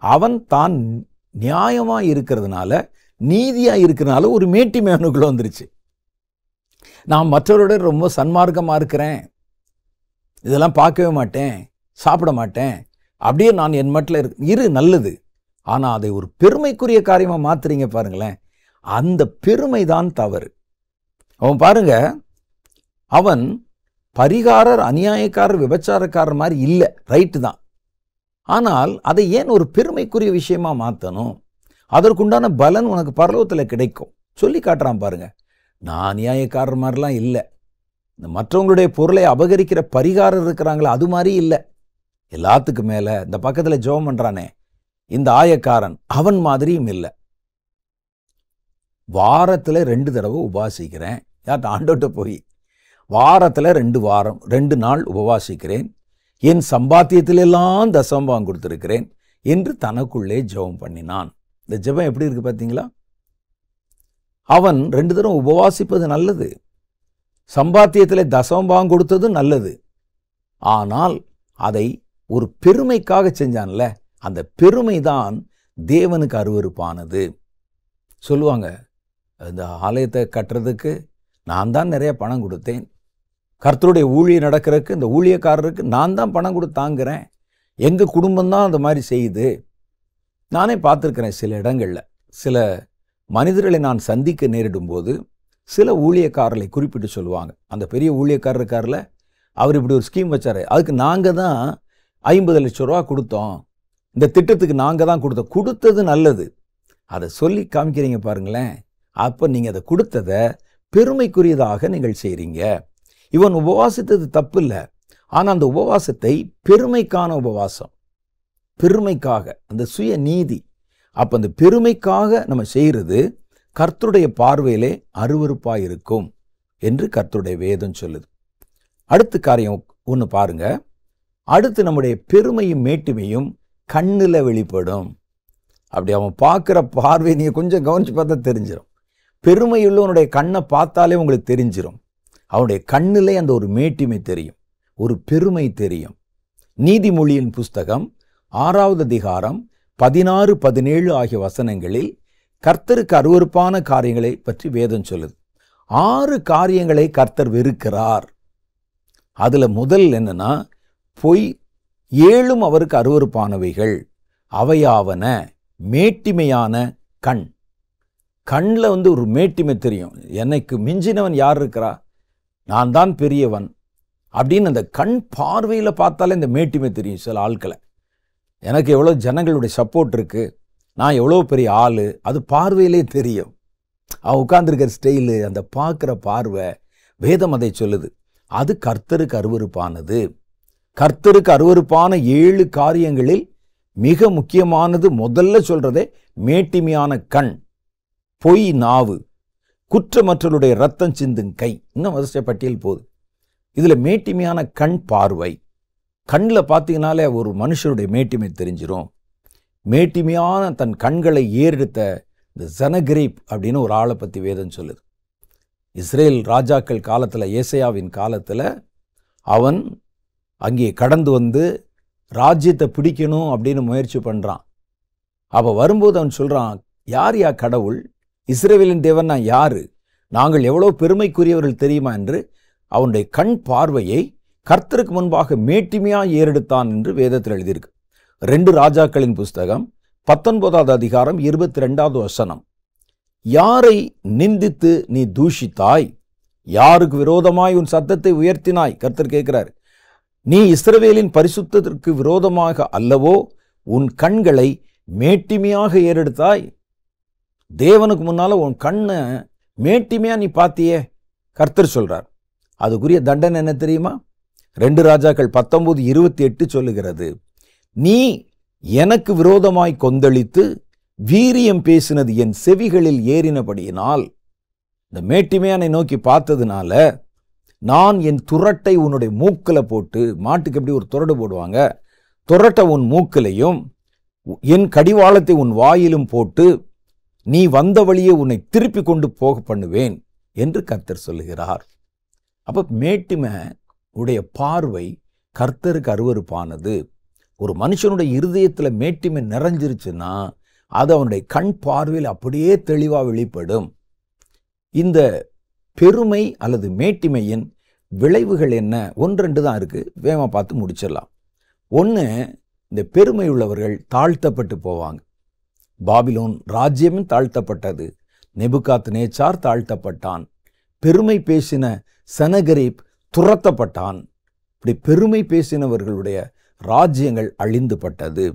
அவன் தான் நியாயமா இருக்கிறதுனால, நீதியா இருக்கிறதுனால ஒரு மேட்டிமை அவனுக்குள்ள வந்துருச்சு. நான் மற்றவரோட ரொம்ப சன்மார்க்கமா இருக்கிறேன், இதெல்லாம் பார்க்கவே மாட்டேன், சாப்பிட மாட்டேன், அப்படியே நான் என் மட்டில் இரு நல்லது. ஆனா அதை ஒரு பெருமைக்குரிய காரியமா மாத்துறீங்க பாருங்களேன், அந்த பெருமை தான் தவறு. அவன் பாருங்க, அவன் பரிகாரர், அநியாயக்காரர், விபச்சாரக்காரர் மாதிரி இல்லை, ரைட்டு தான். ஆனால் அதை ஏன் ஒரு பெருமைக்குரிய விஷயமா மாற்றணும்? அதற்குண்டான பலன் உனக்கு பரலோகத்தில் கிடைக்கும். சொல்லி காட்டுறான் பாருங்க. நான் அநியாயக்காரர் மாதிரிலாம் இல்லை, இந்த மற்றவங்களுடைய பொருளை அபகரிக்கிற பரிகாரர் இருக்கிறாங்களா அது மாதிரி இல்லை. எல்லாத்துக்கும் மேல இந்த பக்கத்துல ஜெபம் பண்றானே இந்த ஆயக்காரன், அவன் மாதிரியும் இல்லை. வாரத்துல 2 தடவை உபவாசிக்கிறேன். யார்ட்ட? ஆண்டவர்கிட்ட போய் வாரத்துல 2 நாள் உபவாசிக்கிறேன், என் சம்பாத்தியத்திலெல்லாம் தசமபாகம் கொடுத்திருக்கிறேன் என்று தனக்குள்ளே ஜெபம் பண்ணினான். இந்த ஜெபம் எப்படி இருக்கு பார்த்தீங்களா? அவன் 2 தடவை உபவாசிப்பது நல்லது, சம்பாத்தியத்தில் தசமபாகம் கொடுத்தது நல்லது. ஆனால் அதை ஒரு பெருமைக்காக செஞ்சான்ல, அந்த பெருமை தான் தேவனுக்கு அருவருப்பானது. சொல்லுவாங்க, இந்த ஆலயத்தை கட்டுறதுக்கு நான் தான் நிறைய பணம் கொடுத்தேன், கர்த்தருடைய ஊழியம் நடக்கிறதுக்கு இந்த ஊழியக்காரருக்கு நான் தான் பணம் கொடுத்தாங்கிறேன், எங்கள் குடும்பம்தான் அந்த மாதிரி செய்யுது. நானே பார்த்துருக்கிறேன் சில இடங்களில், சில மனிதர்களை நான் சந்திக்க நேரிடும் போது சில ஊழியக்காரர்களை குறிப்பிட்டு சொல்லுவாங்க. அந்த பெரிய ஊழியக்காரர் இருக்கார்ல, அவர் இப்படி ஒரு ஸ்கீம் வச்சார், அதுக்கு நாங்கள் தான் 50 லட்சம் ரூபா கொடுத்தோம், இந்த திட்டத்துக்கு நாங்கள் தான் கொடுத்தோம். கொடுத்தது நல்லது, அதை சொல்லி காமிக்கிறீங்க பாருங்களேன். அப்போ நீங்கள் அதை கொடுத்ததை பெருமைக்குரியதாக நீங்கள் செய்கிறீங்க. இவன் உபவாசித்தது தப்பு இல்லை, ஆனால் அந்த உபவாசத்தை பெருமைக்கான உபவாசம், பெருமைக்காக, அந்த சுய நீதி. அப்போ அந்த பெருமைக்காக நம்ம செய்கிறது கர்த்தருடைய பார்வையிலே அருவருப்பாக இருக்கும் என்று கர்த்தருடைய வேதம் சொல்லுது. அடுத்த காரியம் ஒன்று பாருங்க. அடுத்து நம்முடைய பெருமையும் மேட்டிமையும் கண்ணில் வெளிப்படும். அப்படி அவன் பார்க்குற பார்வை நீங்கள் கொஞ்சம் கவனித்து பார்த்தா தெரிஞ்சிடும். பெருமையுள்ளவனுடைய கண்ணை பார்த்தாலே உங்களுக்கு தெரிஞ்சிடும். அவனுடைய கண்ணிலே அந்த ஒரு மேட்டிமை தெரியும், ஒரு பெருமை தெரியும். நீதிமொழியின் புஸ்தகம் 6வது அதிகாரம் 16, 17 ஆகிய வசனங்களில் கர்த்தருக்கு அருவருப்பான காரியங்களை பற்றி வேதம் சொல்லுது. 6 காரியங்களை கர்த்தர் வெறுக்கிறார். அதுல முதல் என்னன்னா, பொய். 7 அவருக்கு அருவருப்பானவைகள். அவையாவன மேட்டிமையான கண். கண்ணில் ஒரு மேட்டிமை தெரியும். எனக்கு மிஞ்சினவன் யார் இருக்கிறா, நான் தான் பெரியவன் அப்படின்னு அந்த கண் பார்வையில் பார்த்தாலே இந்த மேட்டிமை தெரியும். சில ஆட்களை, எனக்கு எவ்வளோ ஜனங்களுடைய சப்போர்ட் இருக்கு, நான் எவ்வளோ பெரிய ஆள், அது பார்வையிலே தெரியும். அவன் உட்கார்ந்துருக்கிற ஸ்டைலு, அந்த பார்க்குற பார்வை, வேதம் அதை சொல்லுது. அது கர்த்தருக்கு அருவருப்பானது. கர்த்தருக்கு அருவருப்பான 7 காரியங்களில் மிக முக்கியமானது, முதல்ல சொல்றதே மேட்டிமையான கண், பொய் நாவு, குற்றமற்றவருடைய ரத்தம் சிந்தும் கை. இன்னும் வரிசை பட்டியல் போகுது. இதுல மேட்டிமையான கண் பார்வை. கண்ணில் பார்த்தீங்கனாலே ஒரு மனுஷனுடைய மேட்டிமை தெரிஞ்சிடும். மேட்டிமையான தன் கண்களை ஏறெடுத்த இந்த சனகிரீப் அப்படின்னு ஒரு ஆளை பற்றி வேதம் சொல்லுது. இஸ்ரேல் ராஜாக்கள் காலத்தில், ஏசையாவின் காலத்தில் அவன் அங்கே கடந்து வந்து ராஜ்யத்தை பிடிக்கணும் அப்படின்னு முயற்சி பண்ணுறான். அப்போ வரும்போது அவன் சொல்கிறான், யார் யா கடவுள்? இஸ்ரவேலின் தேவன்னா யாரு? நாங்கள் எவ்வளோ பெருமைக்குரியவர்கள் தெரியுமா என்று அவனுடைய கண் பார்வையை கர்த்தருக்கு முன்பாக மேட்டிமையாக ஏறெடுத்தான் என்று வேதத்தில் எழுதியிருக்கு. 2 ராஜாக்களின் புஸ்தகம் 19வது அதிகாரம் 22வது வசனம். யாரை நிந்தித்து நீ தூஷித்தாய்? யாருக்கு விரோதமாய் உன் சத்தத்தை உயர்த்தினாய்? கர்த்தர் கேட்கிறார். நீ இஸ்ரவேலின் பரிசுத்தத்திற்கு விரோதமாக அல்லவோ உன் கண்களை மேட்டிமையாக ஏறெடுத்தாய்? தேவனுக்கு முன்னால உன் கண்ணை மேட்டிமையா நீ பார்த்தியே. கர்த்தர் சொல்றார். அதுக்குரிய தண்டனை என்ன தெரியுமா? 2 ராஜாக்கள் 19:28 சொல்லுகிறது, நீ எனக்கு விரோதமாய் கொந்தளித்து வீரியம் பேசினது என் செவிகளில் ஏறினபடியினால், இந்த மேட்டிமையானை நோக்கி பார்த்ததுனால நான் என் துரட்டை உன்னுடைய மூக்கில் போட்டு, மாட்டுக்கு எப்படி ஒரு துரடு போடுவாங்க, துரட்டை உன் மூக்கிலையும் என் கடிவாளத்தை உன் வாயிலும் போட்டு நீ வந்த வழியே உன்னை திருப்பி கொண்டு போக பண்ணுவேன் என்று கர்த்தர் சொல்லுகிறார். அப்போ மேட்டிமை உடைய பார்வை கர்த்தருக்கு அருவருப்பானது. ஒரு மனுஷனுடைய இருதயத்தில் மேட்டிமை நிறைஞ்சிருச்சுன்னா அது அவனுடைய கண் பார்வையில் அப்படியே தெளிவாக வெளிப்படும். இந்த பெருமை அல்லது மேட்டிமையின் விளைவுகள் என்ன? 1-2 தான் இருக்குது, வேகமாக பார்த்து முடிச்சிடலாம். 1, இந்த பெருமை உள்ளவர்கள் தாழ்த்தப்பட்டு போவாங்க. பாபிலோன் ராஜ்யமும் தாழ்த்தப்பட்டது. நேபுகாத்நேச்சார் தாழ்த்தப்பட்டான். பெருமை பேசின சனகரிப் துரத்தப்பட்டான். இப்படி பெருமை பேசினவர்களுடைய ராஜ்யங்கள் அழிந்துபட்டது.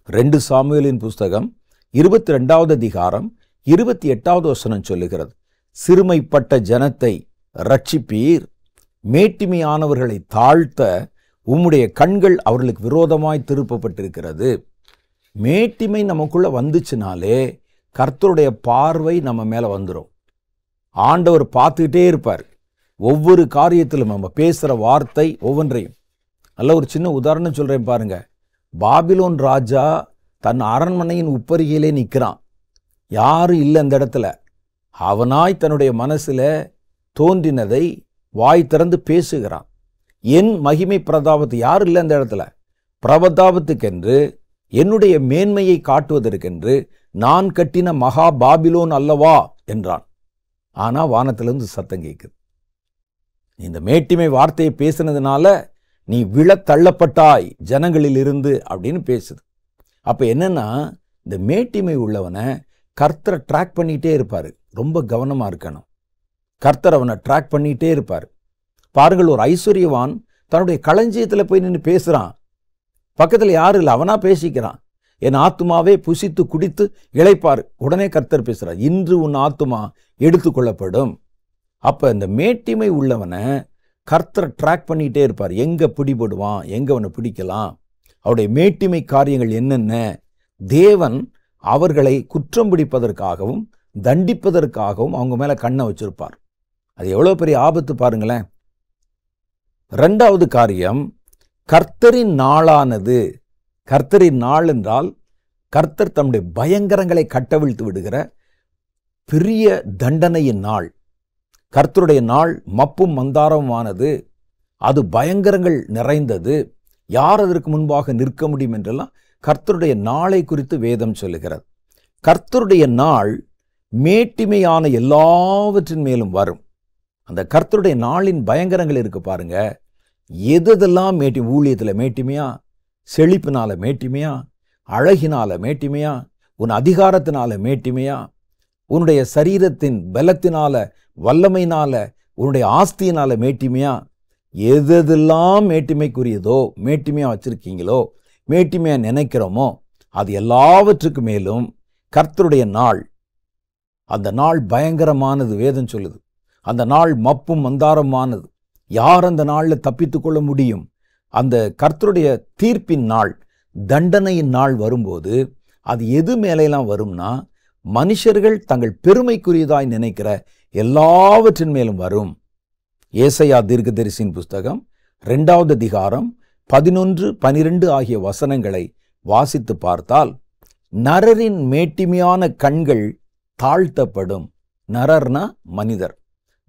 2 சாமுவேலின் புஸ்தகம் 22வது அதிகாரம் 28வது வசனம் சொல்லுகிறது, சிறுமைப்பட்ட ஜனத்தை ரட்சிப்பீர், மேட்டிமையானவர்களை தாழ்த்த உம்முடைய கண்கள் அவர்களுக்கு விரோதமாய் திருப்பப்பட்டிருக்கிறது. மேட்டிமை நமக்குள்ள வந்துச்சுனாலே கர்த்தருடைய பார்வை நம்ம மேலே வந்துடும். ஆண்டவர் பார்த்துக்கிட்டே இருப்பார். ஒவ்வொரு காரியத்திலும் நம்ம பேசுகிற வார்த்தை ஒவ்வொன்றையும். நல்ல ஒரு சின்ன உதாரணம் சொல்கிறேன் பாருங்க. பாபிலோன் ராஜா தன் அரண்மனையின் உப்பரிகையிலே நிற்கிறான். யாரும் இல்லை அந்த இடத்துல. அவனாய் தன்னுடைய மனசில் தோன்றினதை வாய் திறந்து பேசுகிறான். என் மகிமை பிரதாபத்து, யாரும் இல்லை அந்த இடத்துல. பிரபதாபத்துக்கென்று, என்னுடைய மேன்மையை காட்டுவதற்கென்று நான் கட்டின மகா பாபிலோன் அல்லவா என்றான். ஆனால் வானத்திலிருந்து சத்தம் கேட்குது, இந்த மேட்டிமை வார்த்தையை பேசினதுனால நீ விழ தள்ளப்பட்டாய் ஜனங்களில் இருந்து அப்படின்னு பேசுது. அப்போ என்னன்னா, இந்த மேட்டிமை உள்ளவனை கர்த்தரை ட்ராக் பண்ணிகிட்டே இருப்பார். ரொம்ப கவனமாக இருக்கணும். கர்த்தர் அவனை ட்ராக் பண்ணிகிட்டே இருப்பார். பாருங்கள், ஒரு ஐஸ்வர்யவான் தன்னுடைய களஞ்சியத்தில் போய் நின்று பேசுகிறான். பக்கத்தில் யாரும் இல்லை, அவனா பேசிக்கிறான். என் ஆத்துமாவே புசித்து குடித்து இளைப்பார். உடனே கர்த்தர் பேசுகிறார், இன்று உன் ஆத்துமா எடுத்துக்கொள்ளப்படும். அப்போ இந்த மேட்டிமை உள்ளவனை கர்த்தரை ட்ராக் பண்ணிகிட்டே இருப்பார். எங்கே பிடிபடுவான், எங்கே அவனை பிடிக்கலாம், அவருடைய மேட்டிமை காரியங்கள் என்னென்ன. தேவன் அவர்களை குற்றம் பிடிப்பதற்காகவும் தண்டிப்பதற்காகவும் அவங்க மேலே கண்ணை வச்சிருப்பார். அது எவ்வளோ பெரிய ஆபத்து பாருங்களேன். 2வது காரியம், கர்த்தரின் நாளானது. கர்த்தரின் நாள் என்றால் கர்த்தர் தம்முடைய பயங்கரங்களை கட்டவிழ்த்து விடுகிற பெரிய தண்டனையின் நாள். கர்த்தருடைய நாள் மப்பும் மந்தாரமானது. அது பயங்கரங்கள் நிறைந்தது. யார் அதற்கு முன்பாக நிற்க முடியும் என்றெல்லாம் கர்த்தருடைய நாளை குறித்து வேதம் சொல்லுகிறது. கர்த்தருடைய நாள் மேட்டிமையான எல்லாவற்றின் மேலும் வரும். அந்த கர்த்தருடைய நாளின் பயங்கரங்கள் இருக்கு பாருங்க. எதெல்லாம் ஊழியத்தில் மேட்டிமையா, செழிப்பினால மேட்டிமையா, அழகினால மேட்டிமையா, உன் அதிகாரத்தினால மேட்டிமையா, உன்னுடைய சரீரத்தின் பலத்தினால வல்லமையினால, உன்னுடைய ஆஸ்தியினால மேட்டிமையா, எதெல்லாம் மேட்டிமைக்குரியதோ, மேட்டிமையா வச்சிருக்கீங்களோ, மேட்டிமையா நினைக்கிறோமோ, அது எல்லாவற்றுக்கு மேலும் கர்த்தருடைய நாள். அந்த நாள் பயங்கரமானது. வேதம் சொல்லுது, அந்த நாள் மப்பும் மந்தாரமானது. யார் அந்த நாளில் தப்பித்து கொள்ள முடியும்? அந்த கர்த்தருடைய தீர்ப்பின் நாள், தண்டனையின் நாள் வரும்போது அது எது மேலெல்லாம் வரும்னா, மனுஷர்கள் தங்கள் பெருமைக்குரியதாய் நினைக்கிற எல்லாவற்றின் மேலும் வரும். ஏசாயா தீர்க்கதரிசியின் புஸ்தகம் 2வது அதிகாரம் 11, 12 ஆகிய வசனங்களை வாசித்து பார்த்தால், நரரின் மேட்டிமையான கண்கள் தாழ்த்தப்படும். நரர்னா மனிதர்.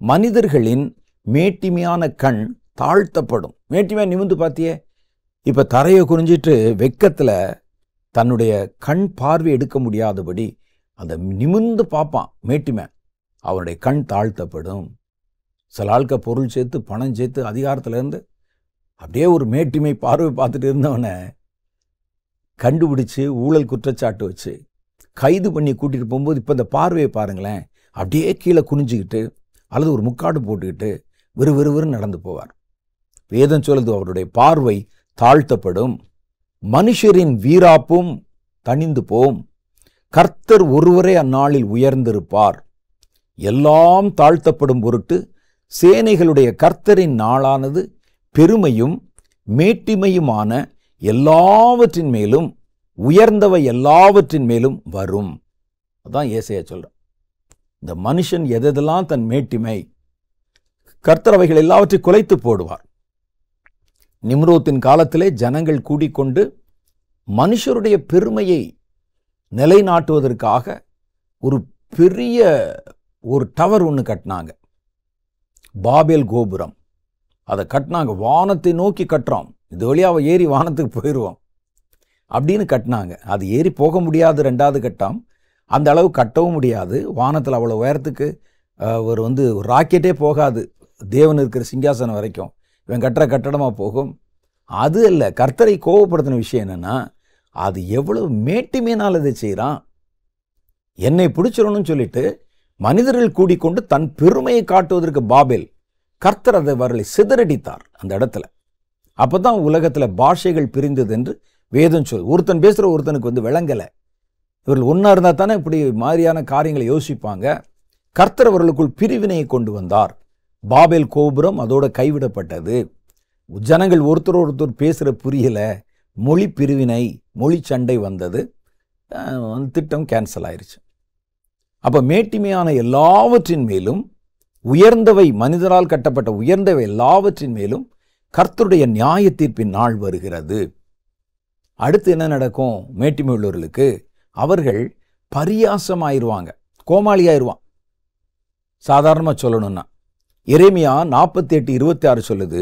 மனிதர்களின் மேட்டிமையான கண் தாழ்த்தப்படும். மேட்டிமையா நிமிந்து பார்த்தியே, இப்போ தரையை குறிஞ்சிட்டு வெக்கத்தில் தன்னுடைய கண் பார்வை எடுக்க முடியாதபடி அந்த நிமிர்ந்து பார்ப்பான் மேட்டிமை. அவனுடைய கண் தாழ்த்தப்படும். சில ஆட்கள் பொருள் சேர்த்து பணம் சேர்த்து அதிகாரத்திலேருந்து அப்படியே ஒரு மேட்டிமை பார்வை பார்த்துட்டு இருந்தவனை கண்டுபிடிச்சு ஊழல் குற்றச்சாட்டு வச்சு கைது பண்ணி கூட்டிகிட்டு போகும்போது இப்போ இந்த பார்வையை பாருங்களேன், அப்படியே கீழே குனிஞ்சிக்கிட்டு அல்லது ஒரு முக்காடு போட்டுக்கிட்டு விறுவிறுவிறுன்னு நடந்து போவார். வேதம் சொல்லுது அவருடைய பார்வை தாழ்த்தப்படும். மனுஷரின் வீராப்பும் தணிந்து போம். கர்த்தர் ஒருவரே அந்நாளில் உயர்ந்திருப்பார். எல்லாம் தாழ்த்தப்படும் பொருட்டு சேனைகளுடைய கர்த்தரின் நாளானது பெருமையும் மேட்டிமையுமான எல்லாவற்றின் மேலும் உயர்ந்தவை எல்லாவற்றின் மேலும் வரும். அதான் ஏசாயா சொல்றான். இந்த மனுஷன் எதெல்லாம் தன் மேட்டிமை, கர்த்தர் அவைகள் எல்லாவற்றையும் குலைத்து போடுவார். நிம்ரோத்தின் காலத்திலே ஜனங்கள் கூடிக்கொண்டு மனுஷருடைய பெருமையை நிலைநாட்டுவதற்காக ஒரு பெரிய ஒரு டவர் ஒன்று கட்டினாங்க. பாபேல் கோபுரம். அதை கட்டினாங்க. வானத்தை நோக்கி கட்டுறோம், இது வழியாக ஏறி வானத்துக்கு போயிடுவோம் அப்படின்னு கட்டினாங்க. அது ஏறி போக முடியாது. 2வது கட்டம் அந்த அளவு கட்டவும் முடியாது. வானத்தில் அவ்வளோ உயரத்துக்கு ஒரு ராக்கெட்டே போகாது தேவன் இருக்கிற சிங்காசனம் வரைக்கும். இவன் கட்டுற கட்டடமாக போகும். அது இல்லை, கர்த்தரை கோபப்படுத்தின விஷயம் என்னென்னா, அது எவ்வளவு மேட்டிமையினால் அதை செய்கிறான். என்னை பிடிச்சிடணும்னு சொல்லிட்டு மனிதர்கள் கூடிக்கொண்டு தன் பெருமையை காட்டுவதற்கு பாபேல் கர்த்தர் அதை அவர்களை சிதறடித்தார் அந்த இடத்துல. அப்போ தான் உலகத்தில் பாஷைகள் பிரிந்தது என்று வேதம் சொல். ஒருத்தன் பேசுகிற ஒருத்தனுக்கு விளங்கலை. இவர்கள் ஒன்றா இருந்தால் தானே இப்படி மாதிரியான காரியங்களை யோசிப்பாங்க. கர்த்தர் அவர்களுக்குள் பிரிவினையை கொண்டு வந்தார். பாபேல் கோபுரம் அதோட கைவிடப்பட்டது. ஜனங்கள் ஒருத்தர் பேசுகிற புரியல, மொழி பிரிவினை, மொழி சண்டை வந்தது. திட்டம் கேன்சல் ஆயிடுச்சு. அப்போ மேட்டிமையான எல்லாவற்றின் மேலும் உயர்ந்தவை, மனிதரால் கட்டப்பட்ட உயர்ந்தவை எல்லாவற்றின் மேலும் கர்த்தருடைய நியாய தீர்ப்பின் நாள் வருகிறது. அடுத்து என்ன நடக்கும்? மேட்டிமை உள்ளவர்களுக்கு அவர்கள் பரியாசமாயிருவாங்க, கோமாளியாயிருவான். சாதாரணமாக சொல்லணும்னா எரேமியா 48:26 சொல்லுது,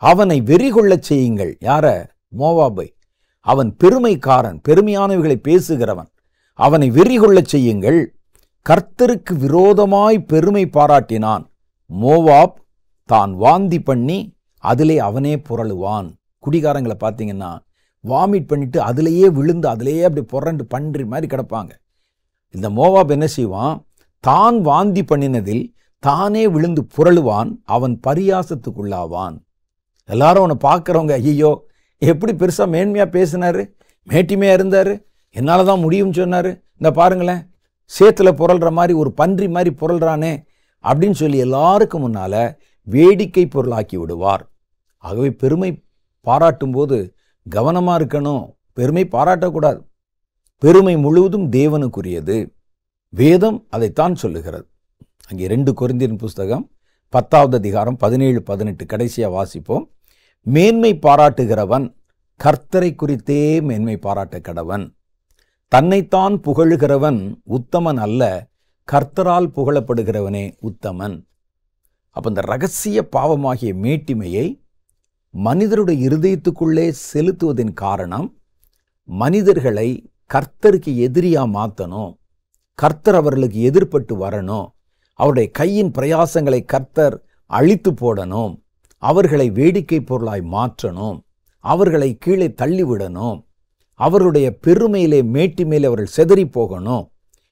அவனை வெறிகொள்ளச் செய்யுங்கள். யார? மோவாபை. அவன் பெருமைக்காரன், பெருமையானவைகளை பேசுகிறவன். அவனை வெறிகொள்ளச் செய்யுங்கள். கர்த்தருக்கு விரோதமாய் பெருமை பாராட்டினான். மோவாப் தான் வாந்தி பண்ணி அதிலே அவனே புரளுவான். குடிகாரங்களை பார்த்தீங்கன்னா வாமிட் பண்ணிட்டு அதிலேயே விழுந்து அதிலேயே அப்படி புரண்டு பன்றி மாதிரி கிடப்பாங்க. இந்த மோவாப் என்ன செய்வான்? தான் வாந்தி பண்ணினதில் தானே விழுந்து புரளுவான். அவன் பரியாசத்துக்குள்ளாவான். எல்லாரும் அவனை பார்க்குறவங்க, ஐயோ எப்படி பெருசாக மேன்மையாக பேசினாரு, மேட்டிமையாக இருந்தார், என்னால் தான் முடியும்னு சொன்னார், இந்த பாருங்களேன் சேத்துல புரள்ற மாதிரி ஒரு பன்றி மாதிரி புரள்றானே அப்படின்னு சொல்லி எல்லாருக்கும் முன்னால் வேடிக்கை பொருளாக்கி விடுவார். ஆகவே பெருமை பாராட்டும் போது கவனமாக இருக்கணும். பெருமை பாராட்டக்கூடாது. பெருமை முழுவதும் தேவனுக்குரியது. வேதம் அதைத்தான் சொல்லுகிறது. அங்கே 2 கொரிந்தியர் புஸ்தகம் 10வது அதிகாரம் 17-18 கடைசியாக வாசிப்போம். மேன்மை பாராட்டுகிறவன் கர்த்தரை குறித்தே மேன்மை பாராட்ட கடவன். தன்னைத்தான் புகழுகிறவன் உத்தமன் அல்ல, கர்த்தரால் புகழப்படுகிறவனே உத்தமன். அப்போ இந்த ரகசிய பாவமாகிய மேட்டிமையை மனிதருடைய இருதயத்துக்குள்ளே செலுத்துவதின் காரணம், மனிதர்களை கர்த்தருக்கு எதிரியா மாற்றணும், கர்த்தர் அவர்களுக்கு எதிர்பட்டு வரணும், அவருடைய கையின் பிரயாசங்களை கர்த்தர் அழித்து போடணும், அவர்களை வேடிக்கை பொருளாய் மாற்றணும், அவர்களை கீழே தள்ளிவிடணும், அவருடைய பெருமையிலே மேட்டிமையிலே அவர்கள் செதறி போகணும்.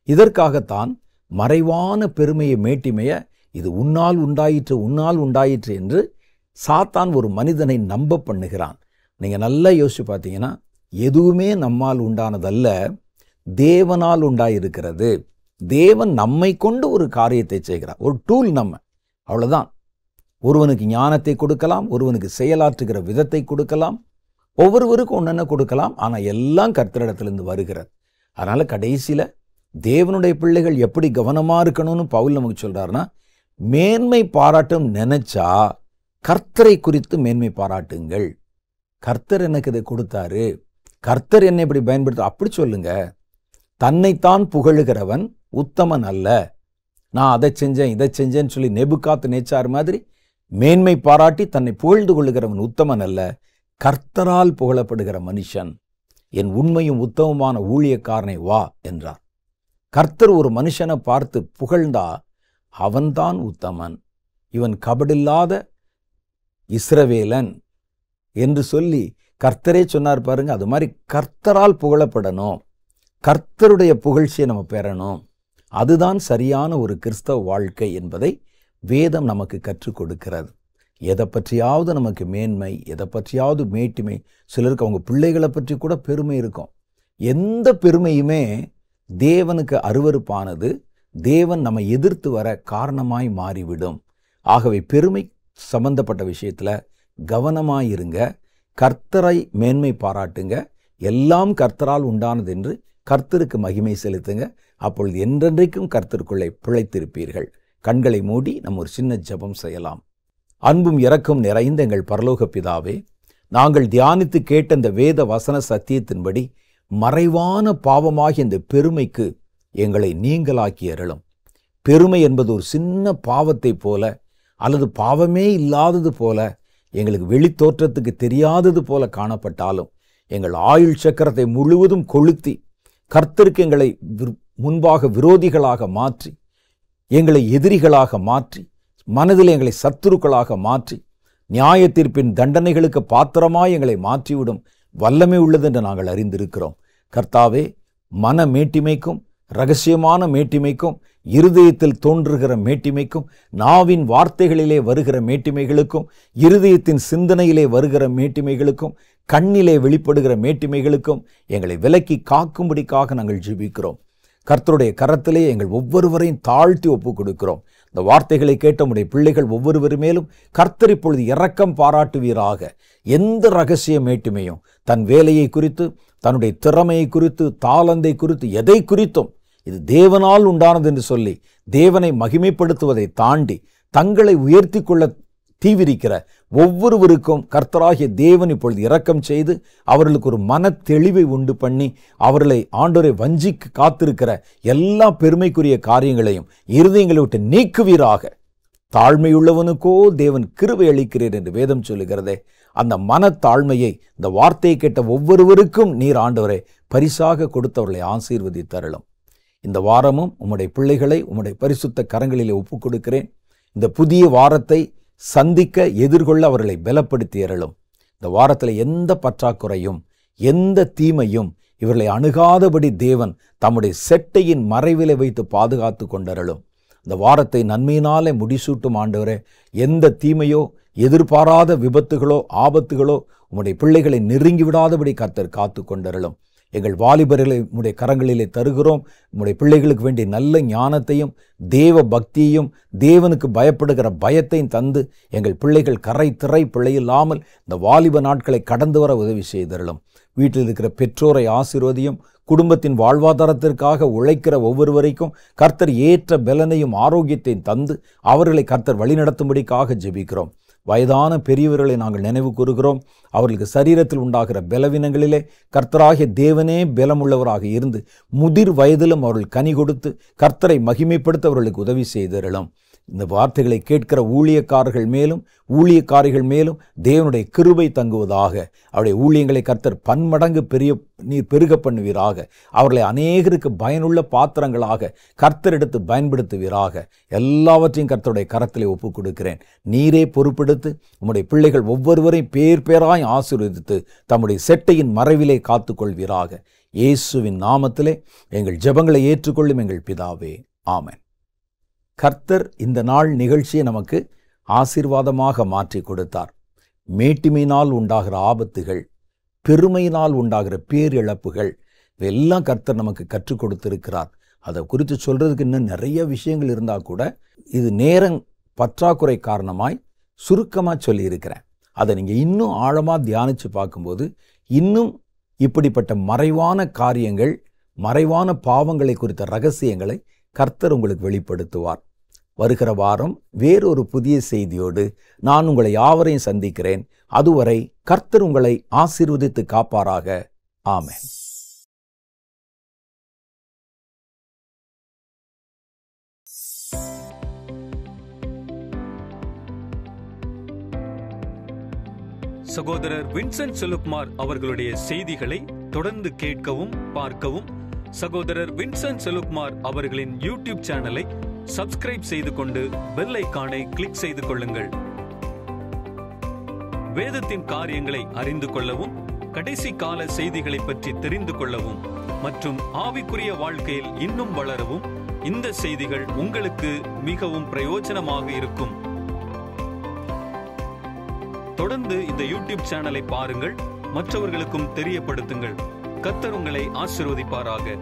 இதற்காகத்தான் மறைவான பெருமையை, மேட்டிமையை, இது உன்னால் உண்டாயிற்று உன்னால் உண்டாயிற்று என்று சாத்தான் ஒரு மனிதனை நம்ப பண்ணுகிறான். நீங்கள் நல்லா யோசிச்சு பார்த்தீங்கன்னா எதுவுமே நம்மால் உண்டானதல்ல, தேவனால் உண்டாயிருக்கிறது. தேவன் நம்மை கொண்டு ஒரு காரியத்தை செய்கிறார், ஒரு டூல் நம்ம, அவ்வளோதான். ஒருவனுக்கு ஞானத்தை கொடுக்கலாம், ஒருவனுக்கு செயலாற்றுகிற விதத்தை கொடுக்கலாம், ஒவ்வொருவருக்கும் ஒன்று கொடுக்கலாம். ஆனால் எல்லாம் கர்த்தரிடத்திலிருந்து வருகிறது. அதனால் கடைசியில் தேவனுடைய பிள்ளைகள் எப்படி கவனமாக இருக்கணும்னு பவுல் நமக்கு சொல்கிறாருன்னா, மேன்மை பாராட்டும் நினைச்சா கர்த்தரை குறித்து மேன்மை பாராட்டுங்கள். கர்த்தர் எனக்கு இதை கொடுத்தாரு, கர்த்தர் என்னை இப்படி பயன்படுத்த, அப்படி சொல்லுங்க. தன்னைத்தான் புகழுகிறவன் உத்தமன் அல்ல, நான் அதை செஞ்சேன் இதை செஞ்சேன்னு சொல்லி நெபுகாத் நேச்சார் மாதிரி மேன்மை பாராட்டி தன்னை புகழ்ந்து கொள்ளுகிறவன் உத்தமன் அல்ல, கர்த்தரால் புகழப்படுகிற மனுஷன் என் உண்மையும் உத்தமமான ஊழியக்காரனை வா என்றார். கர்த்தர் ஒரு மனுஷனை பார்த்து புகழ்ந்தா அவன்தான் உத்தமன், இவன் கபடில்லாத இஸ்ரவேலன் என்று சொல்லி கர்த்தரே சொன்னார் பாருங்க. அது மாதிரி கர்த்தரால் புகழப்படணும், கர்த்தருடைய புகழ்ச்சியை நம்ம பெறணும். அதுதான் சரியான ஒரு கிறிஸ்தவ வாழ்க்கை என்பதை வேதம் நமக்கு கற்றுக் கொடுக்கிறது. எதை பற்றியாவது நமக்கு மேன்மை, எதை பற்றியாவது மேட்டிமை, சிலருக்கு அவங்க பிள்ளைகளை பற்றி கூட பெருமை இருக்கும். எந்த பெருமையுமே தேவனுக்கு அருவருப்பானது, தேவன் நம்மை எதிர்த்து வர காரணமாய் மாறிவிடும். ஆகவே பெருமை சம்பந்தப்பட்ட விஷயத்தில் கவனமாயிருங்க, கர்த்தரை மேன்மை பாராட்டுங்க, எல்லாம் கர்த்தரால் உண்டானது என்று கர்த்தருக்கு மகிமை செலுத்துங்க. அப்பொழுது என்றென்றைக்கும் கர்த்தருக்குள்ளே பிழைத்திருப்பீர்கள். கண்களை மூடி நம்ம ஒரு சின்ன ஜெபம் செய்யலாம். அன்பும் இரக்கம் நிறைந்த எங்கள் பரலோக பிதாவே, நாங்கள் தியானித்து கேட்ட இந்த வேத வசன சத்தியத்தின்படி மறைவான பாவமாகிய இந்த பெருமைக்கு எங்களை நீங்களாக்கி அருளும். பெருமை என்பது ஒரு சின்ன பாவத்தை போல அல்லது பாவமே இல்லாதது போல, எங்களுக்கு வெளித்தோற்றத்துக்கு தெரியாதது போல காணப்பட்டாலும், எங்கள் ஆயுள் சக்கரத்தை முழுவதும் கொளுத்தி கர்த்தருக்கு எங்களை முன்பாக விரோதிகளாக மாற்றி, எங்களை எதிரிகளாக மாற்றி, மனதில் எங்களை சத்துருக்களாக மாற்றி, நியாய தீர்ப்பின் தண்டனைகளுக்கு பாத்திரமாய் எங்களை மாற்றிவிடும் வல்லமை உள்ளது என்று நாங்கள் அறிந்திருக்கிறோம். கர்த்தாவே, மன மேட்டிமைக்கும் இரகசியமான மேட்டிமைக்கும், இருதயத்தில் தோன்றுகிற மேட்டிமைக்கும், நாவின் வார்த்தைகளிலே வருகிற மேட்டிமைகளுக்கும், இருதயத்தின் சிந்தனையிலே வருகிற மேட்டிமைகளுக்கும், கண்ணிலே வெளிப்படுகிற மேட்டிமைகளுக்கும் எங்களை விலக்கி காக்கும்படிக்காக நாங்கள் ஜெபிக்கிறோம். கர்த்தருடைய கரத்திலே எங்கள் ஒவ்வொருவரையும் தாழ்த்தி ஒப்புக் கொடுக்கிறோம். இந்த வார்த்தைகளை கேட்ட உடைய பிள்ளைகள் ஒவ்வொருவர் மேலும் கர்த்தர் இப்பொழுது இரக்கம் பாராட்டுவீராக. எந்த ரகசிய மேட்டுமையும், தன் வேலையை குறித்து, தன்னுடைய திறமையை குறித்து, தாளந்தை குறித்து, எதை குறித்தும் இது தேவனால் உண்டானது என்று சொல்லி தேவனை மகிமைப்படுத்துவதை தாண்டி தங்களை உயர்த்தி கொள்ள தீவிரிக்கிற ஒவ்வொருவருக்கும் கர்த்தராகிய தேவன் இப்பொழுது இரக்கம் செய்து அவர்களுக்கு ஒரு மன தெளிவை உண்டு பண்ணி, அவர்களை ஆண்டவரை வஞ்சிக்க காத்திருக்கிற எல்லா பெருமைக்குரிய காரியங்களையும் இருதயங்களை விட்டு நீக்குவீராக. தாழ்மையுள்ளவனுக்கோ தேவன் கிருபை அளிக்கிறீர் என்று வேதம் சொல்லுகிறதே, அந்த மனத்தாழ்மையை இந்த வார்த்தையை கேட்ட ஒவ்வொருவருக்கும் நீர் ஆண்டவரை பரிசாக கொடுத்தவர்களை ஆசீர்வதித்தருளும். இந்த வாரமும் உம்முடைய பிள்ளைகளை உம்முடைய பரிசுத்த கரங்களிலே ஒப்புக் கொடுக்கிறேன். இந்த புதிய வாரத்தை சந்திக்க, எதிர்கொள்ள அவர்களை பலப்படுத்தி அருளும். இந்த வாரத்தில் எந்த பற்றாக்குறையும், எந்த தீமையும் இவர்களை அணுகாதபடி தேவன் தம்முடைய செட்டையின் மறைவிலை வைத்து பாதுகாத்து கொண்டருளும். இந்த வாரத்தை நன்மையினாலே முடிசூட்டும் ஆண்டவரே, எந்த தீமையோ, எதிர்பாராத விபத்துகளோ, ஆபத்துகளோ உம்முடைய பிள்ளைகளை நெருங்கி விடாதபடி கர்த்தர் காத்து கொண்டருளும். எங்கள் வாலிபர்களை உம்முடைய கரங்களிலே தருகிறோம். உம்முடைய பிள்ளைகளுக்கு வேண்டிய நல்ல ஞானத்தையும், தேவ பக்தியையும், தேவனுக்கு பயப்படுகிற பயத்தையும் தந்து எங்கள் பிள்ளைகள் கரை திரை பிழையில்லாமல் இந்த வாலிப நாட்களை கடந்து வர உதவி செய்தருளும். வீட்டில் இருக்கிற பெற்றோரை ஆசீர்வதியும். குடும்பத்தின் வாழ்வாதாரத்திற்காக உழைக்கிற ஒவ்வொருவரைக்கும் கர்த்தர் ஏற்ற பலனையும் ஆரோக்கியத்தையும் தந்து அவர்களை கர்த்தர் வழிநடத்தும்படிக்காக ஜெபிக்கிறோம். வயதான பெரியவர்களை நாங்கள் நினைவு கூறுகிறோம். அவர்களுக்கு சரீரத்தில் உண்டாகிற பலவீனங்களிலே கர்த்தராகிய தேவனே பலமுள்ளவராக இருந்து முதிர் வயதிலும் அவர்கள் கனி கொடுத்து கர்த்தரை மகிமைப்படுத்த அவர்களுக்கு உதவி செய்தருளும். இந்த வார்த்தைகளை கேட்கிற ஊழியக்காரர்கள் மேலும் ஊழியக்காரிகள் மேலும் தேவனுடைய கிருபை தங்குவதாக. அவருடைய ஊழியங்களை கர்த்தர் பன்மடங்கு நீர் பெருக பண்ணுவீராக. அவர்களை அநேகருக்கு பயனுள்ள பாத்திரங்களாக கர்த்தர் எடுத்து பயன்படுத்துவீராக. எல்லாவற்றையும் கர்த்தருடைய கரத்திலே ஒப்புக் கொடுக்கிறேன். நீரே பொறுப்பெடுத்து உம்முடைய பிள்ளைகள் ஒவ்வொருவரையும் பேர் பேராய் ஆசீர்வதித்து தம்முடைய செட்டையின் மறைவிலே காத்துக்கொள்வீராக. இயேசுவின் நாமத்திலே எங்கள் ஜெபங்களை ஏற்றுக்கொள்ளும் எங்கள் பிதாவே, ஆமென். கர்த்தர் இந்த நாள் நிகழ்ச்சியை நமக்கு ஆசீர்வாதமாக மாற்றி கொடுத்தார். மேட்டிமையினால் உண்டாகிற ஆபத்துகள், பெருமையினால் உண்டாகிற பேரிழப்புகள் இதெல்லாம் கர்த்தர் நமக்கு கற்றுக் கொடுத்திருக்கிறார். அதை குறித்து சொல்றதுக்கு இன்னும் நிறைய விஷயங்கள் இருந்தால் கூட இது நேரம் பற்றாக்குறை காரணமாய் சுருக்கமாக சொல்லியிருக்கிறேன். அதை நீங்கள் இன்னும் ஆழமாக தியானித்து பார்க்கும்போது இன்னும் இப்படிப்பட்ட மறைவான காரியங்கள், மறைவான பாவங்களை குறித்த ரகசியங்களை கர்த்தர் உங்களுக்கு வெளிப்படுத்துவார். வருகிற வாரம் வேறொரு புதிய செய்தியோடு நான் உங்களை யாவரையும் சந்திக்கிறேன். அதுவரை கர்த்தர் உங்களை ஆசீர்வதித்து காப்பாராக. ஆமென். சகோதரர் வின்சென்ட் செலுக்மார் அவர்களுடைய செய்திகளை தொடர்ந்து கேட்கவும் பார்க்கவும் சகோதரர் வின்சென்ட் செலுக்மார் அவர்களின் யூடியூப் சேனலை சப்ஸ்கிரைப் செய்து கொண்டு பெல் ஐகானை கிளிக் செய்து கொள்ளுங்கள். வேதத்தின் காரியங்களை அறிந்து கொள்ளவும், கடைசி கால செய்திகளை பற்றி தெரிந்து கொள்ளவும் மற்றும் ஆவிக்குரிய வாழ்க்கையில் இன்னும் வளரவும் இந்த செய்திகள் உங்களுக்கு மிகவும் பிரயோஜனமாக இருக்கும். தொடர்ந்து இந்த யூடியூப் சேனலை பாருங்கள், மற்றவர்களுக்கும் தெரியப்படுத்துங்கள். கர்த்தர் உங்களை ஆசீர்வதிப்பாராக.